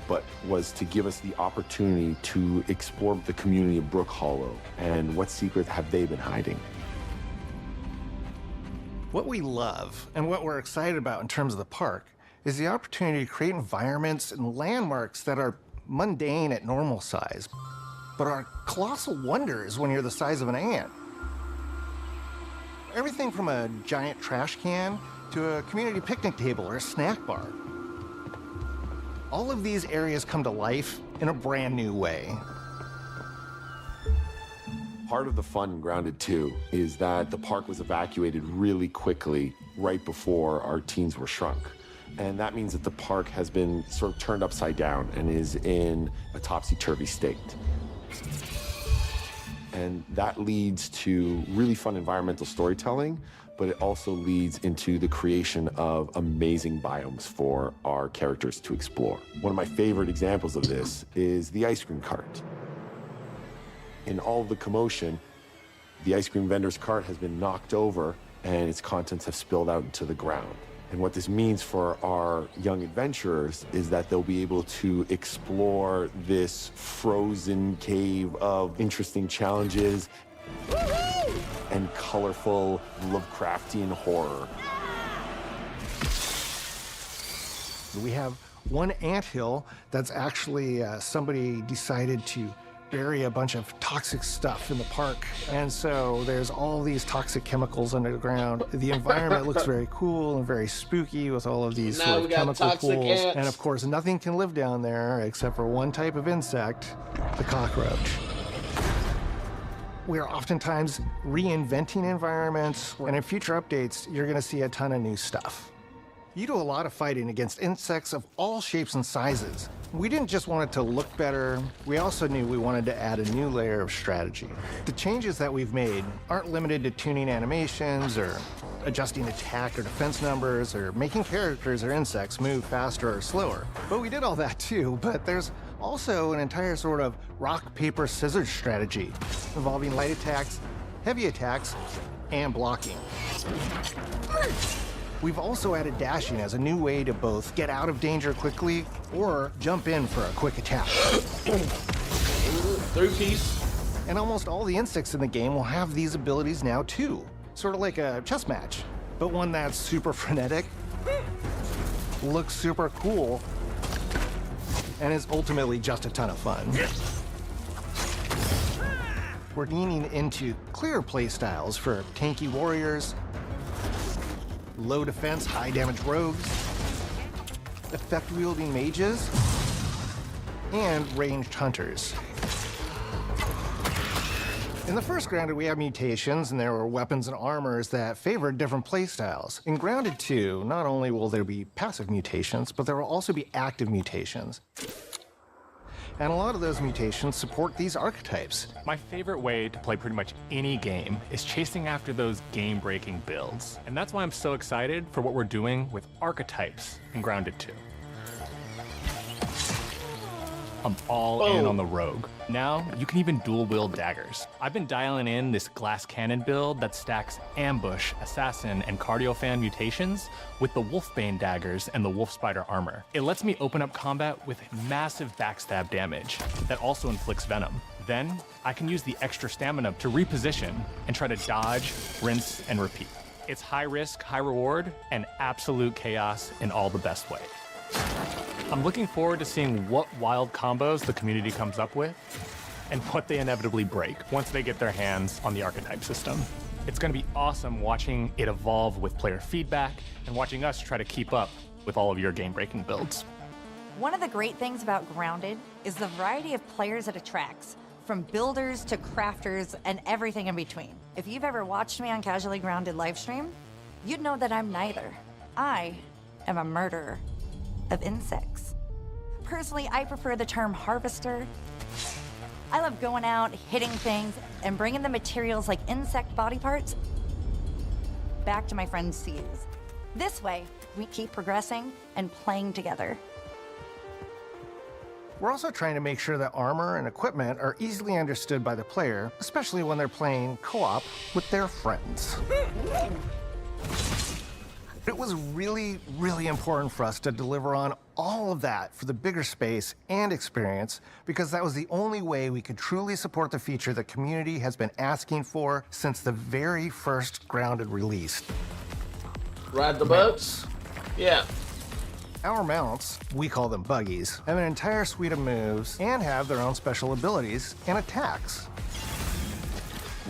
but was to give us the opportunity to explore the community of Brook Hollow and what secrets have they been hiding. What we love and what we're excited about in terms of the park is the opportunity to create environments and landmarks that are mundane at normal size, but are colossal wonders when you're the size of an ant. Everything from a giant trash can to a community picnic table or a snack bar. All of these areas come to life in a brand new way. Part of the fun in Grounded 2 is that the park was evacuated really quickly right before our teens were shrunk. And that means that the park has been sort of turned upside down and is in a topsy-turvy state. And that leads to really fun environmental storytelling, but it also leads into the creation of amazing biomes for our characters to explore. One of my favorite examples of this is the ice cream cart. In all of the commotion, the ice cream vendor's cart has been knocked over and its contents have spilled out into the ground. And what this means for our young adventurers is that they'll be able to explore this frozen cave of interesting challenges and colorful Lovecraftian horror. We have one anthill that's actually somebody decided to bury a bunch of toxic stuff in the park. And so there's all these toxic chemicals under the ground. The environment looks very cool and very spooky with all of these sort of chemical pools. And of course, nothing can live down there except for one type of insect, the cockroach. We are oftentimes reinventing environments, and in future updates, you're gonna see a ton of new stuff. You do a lot of fighting against insects of all shapes and sizes. We didn't just want it to look better, we also knew we wanted to add a new layer of strategy. The changes that we've made aren't limited to tuning animations or adjusting attack or defense numbers or making characters or insects move faster or slower. But we did all that too, but there's also an entire sort of rock, paper, scissors strategy involving light attacks, heavy attacks, and blocking. We've also added dashing as a new way to both get out of danger quickly or jump in for a quick attack. 3-piece. And almost all the insects in the game will have these abilities now too. Sort of like a chess match, but one that's super frenetic, looks super cool, and is ultimately just a ton of fun. We're leaning into clear play styles for tanky warriors, low defense, high damage rogues, effect-wielding mages, and ranged hunters. In the first Grounded, we have mutations, and there were weapons and armors that favored different playstyles. In Grounded 2, not only will there be passive mutations, but there will also be active mutations. And a lot of those mutations support these archetypes. My favorite way to play pretty much any game is chasing after those game-breaking builds. And that's why I'm so excited for what we're doing with archetypes in Grounded 2. I'm all in on the rogue. Now, you can even dual-wield daggers. I've been dialing in this glass cannon build that stacks ambush, assassin, and cardio fan mutations with the wolfbane daggers and the wolf spider armor. It lets me open up combat with massive backstab damage that also inflicts venom. Then, I can use the extra stamina to reposition and try to dodge, rinse, and repeat. It's high risk, high reward, and absolute chaos in all the best way. I'm looking forward to seeing what wild combos the community comes up with and what they inevitably break once they get their hands on the archetype system. It's going to be awesome watching it evolve with player feedback and watching us try to keep up with all of your game-breaking builds. One of the great things about Grounded is the variety of players it attracts, from builders to crafters and everything in between. If you've ever watched me on Casually Grounded livestream, you'd know that I'm neither. I am a murderer of insects. Personally, I prefer the term harvester. I love going out, hitting things, and bringing the materials like insect body parts back to my friends to use. This way, we keep progressing and playing together. We're also trying to make sure that armor and equipment are easily understood by the player, especially when they're playing co-op with their friends. It was really, really important for us to deliver on all of that for the bigger space and experience, because that was the only way we could truly support the feature the community has been asking for since the very first Grounded release. Ride the boats? Yeah. Our mounts, we call them buggies, have an entire suite of moves and have their own special abilities and attacks.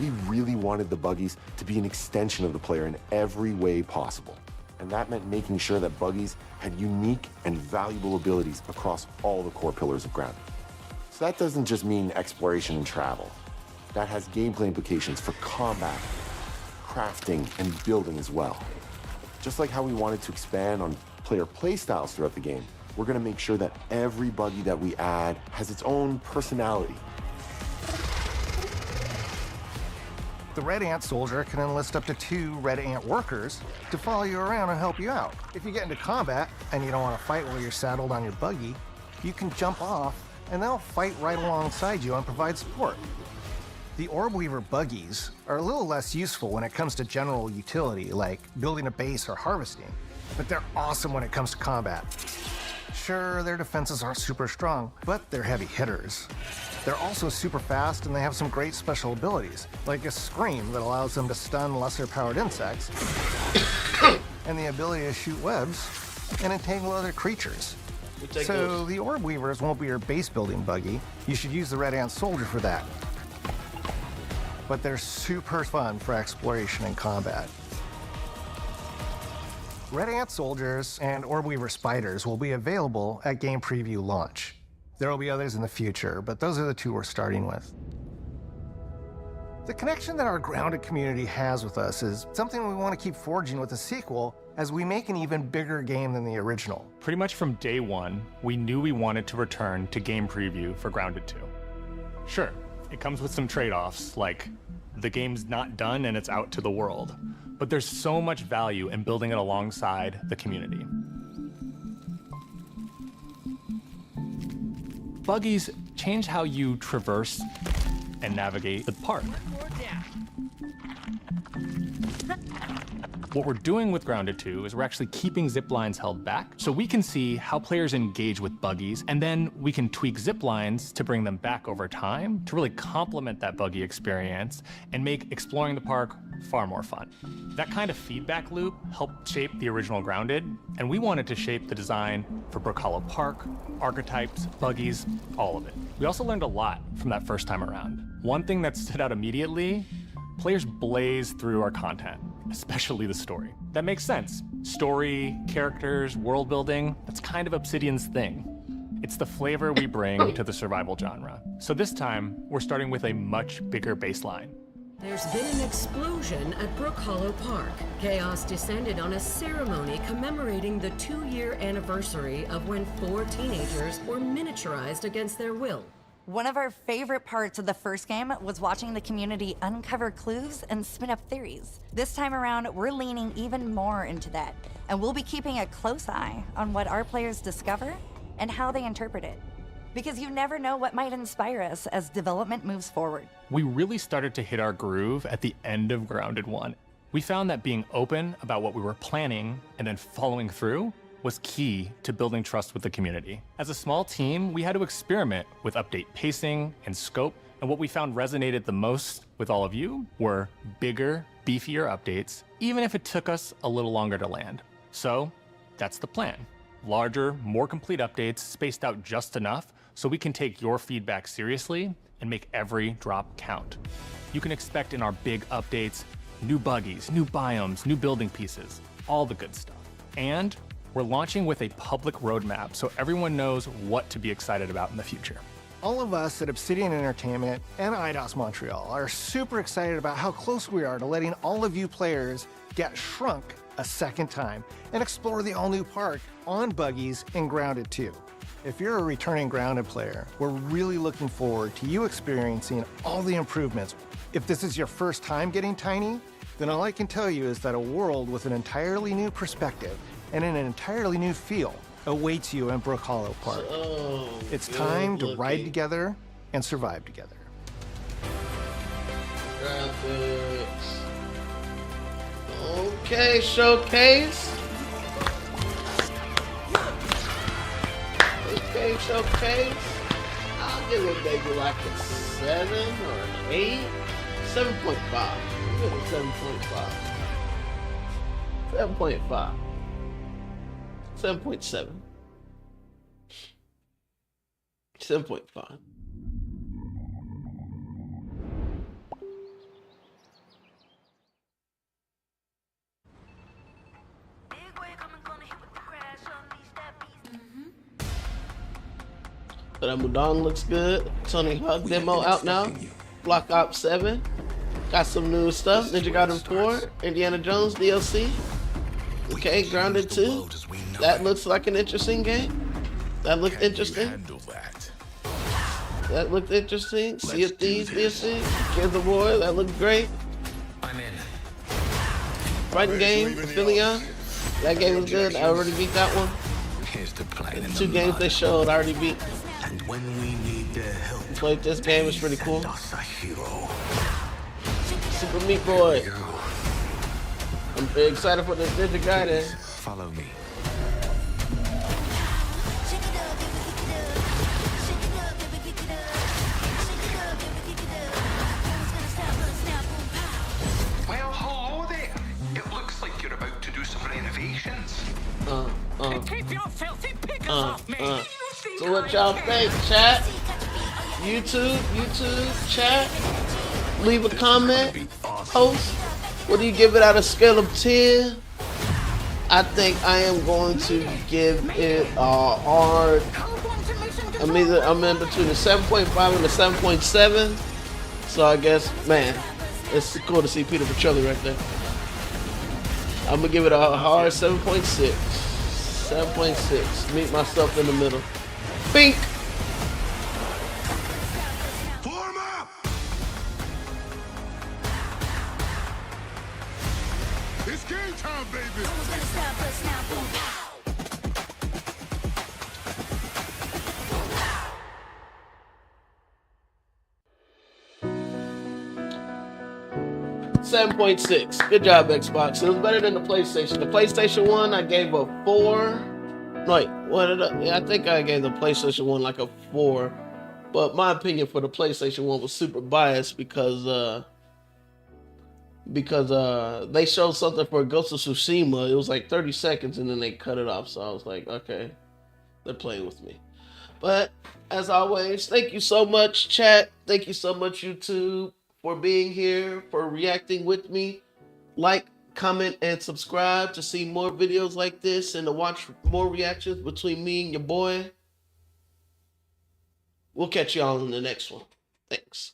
We really wanted the buggies to be an extension of the player in every way possible. And that meant making sure that buggies had unique and valuable abilities across all the core pillars of Grounded. So that doesn't just mean exploration and travel. That has gameplay implications for combat, crafting, and building as well. Just like how we wanted to expand on player playstyles throughout the game, we're going to make sure that every buggy that we add has its own personality. The Red Ant Soldier can enlist up to 2 Red Ant workers to follow you around and help you out. If you get into combat and you don't want to fight while you're saddled on your buggy, you can jump off and they'll fight right alongside you and provide support. The Orb Weaver buggies are a little less useful when it comes to general utility, like building a base or harvesting, but they're awesome when it comes to combat. Sure, their defenses aren't super strong, but they're heavy hitters. They're also super fast, and they have some great special abilities, like a scream that allows them to stun lesser-powered insects, and the ability to shoot webs and entangle other creatures. So the Orb Weavers won't be your base building buggy. You should use the Red Ant Soldier for that. But they're super fun for exploration and combat. Red Ant Soldiers and Orb Weaver Spiders will be available at game preview launch. There will be others in the future, but those are the two we're starting with. The connection that our Grounded community has with us is something we want to keep forging with the sequel as we make an even bigger game than the original. Pretty much from day one, we knew we wanted to return to game preview for Grounded 2. Sure, it comes with some trade-offs, like the game's not done and it's out to the world, but there's so much value in building it alongside the community. Buggies change how you traverse and navigate the park. What we're doing with Grounded 2 is we're actually keeping zip lines held back so we can see how players engage with buggies, and then we can tweak zip lines to bring them back over time to really complement that buggy experience and make exploring the park far more fun. That kind of feedback loop helped shape the original Grounded, and we wanted to shape the design for Brook Hollow Park, archetypes, buggies, all of it. We also learned a lot from that first time around. One thing that stood out immediately, players blaze through our content, especially the story. That makes sense. Story, characters, world building, that's kind of Obsidian's thing. It's the flavor we bring to the survival genre. So this time, we're starting with a much bigger baseline. There's been an explosion at Brook Hollow Park. Chaos descended on a ceremony commemorating the 2-year anniversary of when 4 teenagers were miniaturized against their will. One of our favorite parts of the first game was watching the community uncover clues and spin up theories. This time around, we're leaning even more into that, and we'll be keeping a close eye on what our players discover and how they interpret it. Because you never know what might inspire us as development moves forward. We really started to hit our groove at the end of Grounded 1. We found that being open about what we were planning and then following through was key to building trust with the community. As a small team, we had to experiment with update pacing and scope, and what we found resonated the most with all of you were bigger, beefier updates, even if it took us a little longer to land. So that's the plan. Larger, more complete updates spaced out just enough so we can take your feedback seriously and make every drop count. You can expect in our big updates, new buggies, new biomes, new building pieces, all the good stuff. And we're launching with a public roadmap so everyone knows what to be excited about in the future. All of us at Obsidian Entertainment and IDOS Montreal are super excited about how close we are to letting all of you players get shrunk a second time and explore the all-new park on buggies in Grounded 2. If you're a returning Grounded player, we're really looking forward to you experiencing all the improvements. If this is your first time getting tiny, then all I can tell you is that a world with an entirely new perspective and an entirely new feel awaits you in Brook Hollow Park. It's time to ride together and survive together. Graphics. Okay, showcase. Okay, showcase. I'll give it maybe like a 7 or an 8. 7.5. I'll give it 7.5. 7.5. 7.7. 7.5. But Mudong looks good. Tony Hawk demo out now. Black Ops 7. Got some new stuff. Ninja Gaiden 4. Indiana Jones DLC. Okay, Grounded 2. That looks like an interesting game. That looked interesting. That looked interesting. Sea of Thieves DLC. Kids of War. That looked great. Fighting game. Aphelion. That game was good. I already beat that one. The 2 games they showed, I already beat. And when we need their help, played this game, it's pretty cool. Super Meat Boy. I'm very excited for this Ninja Gaiden. Follow me. Well, hello there. It looks like you're about to do some renovations. Keep your filthy pig So what y'all think, chat? YouTube, chat? Leave a comment, post. What do you give it out of scale of 10? I think I am going to give it a hard. I'm in between the 7.5 and the 7.7. So I guess, man, it's cool to see Peter Petrelli right there. I'm gonna give it a hard 7.6. 7.6. Meet myself in the middle. Bink. It's game time, baby. 7.6. Good job, Xbox. It was better than the PlayStation. The PlayStation 1, I gave a 4. Wait, what did I? Yeah, I think I gave the PlayStation 1 like a 4. But my opinion for the PlayStation 1 was super biased because they showed something for Ghost of Tsushima. It was like 30 seconds and then they cut it off. So I was like, okay, they're playing with me. But as always, thank you so much, chat. Thank you so much, YouTube, for being here, for reacting with me. Like, comment, and subscribe to see more videos like this and to watch more reactions between me and your boy. We'll catch y'all in the next one. Thanks.